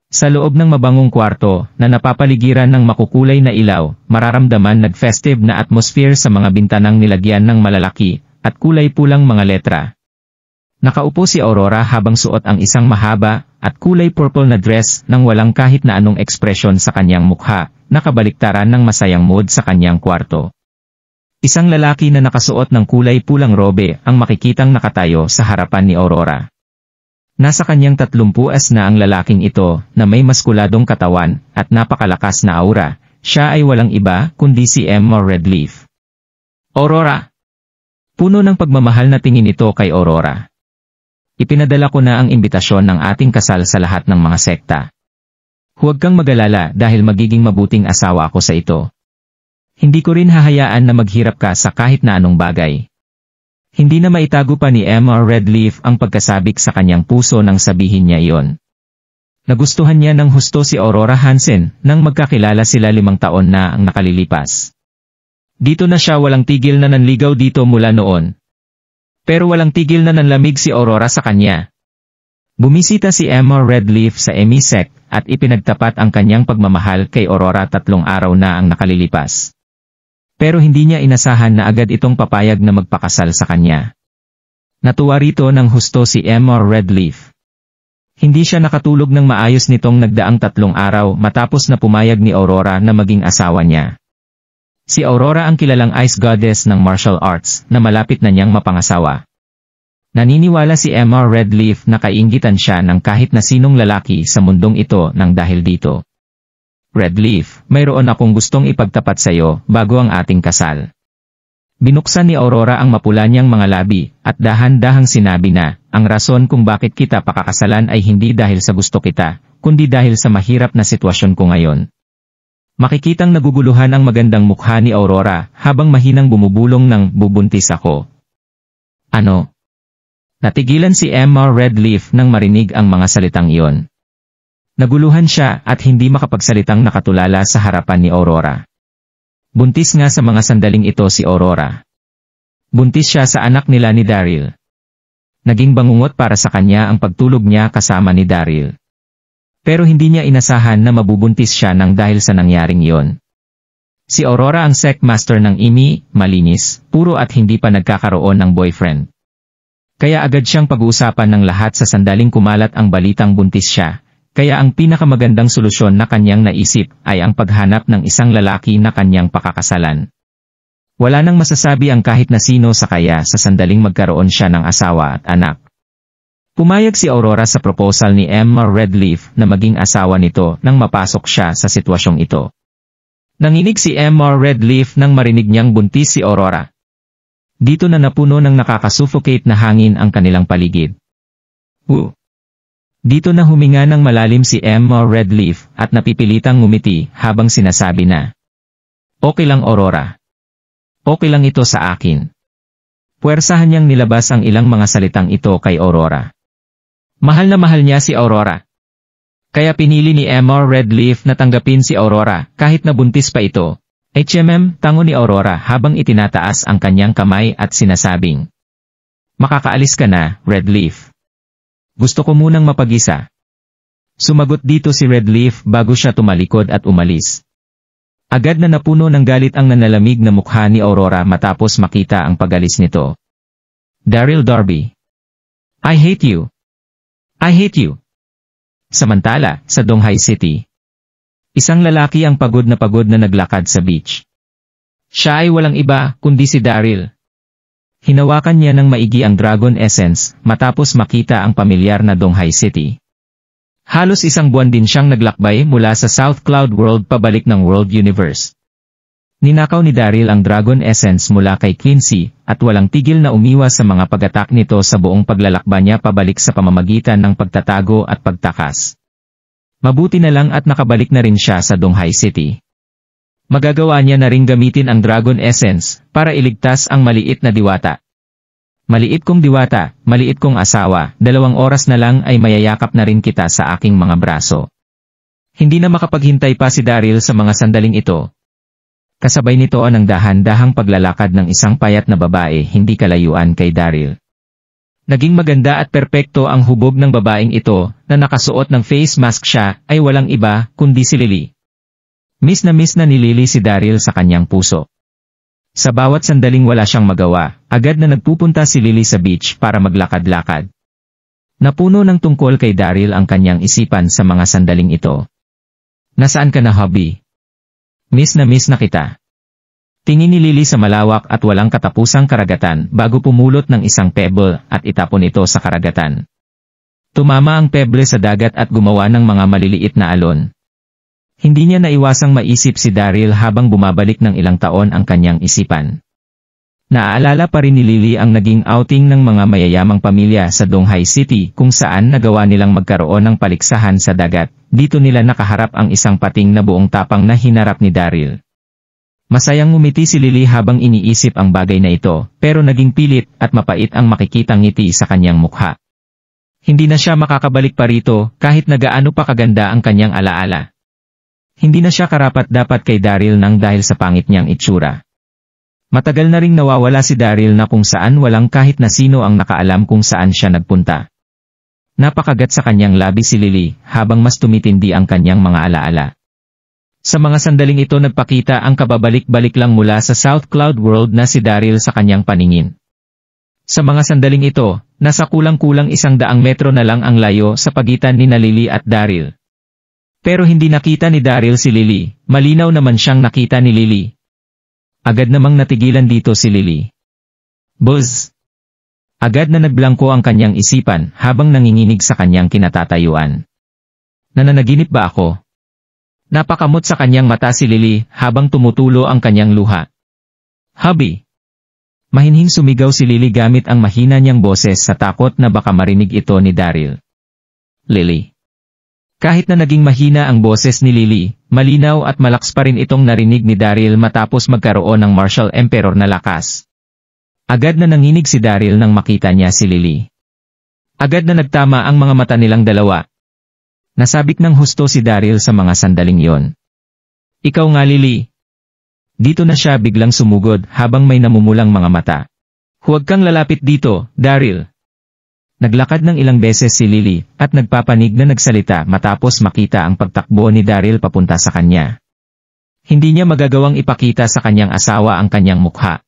sa loob ng mabangong kwarto na napapaligiran ng makukulay na ilaw, mararamdaman nag-festive na atmosphere sa mga bintanang nilagyan ng malalaki at kulay pulang mga letra. Nakaupo si Aurora habang suot ang isang mahaba at kulay purple na dress nang walang kahit na anong ekspresyon sa kanyang mukha, nakabaliktaran ng masayang mood sa kanyang kwarto. Isang lalaki na nakasuot ng kulay pulang robe ang makikitang nakatayo sa harapan ni Aurora. Nasa kanyang 30s na ang lalaking ito na may maskuladong katawan at napakalakas na aura. Siya ay walang iba kundi si Emma Redleaf. Aurora! Puno ng pagmamahal na tingin ito kay Aurora. Ipinadala ko na ang imbitasyon ng ating kasal sa lahat ng mga sekta. Huwag kang mag-alala dahil magiging mabuting asawa ako sa ito. Hindi ko rin hahayaan na maghirap ka sa kahit na anong bagay. Hindi na maitago pa ni Emma Redleaf ang pagkasabik sa kanyang puso nang sabihin niya iyon. Nagustuhan niya ng husto si Aurora Hansen nang magkakilala sila 5 taon na ang nakalilipas. Dito na siya walang tigil na nanligaw dito mula noon. Pero walang tigil na nanlamig si Aurora sa kanya. Bumisita si Emma Redleaf sa Emmy sect at ipinagtapat ang kanyang pagmamahal kay Aurora 3 araw na ang nakalilipas. Pero hindi niya inasahan na agad itong papayag na magpakasal sa kanya. Natuwa rito ng husto si Emma Redleaf. Hindi siya nakatulog ng maayos nitong nagdaang 3 araw matapos na pumayag ni Aurora na maging asawa niya. Si Aurora ang kilalang ice goddess ng martial arts na malapit na niyang mapangasawa. Naniniwala si Emma Redleaf na kainggitan siya ng kahit na sinong lalaki sa mundong ito nang dahil dito. Redleaf, mayroon akong gustong ipagtapat sa iyo bago ang ating kasal. Binuksan ni Aurora ang mapula niyang mga labi at dahan-dahang sinabi na, ang rason kung bakit kita pakakasalan ay hindi dahil sa gusto kita, kundi dahil sa mahirap na sitwasyon ko ngayon. Makikitang naguguluhan ang magandang mukha ni Aurora habang mahinang bumubulong ng bubuntis ako. Ano? Natigilan si Emma Redleaf nang marinig ang mga salitang iyon. Naguluhan siya at hindi makapagsalitang nakatulala sa harapan ni Aurora. Buntis nga sa mga sandaling ito si Aurora. Buntis siya sa anak nila ni Daryl. Naging bangungot para sa kanya ang pagtulog niya kasama ni Daryl. Pero hindi niya inasahan na mabubuntis siya nang dahil sa nangyaring iyon. Si Aurora ang secmaster ng Emmy, malinis, puro at hindi pa nagkakaroon ng boyfriend. Kaya agad siyang pag-uusapan ng lahat sa sandaling kumalat ang balitang buntis siya. Kaya ang pinakamagandang solusyon na kanyang naisip ay ang paghanap ng isang lalaki na kanyang pakakasalan. Wala nang masasabi ang kahit na sino sa kaya sa sandaling magkaroon siya ng asawa at anak. Pumayag si Aurora sa proposal ni Emma Redleaf na maging asawa nito nang mapasok siya sa sitwasyong ito. Nanginig si Emma Redleaf nang marinig niyang buntis si Aurora. Dito na napuno ng nakakasuffocate na hangin ang kanilang paligid. Dito na huminga ng malalim si Emma Redleaf at napipilitang ngumiti habang sinasabi na, okay lang Aurora. Okay lang ito sa akin. Puwersahan niyang nilabas ang ilang mga salitang ito kay Aurora. Mahal na mahal niya si Aurora. Kaya pinili ni Emma Redleaf na tanggapin si Aurora kahit nabuntis pa ito. Tango ni Aurora habang itinataas ang kanyang kamay at sinasabing, "Makakaalis ka na, Redleaf. Gusto ko munang mapag-isa." Sumagot dito si Redleaf bago siya tumalikod at umalis. Agad na napuno ng galit ang nanalamig na mukha ni Aurora matapos makita ang pag-alis nito. "Daryl Darby. I hate you. I hate you." Samantala, sa Donghai City, isang lalaki ang pagod na naglakad sa beach. Siya ay walang iba kundi si Daryl. Hinawakan niya ng maigi ang Dragon Essence matapos makita ang pamilyar na Donghai City. Halos isang buwan din siyang naglakbay mula sa South Cloud World pabalik ng World Universe. Ninakaw ni Daryl ang Dragon Essence mula kay Quincy at walang tigil na umiwas sa mga pag-attack nito sa buong paglalakba niya pabalik sa pamamagitan ng pagtatago at pagtakas. Mabuti na lang at nakabalik na rin siya sa Donghai City. Magagawa niya na ring gamitin ang Dragon Essence para iligtas ang maliit na diwata. "Maliit kong diwata, maliit kong asawa, 2 oras na lang ay mayayakap na rin kita sa aking mga braso." Hindi na makapaghintay pa si Daryl sa mga sandaling ito. Kasabay nito ang dahan-dahang paglalakad ng isang payat na babae hindi kalayuan kay Daryl. Naging maganda at perpekto ang hubog ng babaeng ito na nakasuot ng face mask siya ay walang iba kundi si Lily. Miss na ni Lily si Daryl sa kanyang puso. Sa bawat sandaling wala siyang magawa, agad na nagpupunta si Lily sa beach para maglakad-lakad. Napuno ng tungkol kay Daryl ang kanyang isipan sa mga sandaling ito. "Nasaan ka na, hubby? Miss na kita." Tingin ni Lily sa malawak at walang katapusang karagatan bago pumulot ng isang pebble at itapon ito sa karagatan. Tumama ang pebble sa dagat at gumawa ng mga maliliit na alon. Hindi niya naiwasang maisip si Daryl habang bumabalik ng ilang taon ang kanyang isipan. Naaalala pa rin ni Lily ang naging outing ng mga mayayamang pamilya sa Donghai City kung saan nagawa nilang magkaroon ng paliksahan sa dagat. Dito nila nakaharap ang isang pating na buong tapang na hinarap ni Daryl. Masayang ngumiti si Lily habang iniisip ang bagay na ito, pero naging pilit at mapait ang makikitang ngiti sa kanyang mukha. Hindi na siya makakabalik pa rito kahit na gaano pa kaganda ang kanyang alaala. Hindi na siya karapat-dapat kay Daryl nang dahil sa pangit niyang itsura. Matagal na ring nawawala si Daryl na kung saan walang kahit na sino ang nakaalam kung saan siya nagpunta. Napakagat sa kanyang labi si Lily habang mas tumitindi ang kanyang mga alaala. Sa mga sandaling ito nagpakita ang kababalik-balik lang mula sa South Cloud World na si Daryl sa kanyang paningin. Sa mga sandaling ito, nasa kulang-kulang 100 metro na lang ang layo sa pagitan ni Lily at Daryl. Pero hindi nakita ni Daryl si Lily, malinaw naman siyang nakita ni Lily. Agad namang natigilan dito si Lily. "Buzz!" Agad na nagblangko ang kanyang isipan habang nanginginig sa kanyang kinatatayuan. "Nananaginip ba ako?" Napakamot sa kanyang mata si Lily habang tumutulo ang kanyang luha. "Hubby!" Mahinhing sumigaw si Lily gamit ang mahina niyang boses sa takot na baka marinig ito ni Daryl. "Lily." Kahit na naging mahina ang boses ni Lily, malinaw at malakas pa rin itong narinig ni Daryl matapos magkaroon ng Martial Emperor na lakas. Agad na nanginig si Daryl nang makita niya si Lily. Agad na nagtama ang mga mata nilang dalawa. Nasabik ng husto si Daryl sa mga sandaling yon. "Ikaw nga, Lily." Dito na siya biglang sumugod habang may namumulang mga mata. "Huwag kang lalapit dito, Daryl." Naglakad ng ilang beses si Lily at nagpapanig na nagsalita matapos makita ang pagtakbo ni Daryl papunta sa kanya. Hindi niya magagawang ipakita sa kanyang asawa ang kanyang mukha.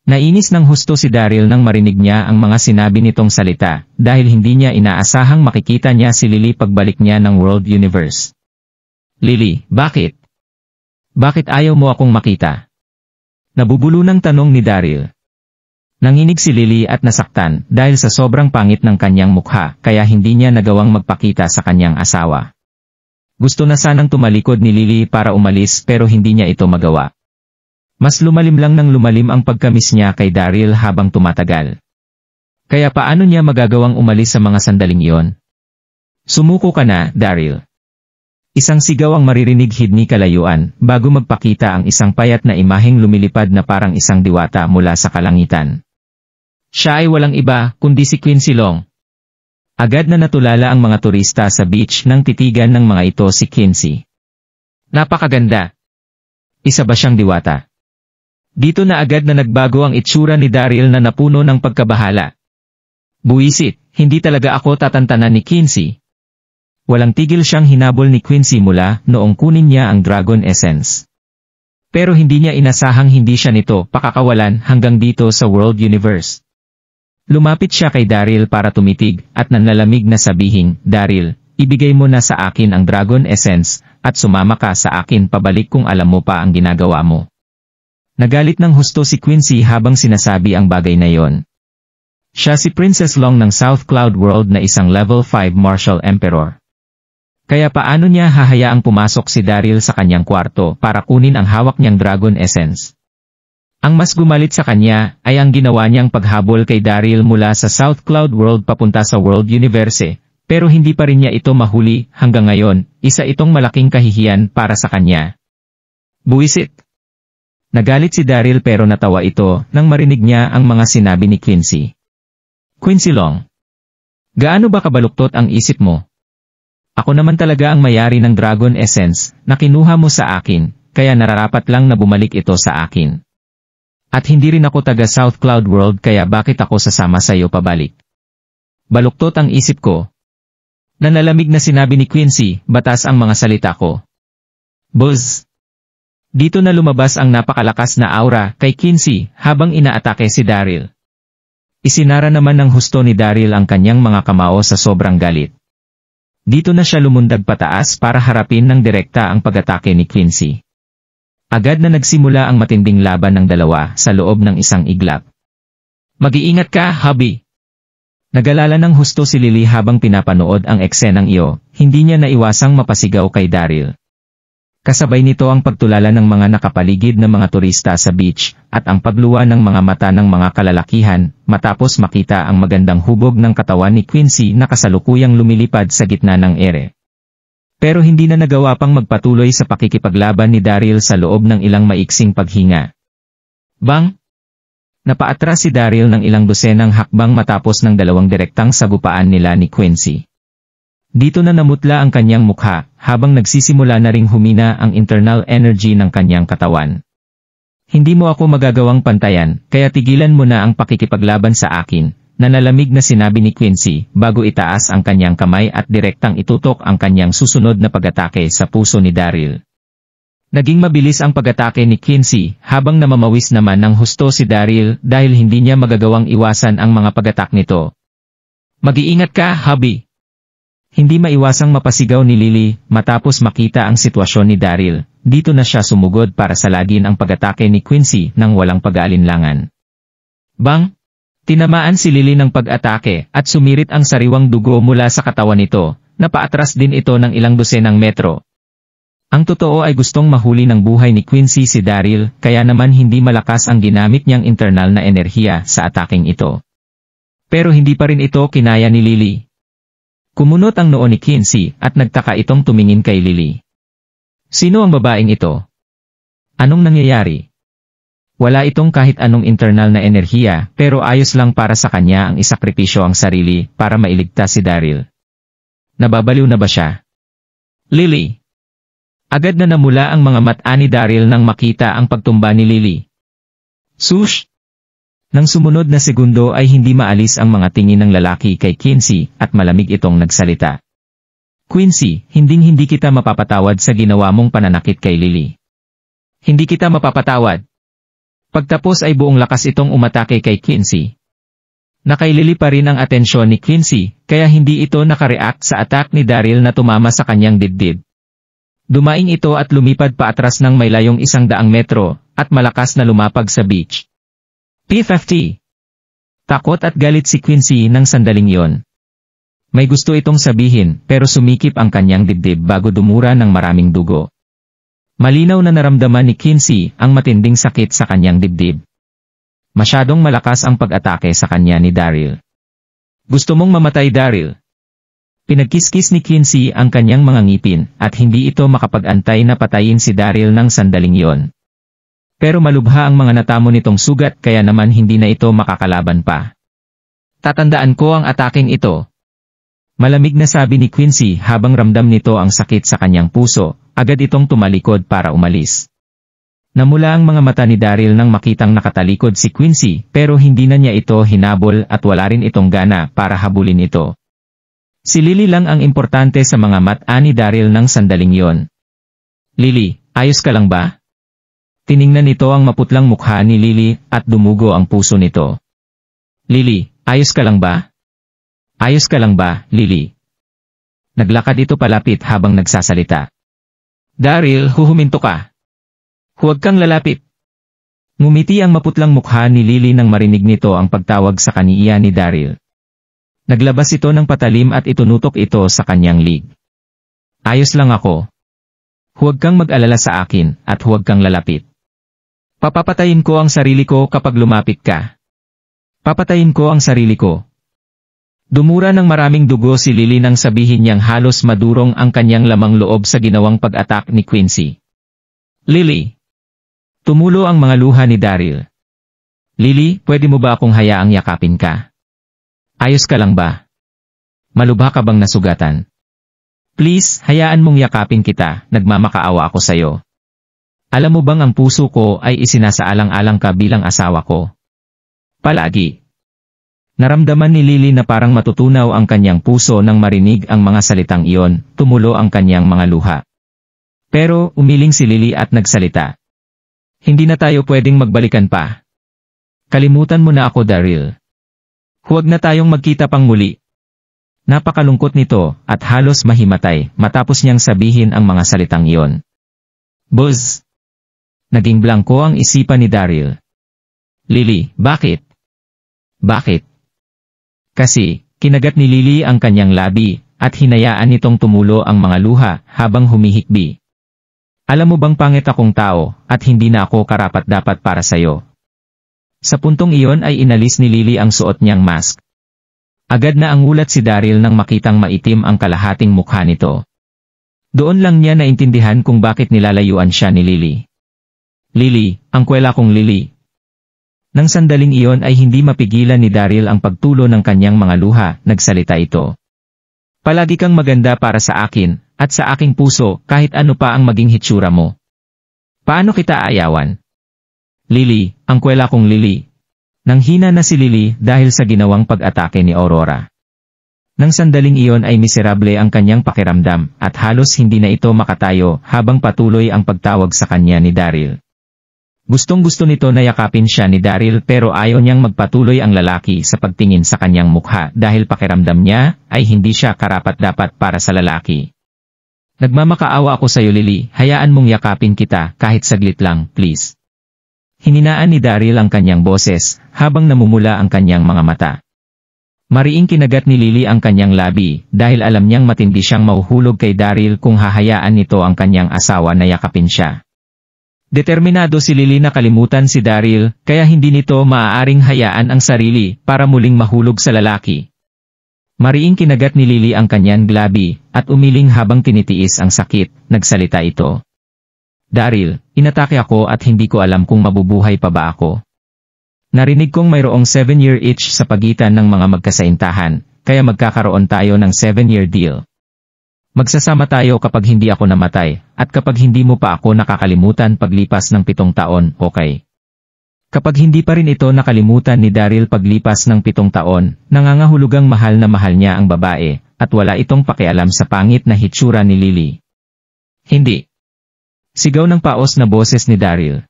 Nainis ng husto si Daryl nang marinig niya ang mga sinabi nitong salita dahil hindi niya inaasahang makikita niya si Lily pagbalik niya ng World Universe. "Lily, bakit? Bakit ayaw mo akong makita?" Nabubulunang tanong ni Daryl. Nanginig si Lily at nasaktan dahil sa sobrang pangit ng kanyang mukha kaya hindi niya nagawang magpakita sa kanyang asawa. Gusto na sanang tumalikod ni Lily para umalis pero hindi niya ito magawa. Mas lumalim lang ng lumalim ang pagkamis niya kay Daryl habang tumatagal. Kaya paano niya magagawang umalis sa mga sandaling iyon? "Sumuko ka na, Daryl." Isang sigaw ang maririnig hidni kalayuan bago magpakita ang isang payat na imaheng lumilipad na parang isang diwata mula sa kalangitan. Siya ay walang iba kundi si Quincy Long. Agad na natulala ang mga turista sa beach nang titigan ng mga ito si Quincy. "Napakaganda. Isa ba siyang diwata? Dito na agad na nagbago ang itsura ni Daryl na napuno ng pagkabahala. Buwisit, hindi talaga ako tatantanan ni Quincy. Walang tigil siyang hinabol ni Quincy mula noong kunin niya ang Dragon Essence. Pero hindi niya inasahang hindi siya nito pakakawalan hanggang dito sa World Universe. Lumapit siya kay Daryl para tumitig at nanlalamig na sabihing, Daryl, ibigay mo na sa akin ang Dragon Essence at sumama ka sa akin pabalik kung alam mo pa ang ginagawa mo. Nagalit ng husto si Quincy habang sinasabi ang bagay na yon. Siya si Princess Long ng South Cloud World na isang level 5 Martial Emperor. Kaya paano niya hahayaang pumasok si Daryl sa kanyang kwarto para kunin ang hawak niyang Dragon Essence? Ang mas gumalit sa kanya ay ang ginawa niyang paghabol kay Daryl mula sa South Cloud World papunta sa World Universe, pero hindi pa rin niya ito mahuli hanggang ngayon, isa itong malaking kahihiyan para sa kanya. Buwisit! Nagalit si Daryl pero natawa ito nang marinig niya ang mga sinabi ni Quincy. Quincy Long, gaano ba kabaluktot ang isip mo? Ako naman talaga ang mayari ng Dragon Essence na kinuha mo sa akin, kaya nararapat lang na bumalik ito sa akin. At hindi rin ako taga South Cloud World kaya bakit ako sasama sa iyo pabalik? Baluktot ang isip ko. Nanalamig na sinabi ni Quincy, batas ang mga salita ko. Buzz! Dito na lumabas ang napakalakas na aura kay Quincy habang inaatake si Daryl. Isinara naman ng husto ni Daryl ang kanyang mga kamao sa sobrang galit. Dito na siya lumundag pataas para harapin ng direkta ang pag-atake ni Quincy. Agad na nagsimula ang matinding laban ng dalawa sa loob ng isang iglap. Mag-iingat ka, hubby! Nagalala ng husto si Lily habang pinapanood ang eksenang iyo, hindi niya naiwasang mapasigaw kay Daryl. Kasabay nito ang pagtulala ng mga nakapaligid na mga turista sa beach, at ang pagluwa ng mga mata ng mga kalalakihan, matapos makita ang magandang hubog ng katawan ni Quincy na kasalukuyang lumilipad sa gitna ng ere. Pero hindi na nagawa pang magpatuloy sa pakikipaglaban ni Daryl sa loob ng ilang maiksing paghinga. Bang! Napaatras si Daryl ng ilang dosenang hakbang matapos ng dalawang direktang sagupaan nila ni Quincy. Dito na namutla ang kanyang mukha, habang nagsisimula na ring humina ang internal energy ng kanyang katawan. Hindi mo ako magagawang pantayan, kaya tigilan mo na ang pakikipaglaban sa akin, nanalamig na sinabi ni Quincy, bago itaas ang kanyang kamay at direktang itutok ang kanyang susunod na pag-atake sa puso ni Daryl. Naging mabilis ang pag-atake ni Quincy, habang namamawis naman ng husto si Daryl dahil hindi niya magagawang iwasan ang mga pag-atak nito. Mag-iingat ka, hubby! Hindi maiwasang mapasigaw ni Lily matapos makita ang sitwasyon ni Daryl. Dito na siya sumugod para salagin ang pag-atake ni Quincy nang walang pag-aalinlangan. Bang! Tinamaan si Lily ng pag-atake at sumirit ang sariwang dugo mula sa katawan nito, napaatras din ito ng ilang dosenang metro. Ang totoo ay gustong mahuli ng buhay ni Quincy si Daryl, kaya naman hindi malakas ang ginamit niyang internal na enerhiya sa ataking ito. Pero hindi pa rin ito kinaya ni Lily. Kumunot ang noo ni Quincy at nagtaka itong tumingin kay Lily. Sino ang babaeng ito? Anong nangyayari? Wala itong kahit anong internal na enerhiya pero ayos lang para sa kanya ang isakripisyo ang sarili para mailigtas si Daryl. Nababaliw na ba siya? Lily! Agad na namula ang mga mata ni Daryl nang makita ang pagtumba ni Lily. Sush! Nang sumunod na segundo ay hindi maalis ang mga tingin ng lalaki kay Quincy at malamig itong nagsalita. Quincy, hindi kita mapapatawad sa ginawa mong pananakit kay Lily. Hindi kita mapapatawad. Pagtapos ay buong lakas itong umatake kay Quincy. Nakailili pa rin ang atensyon ni Quincy, kaya hindi ito nakareact sa attack ni Daryl na tumama sa kanyang dibdib. Dumaing ito at lumipad paatras ng may layong 100 metro, at malakas na lumapag sa beach. P50. Takot at galit si Quincy nang sandaling yon. May gusto itong sabihin, pero sumikip ang kanyang dibdib bago dumura ng maraming dugo. Malinaw na naramdaman ni Quincy ang matinding sakit sa kanyang dibdib. Masyadong malakas ang pag-atake sa kanya ni Daryl. Gusto mong mamatay, Daryl? Pinagkiskis ni Quincy ang kanyang mga ngipin at hindi ito makapag-antay na patayin si Daryl ng sandaling yon. Pero malubha ang mga natamo nitong sugat kaya naman hindi na ito makakalaban pa. Tatandaan ko ang ataking ito. Malamig na sabi ni Quincy habang ramdam nito ang sakit sa kanyang puso, agad itong tumalikod para umalis. Namula ang mga mata ni Daryl nang makitang nakatalikod si Quincy pero hindi na niya ito hinabol at wala rin itong gana para habulin ito. Si Lily lang ang importante sa mga mata ni Daryl ng sandaling yon. Lily, ayos ka lang ba? Tiningnan nito ang maputlang mukha ni Lily at dumugo ang puso nito. Lily, ayos ka lang ba? Ayos ka lang ba, Lily? Naglakad ito palapit habang nagsasalita. Daryl, huhuminto ka. Huwag kang lalapit. Ngumiti ang maputlang mukha ni Lily nang marinig nito ang pagtawag sa kaniya ni Daryl. Naglabas ito ng patalim at itunutok ito sa kanyang lig. Ayos lang ako. Huwag kang mag-alala sa akin at huwag kang lalapit. Papapatayin ko ang sarili ko kapag lumapit ka. Papatayin ko ang sarili ko. Dumura ng maraming dugo si Lily nang sabihin niyang halos madurong ang kanyang lamang loob sa ginawang pag-atak ni Quincy. Lily. Tumulo ang mga luha ni Daryl. Lily, pwede mo ba akong hayaang yakapin ka? Ayos ka lang ba? Malubha ka bang nasugatan? Please, hayaan mong yakapin kita, nagmamakaawa ako sayo. Alam mo bang ang puso ko ay isinasaalang-alang ka bilang asawa ko? Palagi. Naramdaman ni Lily na parang matutunaw ang kanyang puso nang marinig ang mga salitang iyon, tumulo ang kanyang mga luha. Pero, umiling si Lily at nagsalita. Hindi na tayo pwedeng magbalikan pa. Kalimutan mo na ako, Daryl. Huwag na tayong magkita pang muli. Napakalungkot nito at halos mahimatay matapos niyang sabihin ang mga salitang iyon. Buzz! Naging blangko ang isipan ni Daryl. Lily, bakit? Bakit? Kasi, kinagat ni Lily ang kanyang labi at hinayaan nitong tumulo ang mga luha habang humihikbi. Alam mo bang pangit akong tao at hindi na ako karapat-dapat para sayo? Sa puntong iyon ay inalis ni Lily ang suot niyang mask. Agad na ang ulat si Daryl nang makitang maitim ang kalahating mukha nito. Doon lang niya naintindihan kung bakit nilalayuan siya ni Lily. Lily, ang kwela kong Lily. Nang sandaling iyon ay hindi mapigilan ni Daryl ang pagtulo ng kanyang mga luha, nagsalita ito. Palagi kang maganda para sa akin, at sa aking puso, kahit ano pa ang maging hitsura mo. Paano kita aayawan? Lily, ang kwela kong Lily. Nanghina na si Lily dahil sa ginawang pag-atake ni Aurora. Nang sandaling iyon ay miserable ang kanyang pakiramdam at halos hindi na ito makatayo habang patuloy ang pagtawag sa kanya ni Daryl. Gustong-gusto nito na yakapin siya ni Daryl pero ayaw niyang magpatuloy ang lalaki sa pagtingin sa kanyang mukha dahil pakiramdam niya ay hindi siya karapat-dapat para sa lalaki. Nagmamakaawa ako sa iyo Lily, hayaan mong yakapin kita kahit saglit lang, please. Hininaan ni Daryl ang kanyang boses habang namumula ang kanyang mga mata. Mariing kinagat ni Lily ang kanyang labi dahil alam niyang matindi siyang mahuhulog kay Daryl kung hahayaan nito ang kanyang asawa na yakapin siya. Determinado si Lily na kalimutan si Daryl kaya hindi nito maaaring hayaan ang sarili para muling mahulog sa lalaki. Mariing kinagat ni Lily ang kanyang labi at umiling habang tinitiis ang sakit, nagsalita ito. Daryl, inatake ako at hindi ko alam kung mabubuhay pa ba ako. Narinig kong mayroong 7-year itch sa pagitan ng mga magkasaintahan, kaya magkakaroon tayo ng 7-year deal. Magsasama tayo kapag hindi ako namatay, at kapag hindi mo pa ako nakakalimutan paglipas ng 7 taon, okay? Kapag hindi pa rin ito nakalimutan ni Daryl paglipas ng 7 taon, nangangahulugang mahal na mahal niya ang babae, at wala itong pakialam sa pangit na hitsura ni Lily. Hindi. Sigaw ng paos na boses ni Daryl.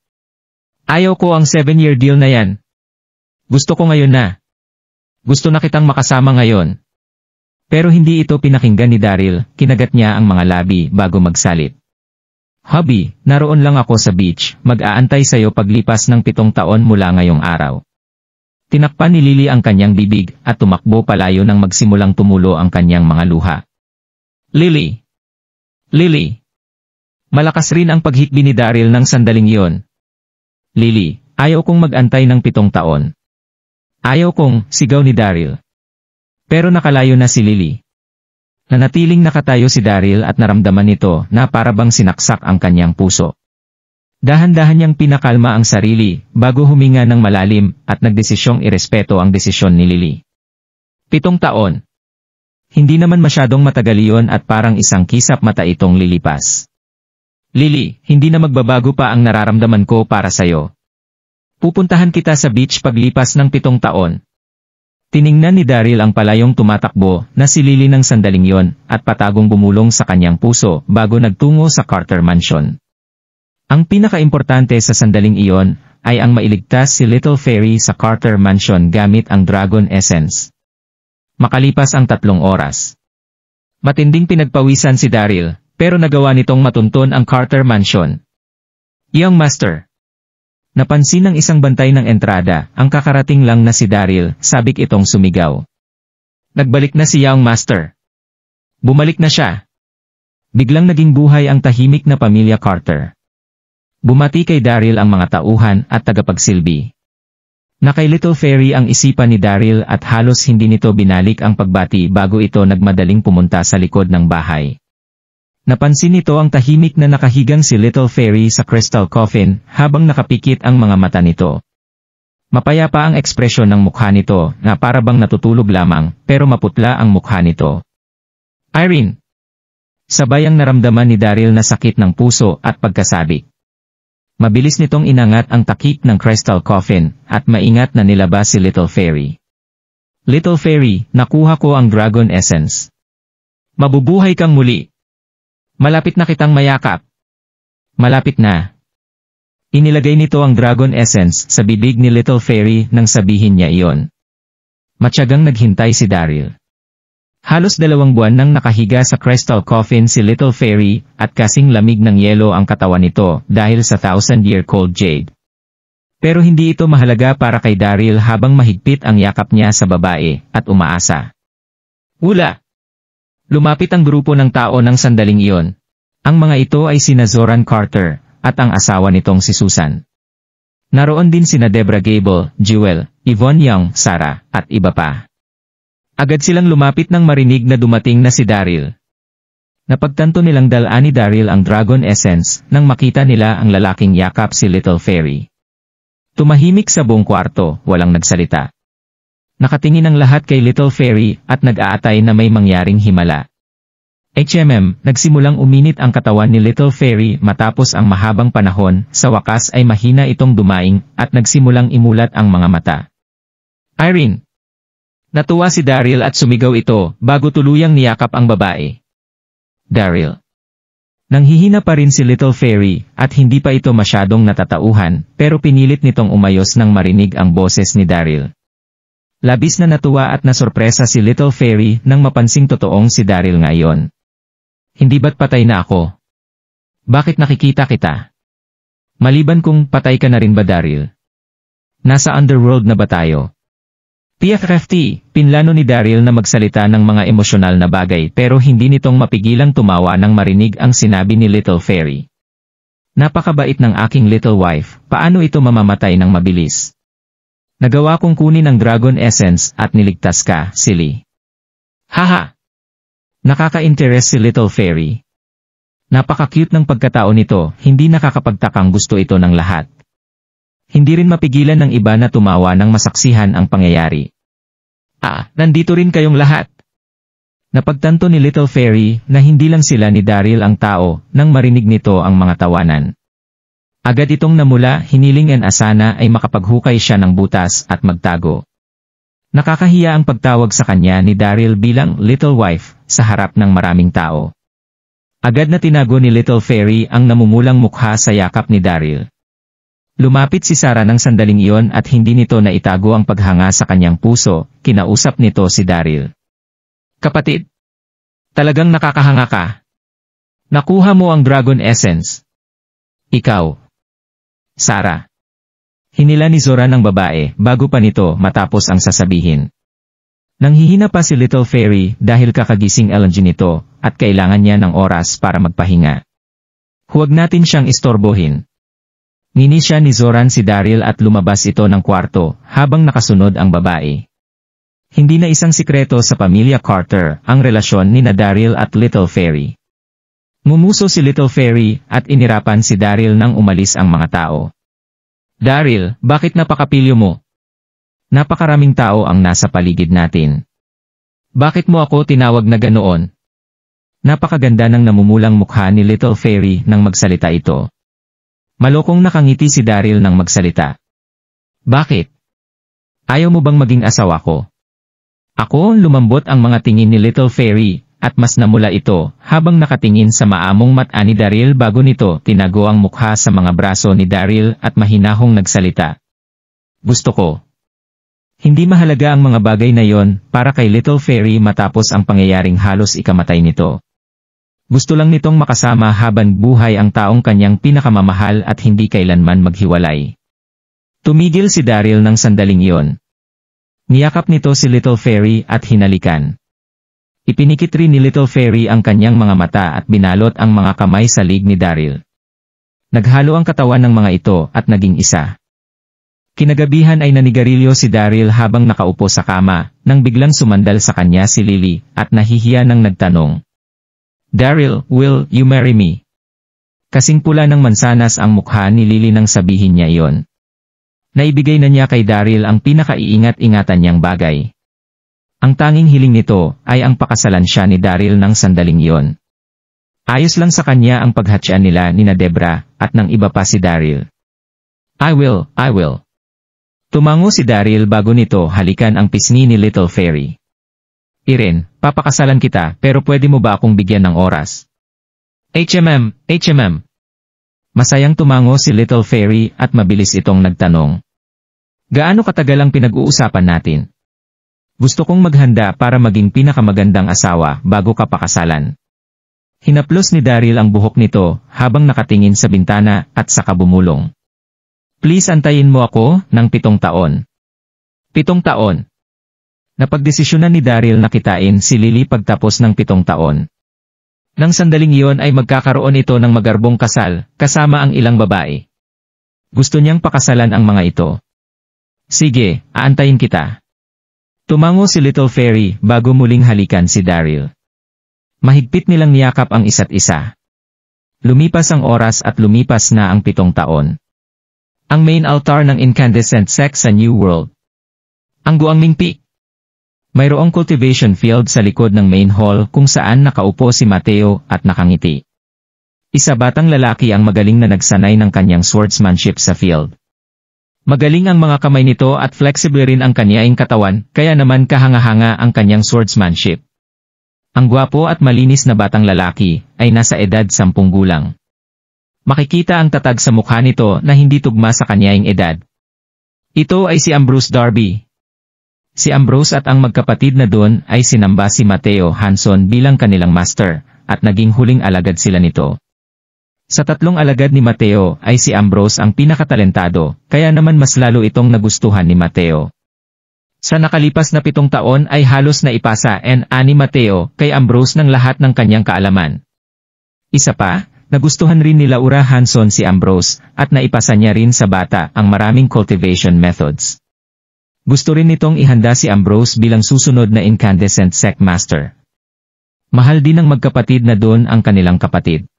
Ayaw ko ang 7-year deal na yan. Gusto ko ngayon na. Gusto na kitang makasama ngayon. Pero hindi ito pinakinggan ni Daryl, kinagat niya ang mga labi bago magsalit. Hubby, naroon lang ako sa beach, mag-aantay sa'yo paglipas ng 7 taon mula ngayong araw. Tinakpan ni Lily ang kanyang bibig at tumakbo palayo nang magsimulang tumulo ang kanyang mga luha. Lily! Lily! Malakas rin ang paghikbi ni Daryl ng sandaling iyon. Lily, ayaw kong mag-antay ng 7 taon. Ayaw kong, sigaw ni Daryl. Pero nakalayo na si Lily. Nanatiling nakatayo si Daryl at naramdaman nito na para bang sinaksak ang kanyang puso. Dahan-dahan niyang pinakalma ang sarili bago huminga ng malalim at nagdesisyong irespeto ang desisyon ni Lily. 7 taon. Hindi naman masyadong matagal iyon at parang isang kisap mata itong lilipas. Lily, hindi na magbabago pa ang nararamdaman ko para sa'yo. Pupuntahan kita sa beach paglipas ng 7 taon. Tiningnan ni Daryl ang palayong tumatakbo na si Lily ng sandaling yon at patagong bumulong sa kanyang puso bago nagtungo sa Carter Mansion. Ang pinakaimportante sa sandaling iyon ay ang mailigtas si Little Fairy sa Carter Mansion gamit ang Dragon Essence. Makalipas ang 3 oras. Matinding pinagpawisan si Daryl, pero nagawa nitong matunton ang Carter Mansion. Young Master. Napansin ng isang bantay ng entrada, ang kakarating lang na si Daryl, sabik itong sumigaw. Nagbalik na si Young Master. Bumalik na siya. Biglang naging buhay ang tahimik na pamilya Carter. Bumati kay Daryl ang mga tauhan at tagapagsilbi. Na kay Little Fairy ang isipan ni Daryl at halos hindi nito binalik ang pagbati bago ito nagmadaling pumunta sa likod ng bahay. Napansin nito ang tahimik na nakahigang si Little Fairy sa crystal coffin habang nakapikit ang mga mata nito. Mapayapa ang ekspresyon ng mukha nito na parabang natutulog lamang pero maputla ang mukha nito. Irene! Sabay ang naramdaman ni Daryl na sakit ng puso at pagkasabik. Mabilis nitong inangat ang takip ng crystal coffin at maingat na nilabas si Little Fairy. Little Fairy, nakuha ko ang Dragon Essence. Mabubuhay kang muli. Malapit na kitang mayakap. Malapit na. Inilagay nito ang Dragon Essence sa bibig ni Little Fairy nang sabihin niya iyon. Matyagang naghintay si Daryl. Halos 2 buwan nang nakahiga sa crystal coffin si Little Fairy at kasing lamig ng yelo ang katawan nito dahil sa 1,000-year-cold jade. Pero hindi ito mahalaga para kay Daryl habang mahigpit ang yakap niya sa babae at umaasa. Ula! Lumapit ang grupo ng tao ng sandaling iyon. Ang mga ito ay sina Zoran Carter at ang asawa nitong si Susan. Naroon din sina Debra Gable, Jewel, Yvonne Young, Sarah, at iba pa. Agad silang lumapit nang marinig na dumating na si Daryl. Napagtanto nilang dalaan ni Daryl ang Dragon Essence nang makita nila ang lalaking yakap si Little Fairy. Tumahimik sa buong kwarto, walang nagsalita. Nakatingin ang lahat kay Little Fairy at nag-aatay na may mangyaring himala. Nagsimulang uminit ang katawan ni Little Fairy matapos ang mahabang panahon, sa wakas ay mahina itong dumaing at nagsimulang imulat ang mga mata. Irene! Natuwa si Daryl at sumigaw ito bago tuluyang niyakap ang babae. Daryl. Nanghihina pa rin si Little Fairy at hindi pa ito masyadong natatauhan pero pinilit nitong umayos nang marinig ang boses ni Daryl. Labis na natuwa at nasorpresa si Little Fairy nang mapansing totoong si Daryl ngayon. Hindi ba't patay na ako? Bakit nakikita kita? Maliban kung patay ka na rin ba Daryl? Nasa underworld na ba tayo? PFFT, pinlano ni Daryl na magsalita ng mga emosyonal na bagay pero hindi nitong mapigilang tumawa nang marinig ang sinabi ni Little Fairy. Napakabait ng aking little wife, paano ito mamamatay ng mabilis? Nagawa kong kunin ang Dragon Essence at niligtas ka, silly. Haha! Nakaka-interest si Little Fairy. Napaka-cute ng pagkatao nito, hindi nakakapagtakang gusto ito ng lahat. Hindi rin mapigilan ng iba na tumawa nang masaksihan ang pangyayari. Nandito rin kayong lahat. Napagtanto ni Little Fairy na hindi lang sila ni Daryl ang tao nang marinig nito ang mga tawanan. Agad itong namula, hiniling and asana ay makapaghukay siya ng butas at magtago. Nakakahiya ang pagtawag sa kanya ni Daryl bilang little wife sa harap ng maraming tao. Agad na tinago ni Little Fairy ang namumulang mukha sa yakap ni Daryl. Lumapit si Sarah ng sandaling iyon at hindi nito naitago ang paghanga sa kanyang puso, kinausap nito si Daryl. Kapatid, talagang nakakahanga ka. Nakuha mo ang Dragon Essence. Ikaw. Sarah. Hinila ni Zoran ng babae bago pa nito matapos ang sasabihin. Nanghihina pa si Little Fairy dahil kakagising Elangin nito at kailangan niya ng oras para magpahinga. Huwag natin siyang istorbohin. Ngini siya ni Zoran si Daryl at lumabas ito ng kwarto habang nakasunod ang babae. Hindi na isang sikreto sa pamilya Carter ang relasyon ni Daryl at Little Fairy. Ngumuso si Little Fairy at inirapan si Daryl nang umalis ang mga tao. Daryl, bakit napakapilyo mo? Napakaraming tao ang nasa paligid natin. Bakit mo ako tinawag na ganoon? Napakaganda ng namumulang mukha ni Little Fairy nang magsalita ito. Malokong nakangiti si Daryl nang magsalita. Bakit? Ayaw mo bang maging asawa ko? Ako, lumambot ang mga tingin ni Little Fairy, at mas namula ito habang nakatingin sa maamong mata ni Daryl bago nito tinago ang mukha sa mga braso ni Daryl at mahinahong nagsalita. Gusto ko. Hindi mahalaga ang mga bagay na yon para kay Little Fairy matapos ang pangyayaring halos ikamatay nito. Gusto lang nitong makasama habang buhay ang taong kanyang pinakamamahal at hindi kailanman maghiwalay. Tumigil si Daryl ng sandaling iyon. Niyakap nito si Little Fairy at hinalikan. Ipinikit rin ni Little Fairy ang kanyang mga mata at binalot ang mga kamay sa lig ni Daryl. Naghalo ang katawan ng mga ito at naging isa. Kinagabihan ay nanigarilyo si Daryl habang nakaupo sa kama, nang biglang sumandal sa kanya si Lily at nahihiya nang nagtanong. Daryl, will you marry me? Kasing pula ng mansanas ang mukha ni Lily nang sabihin niya iyon. Naibigay na niya kay Daryl ang pinakaiingat-ingatan niyang bagay. Ang tanging hiling nito ay ang pakasalan siya ni Daryl ng sandaling iyon. Ayos lang sa kanya ang paghatsyan nila ni Debra at ng iba pa si Daryl. I will. Tumango si Daryl bago nito halikan ang pisngi ni Little Fairy. Irene, papakasalan kita pero pwede mo ba akong bigyan ng oras? HMM. Masayang tumango si Little Fairy at mabilis itong nagtanong. Gaano katagal ang pinag-uusapan natin? Gusto kong maghanda para maging pinakamagandang asawa bago ka pakasalan. Hinaplos ni Daryl ang buhok nito habang nakatingin sa bintana at saka bumulong. Please antayin mo ako ng 7 taon. 7 taon. Napagdesisyonan ni Daryl na kitain si Lily pagtapos ng 7 taon. Nang sandaling iyon ay magkakaroon ito ng magarbong kasal, kasama ang ilang babae. Gusto niyang pakasalan ang mga ito. Sige, aantayin kita. Tumango si Little Fairy bago muling halikan si Daryl. Mahigpit nilang niyakap ang isa't isa. Lumipas ang oras at lumipas na ang 7 taon. Ang main altar ng Incandescent Sex sa New World. Ang Guangming Peak. Mayroong cultivation field sa likod ng main hall kung saan nakaupo si Mateo at nakangiti. Isa batang lalaki ang magaling na nagsanay ng kanyang swordsmanship sa field. Magaling ang mga kamay nito at flexible rin ang kanyaing katawan, kaya naman kahanga-hanga ang kanyang swordsmanship. Ang gwapo at malinis na batang lalaki ay nasa edad 10 gulang. Makikita ang tatag sa mukha nito na hindi tugma sa kanyaing edad. Ito ay si Ambrose Darby. Si Ambrose at ang magkapatid na doon ay sinamba si Mateo Hanson bilang kanilang master, at naging huling alagad sila nito. Sa 3 alagad ni Mateo ay si Ambrose ang pinakatalentado, kaya naman mas lalo itong nagustuhan ni Mateo. Sa nakalipas na 7 taon ay halos na ipasa ni Mateo kay Ambrose ng lahat ng kanyang kaalaman. Isa pa, nagustuhan rin nila Ura Hanson si Ambrose, at naipasa niya rin sa bata ang maraming cultivation methods. Gusto rin nitong ihanda si Ambrose bilang susunod na Incandescent Sect Master. Mahal din ng magkapatid na doon ang kanilang kapatid.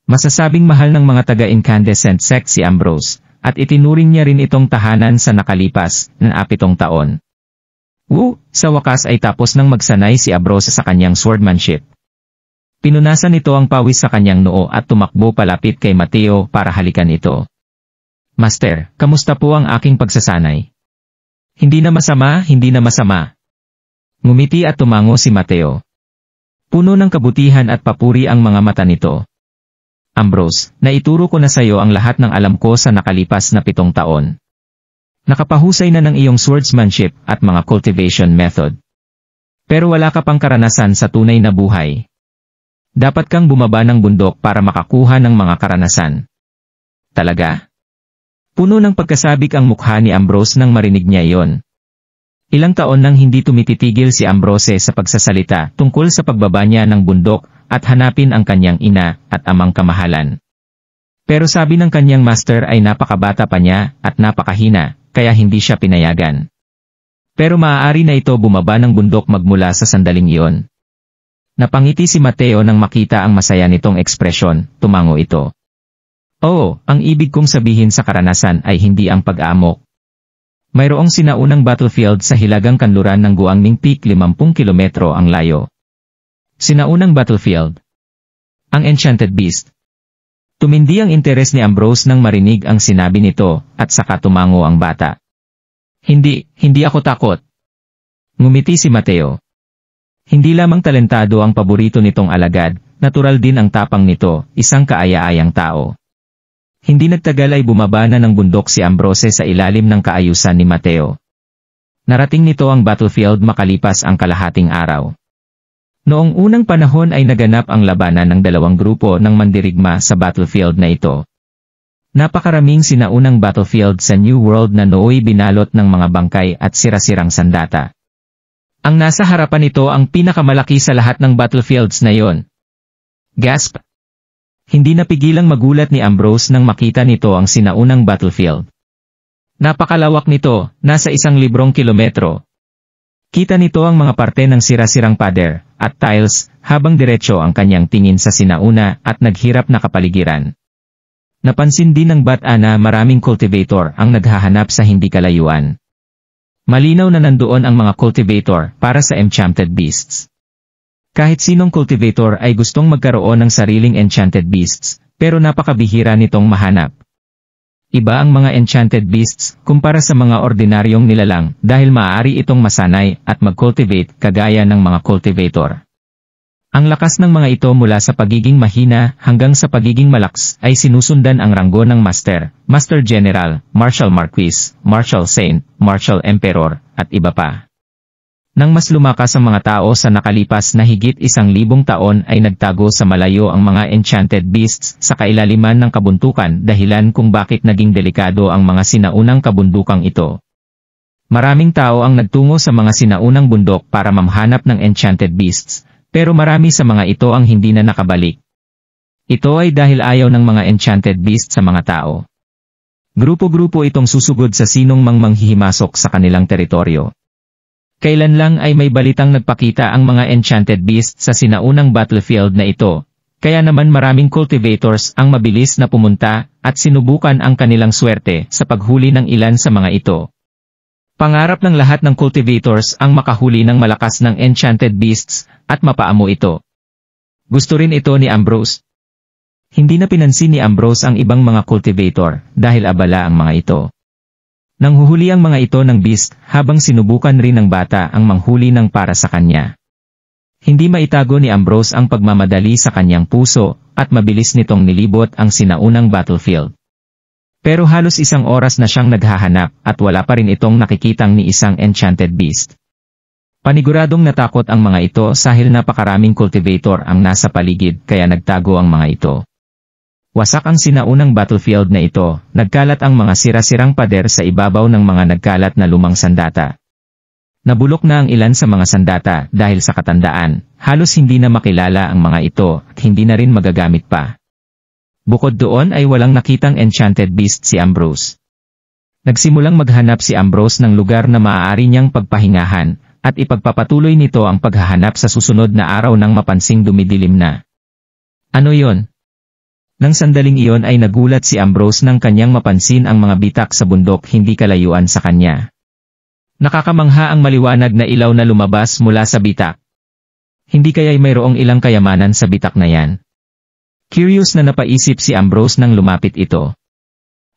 Masasabing mahal ng mga taga-Incandescent Sect si Ambrose, at itinuring niya rin itong tahanan sa nakalipas na 7 taon. Sa wakas ay tapos nang magsanay si Ambrose sa kanyang swordsmanship. Pinunasan nito ang pawis sa kanyang noo at tumakbo palapit kay Mateo para halikan ito. Master, kamusta po ang aking pagsasanay? Hindi na masama. Ngumiti at tumango si Mateo. Puno ng kabutihan at papuri ang mga mata nito. Ambrose, naituro ko na sa iyo ang lahat ng alam ko sa nakalipas na 7 taon. Nakapahusay na ng iyong swordsmanship at mga cultivation method. Pero wala ka pang karanasan sa tunay na buhay. Dapat kang bumaba ng bundok para makakuha ng mga karanasan. Talaga? Puno ng pagkasabik ang mukha ni Ambrose nang marinig niya iyon. Ilang taon nang hindi tumititigil si Ambrose sa pagsasalita tungkol sa pagbaba niya ng bundok at hanapin ang kanyang ina at amang kamahalan. Pero sabi ng kanyang master ay napakabata pa niya at napakahina, kaya hindi siya pinayagan. Pero maaari na ito bumaba ng bundok magmula sa sandaling iyon. Napangiti si Mateo nang makita ang masaya nitong ekspresyon, tumango ito. Oo, ang ibig kong sabihin sa karanasan ay hindi ang pag-aamok. Mayroong sinaunang battlefield sa hilagang kanluran ng Guangming Peak 50 kilometro ang layo. Sinaunang battlefield. Ang Enchanted Beast. Tumindi ang interes ni Ambrose nang marinig ang sinabi nito, at saka tumango ang bata. Hindi ako takot. Ngumiti si Mateo. Hindi lamang talentado ang paborito nitong alagad, natural din ang tapang nito, isang kaaya-ayang tao. Hindi nagtagal ay bumaba na ng bundok si Ambrose sa ilalim ng kaayusan ni Mateo. Narating nito ang battlefield makalipas ang kalahating araw. Noong unang panahon ay naganap ang labanan ng dalawang grupo ng mandirigma sa battlefield na ito. Napakaraming sinaunang battlefield sa New World na nooy binalot ng mga bangkay at sira-sirang sandata. Ang nasa harapan nito ang pinakamalaki sa lahat ng battlefields na yon. Gasp! Hindi napigilang magulat ni Ambrose nang makita nito ang sinaunang battlefield. Napakalawak nito, nasa 1,000 kilometro. Kita nito ang mga parte ng sira-sirang pader at tiles habang diretso ang kanyang tingin sa sinauna at naghirap na kapaligiran. Napansin din ng bata na maraming cultivator ang naghahanap sa hindi kalayuan. Malinaw na nandoon ang mga cultivator para sa Enchanted Beasts. Kahit sinong cultivator ay gustong magkaroon ng sariling Enchanted Beasts, pero napakabihira nitong mahanap. Iba ang mga Enchanted Beasts kumpara sa mga ordinaryong nilalang dahil maaari itong masanay at mag-cultivate kagaya ng mga cultivator. Ang lakas ng mga ito mula sa pagiging mahina hanggang sa pagiging malakas ay sinusundan ang ranggo ng Master, Master General, Marshal Marquis, Marshal Saint, Marshal Emperor, at iba pa. Nang mas lumakas ang mga tao sa nakalipas na higit 1,000 taon ay nagtago sa malayo ang mga Enchanted Beasts sa kailaliman ng kabundukan dahilan kung bakit naging delikado ang mga sinaunang kabundukang ito. Maraming tao ang nagtungo sa mga sinaunang bundok para mamhanap ng Enchanted Beasts, pero marami sa mga ito ang hindi na nakabalik. Ito ay dahil ayaw ng mga Enchanted Beasts sa mga tao. Grupo-grupo itong susugod sa sinong manghihimasok sa kanilang teritoryo. Kailan lang ay may balitang nagpakita ang mga Enchanted Beasts sa sinaunang battlefield na ito, kaya naman maraming cultivators ang mabilis na pumunta at sinubukan ang kanilang swerte sa paghuli ng ilan sa mga ito. Pangarap ng lahat ng cultivators ang makahuli ng malakas ng Enchanted Beasts at mapaamo ito. Gusto rin ito ni Ambrose. Hindi na pinansin ni Ambrose ang ibang mga cultivator dahil abala ang mga ito. Nanghuhuli ang mga ito ng beast habang sinubukan rin ng bata ang manghuli ng para sa kanya. Hindi maitago ni Ambrose ang pagmamadali sa kanyang puso at mabilis nitong nilibot ang sinaunang battlefield. Pero halos 1 oras na siyang naghahanap at wala pa rin itong nakikitang ni isang Enchanted Beast. Paniguradong natakot ang mga ito dahil napakaraming cultivator ang nasa paligid kaya nagtago ang mga ito. Wasak ang sinaunang battlefield na ito, nagkalat ang mga sira-sirang pader sa ibabaw ng mga nagkalat na lumang sandata. Nabulok na ang ilan sa mga sandata dahil sa katandaan, halos hindi na makilala ang mga ito at hindi na rin magagamit pa. Bukod doon ay walang nakitang Enchanted Beast si Ambrose. Nagsimulang maghanap si Ambrose ng lugar na maaari niyang pagpahingahan, at ipagpapatuloy nito ang paghahanap sa susunod na araw nang mapansing dumidilim na. Ano yon? Nang sandaling iyon ay nagulat si Ambrose nang kanyang mapansin ang mga bitak sa bundok hindi kalayuan sa kanya. Nakakamangha ang maliwanag na ilaw na lumabas mula sa bitak. Hindi kaya'y mayroong ilang kayamanan sa bitak na yan? Curious na napaisip si Ambrose nang lumapit ito.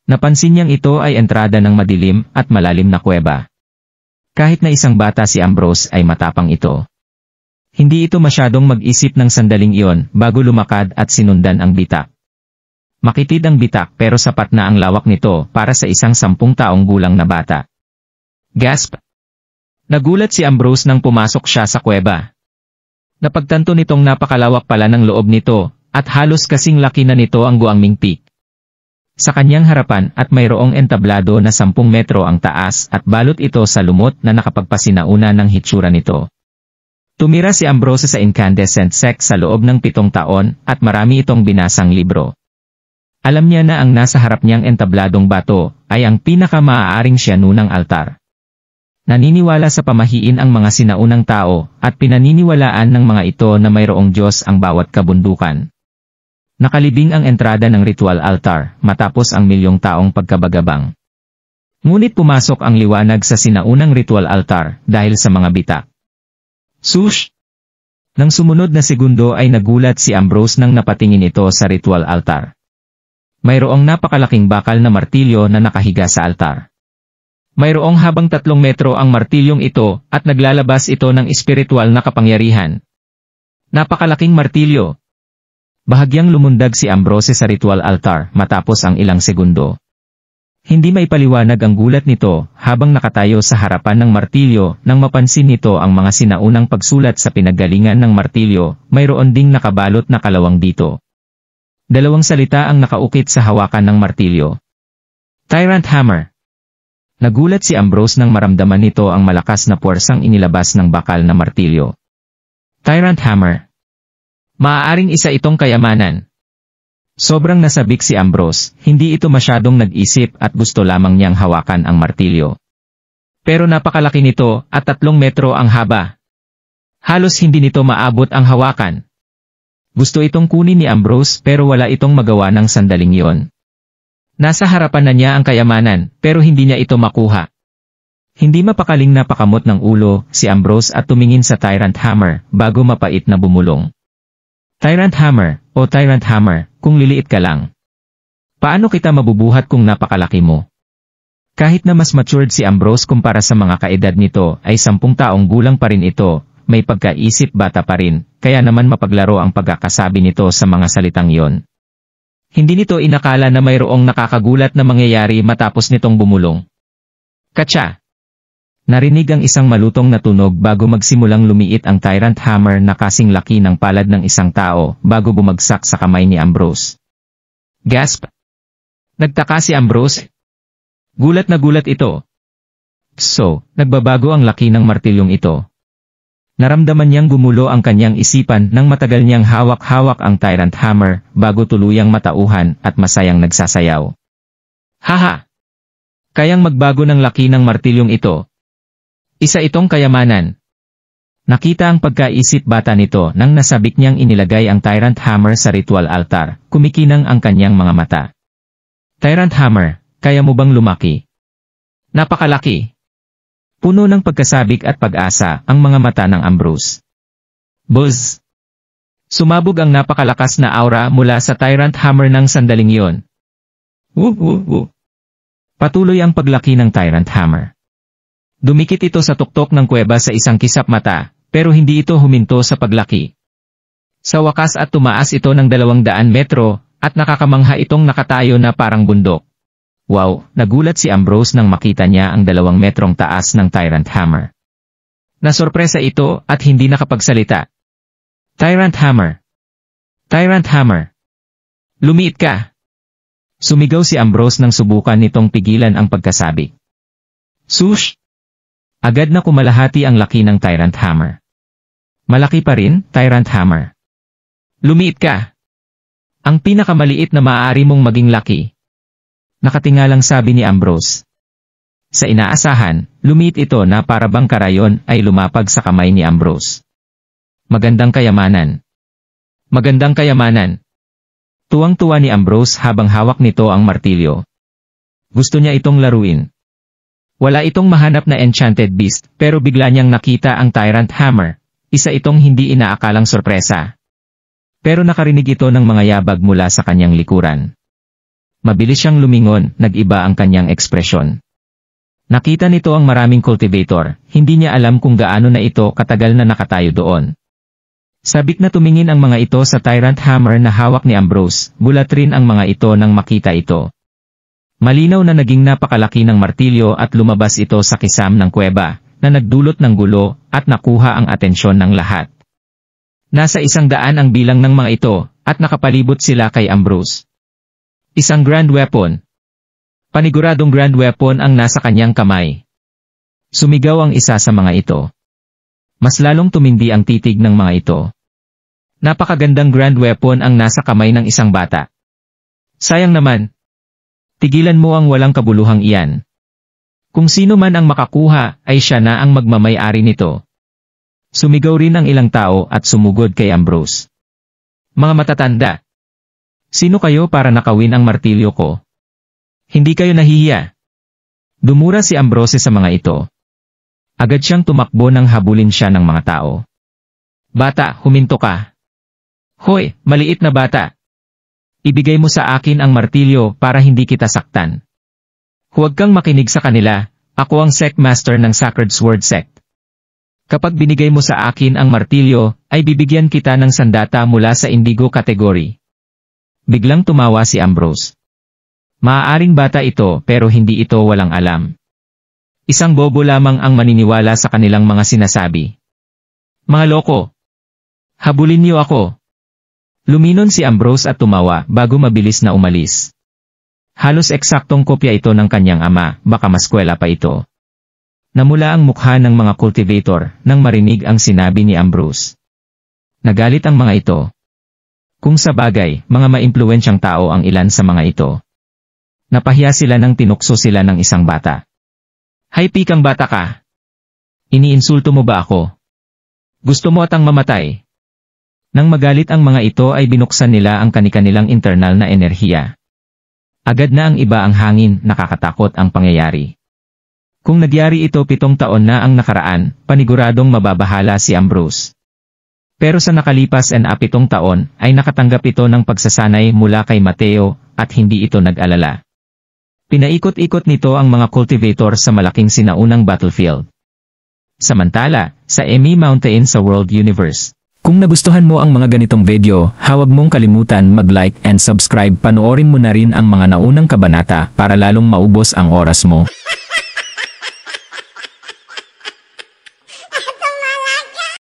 Napansin niyang ito ay entrada ng madilim at malalim na kuweba. Kahit na isang bata si Ambrose ay matapang ito. Hindi ito masyadong mag-isip ng sandaling iyon bago lumakad at sinundan ang bitak. Makitid ang bitak pero sapat na ang lawak nito para sa isang 10 taong gulang na bata. Gasp! Nagulat si Ambrose nang pumasok siya sa kuweba. Napagtanto nitong napakalawak pala ng loob nito at halos kasing laki na nito ang Guangming Peak. Sa kanyang harapan at mayroong entablado na 10 metro ang taas at balot ito sa lumot na nakapagpasinauna ng hitsura nito. Tumira si Ambrose sa incandescent sect sa loob ng 7 taon at marami itong binasang libro. Alam niya na ang nasa harap niyang entabladong bato ay ang pinakamaaaring siyanunang altar. Naniniwala sa pamahiin ang mga sinaunang tao at pinaniniwalaan ng mga ito na mayroong Diyos ang bawat kabundukan. Nakalibing ang entrada ng ritual altar matapos ang milyong taong pagkabagabang. Ngunit pumasok ang liwanag sa sinaunang ritual altar dahil sa mga bitak. Sush! Nang sumunod na segundo ay nagulat si Ambrose nang napatingin ito sa ritual altar. Mayroong napakalaking bakal na martilyo na nakahiga sa altar. Mayroong habang 3 metro ang martilyong ito at naglalabas ito ng espiritual na kapangyarihan. Napakalaking martilyo. Bahagyang lumundag si Ambrose sa ritual altar matapos ang ilang segundo. Hindi maipaliwanag ang gulat nito habang nakatayo sa harapan ng martilyo nang mapansin nito ang mga sinaunang pagsulat sa pinanggalingan ng martilyo, mayroon ding nakabalot na kalawang dito. 2 salita ang nakaukit sa hawakan ng martilyo. Tyrant Hammer. Nagulat si Ambrose nang maramdaman nito ang malakas na puwersang inilabas ng bakal na martilyo. Tyrant Hammer. Maaaring isa itong kayamanan. Sobrang nasabik si Ambrose, hindi ito masyadong nag-isip at gusto lamang niyang hawakan ang martilyo. Pero napakalaki nito at 3 metro ang haba. Halos hindi nito maabot ang hawakan. Gusto itong kunin ni Ambrose pero wala itong magawa ng sandaling iyon. Nasa harapan na niya ang kayamanan pero hindi niya ito makuha. Hindi mapakaling napakamot ng ulo si Ambrose at tumingin sa Tyrant Hammer bago mapait na bumulong. Tyrant Hammer, o Tyrant Hammer, kung liliit ka lang. Paano kita mabubuhat kung napakalaki mo? Kahit na mas matured si Ambrose kumpara sa mga kaedad nito ay 10 taong gulang pa rin ito, may pagkaisip bata pa rin, kaya naman mapaglaro ang pagkakasabi nito sa mga salitang iyon. Hindi nito inakala na mayroong nakakagulat na mangyayari matapos nitong bumulong. Katsa! Narinig ang isang malutong na tunog bago magsimulang lumiit ang Tyrant Hammer na kasing laki ng palad ng isang tao bago bumagsak sa kamay ni Ambrose. Gasp! Nagtaka si Ambrose. Gulat na gulat ito. So, nagbabago ang laki ng martilyong ito. Naramdaman niyang gumulo ang kanyang isipan nang matagal niyang hawak-hawak ang Tyrant Hammer bago tuluyang matauhan at masayang nagsasayaw. Haha! Kayang magbago ng laki ng martilyong ito. Isa itong kayamanan. Nakita ang pagkaisip bata nito nang nasabik niyang inilagay ang Tyrant Hammer sa ritual altar, kumikinang ang kanyang mga mata. Tyrant Hammer, kaya mo bang lumaki? Napakalaki. Puno ng pagkasabik at pag-asa ang mga mata ng Ambrose. Buzz! Sumabog ang napakalakas na aura mula sa Tyrant Hammer ng sandaling iyon. Patuloy ang paglaki ng Tyrant Hammer. Dumikit ito sa tuktok ng kuweba sa isang kisap mata, pero hindi ito huminto sa paglaki. Sa wakas at tumaas ito ng 200 metro, at nakakamangha itong nakatayo na parang bundok. Wow, nagulat si Ambrose nang makita niya ang 2 metrong taas ng Tyrant Hammer. Nasorpresa ito at hindi nakapagsalita. Tyrant Hammer! Tyrant Hammer! Lumiit ka! Sumigaw si Ambrose nang subukan nitong pigilan ang pagkasabi. Sush! Agad na kumalahati ang laki ng Tyrant Hammer. Malaki pa rin, Tyrant Hammer. Lumiit ka! Ang pinakamaliit na maaari mong maging laki. Nakatingalang sabi ni Ambrose. Sa inaasahan, lumiit ito na para bang karayon ay lumapag sa kamay ni Ambrose. Magandang kayamanan. Magandang kayamanan. Tuwang-tuwa ni Ambrose habang hawak nito ang martilyo. Gusto niya itong laruin. Wala itong mahanap na enchanted beast, pero bigla niyang nakita ang Tyrant Hammer. Isa itong hindi inaakalang sorpresa. Pero nakarinig ito ng mga yabag mula sa kanyang likuran. Mabilis siyang lumingon, nag-iba ang kanyang ekspresyon. Nakita nito ang maraming cultivator, hindi niya alam kung gaano na ito katagal na nakatayo doon. Sabik na tumingin ang mga ito sa Tyrant Hammer na hawak ni Ambrose, gulat rin ang mga ito nang makita ito. Malinaw na naging napakalaki ng martilyo at lumabas ito sa kisam ng kuweba, na nagdulot ng gulo at nakuha ang atensyon ng lahat. Nasa 100 ang bilang ng mga ito, at nakapalibot sila kay Ambrose. Isang grand weapon. Paniguradong grand weapon ang nasa kanyang kamay. Sumigaw ang isa sa mga ito. Mas lalong tumindi ang titig ng mga ito. Napakagandang grand weapon ang nasa kamay ng isang bata. Sayang naman. Tigilan mo ang walang kabuluhang iyan. Kung sino man ang makakuha, ay siya na ang magmamay-ari nito. Sumigaw rin ang ilang tao at sumugod kay Ambrose. Mga matatanda. Sino kayo para nakawin ang martilyo ko? Hindi kayo nahihiya. Dumura si Ambrose sa mga ito. Agad siyang tumakbo nang habulin siya ng mga tao. Bata, huminto ka. Hoy, maliit na bata. Ibigay mo sa akin ang martilyo para hindi kita saktan. Huwag kang makinig sa kanila, ako ang sect master ng Sacred Sword Sect. Kapag binigay mo sa akin ang martilyo, ay bibigyan kita ng sandata mula sa indigo category. Biglang tumawa si Ambrose. Maaaring bata ito pero hindi ito walang alam. Isang bobo lamang ang maniniwala sa kanilang mga sinasabi. Mga loko! Habulin niyo ako! Luminon si Ambrose at tumawa bago mabilis na umalis. Halos eksaktong kopya ito ng kanyang ama, baka maskwela pa ito. Namula ang mukha ng mga cultivator nang marinig ang sinabi ni Ambrose. Nagalit ang mga ito. Kung sa bagay, mga maimpluwensyang tao ang ilan sa mga ito. Napahiya sila nang tinukso sila ng isang bata. Hay pikang bata ka! Iniinsulto mo ba ako? Gusto mo atang mamatay? Nang magalit ang mga ito ay binuksan nila ang kani-kanilang internal na enerhiya. Agad na ang iba ang hangin, nakakatakot ang pangyayari. Kung nagyari ito 7 taon na ang nakaraan, paniguradong mababahala si Ambrose. Pero sa nakalipas na 7 taon, ay nakatanggap ito ng pagsasanay mula kay Mateo, at hindi ito nag-alala. Pinaikot-ikot nito ang mga cultivator sa malaking sinaunang battlefield. Samantala, sa Emi Mountain sa World Universe. Kung nagustuhan mo ang mga ganitong video, huwag mong kalimutan mag-like and subscribe. Panoorin mo na rin ang mga naunang kabanata para lalong maubos ang oras mo.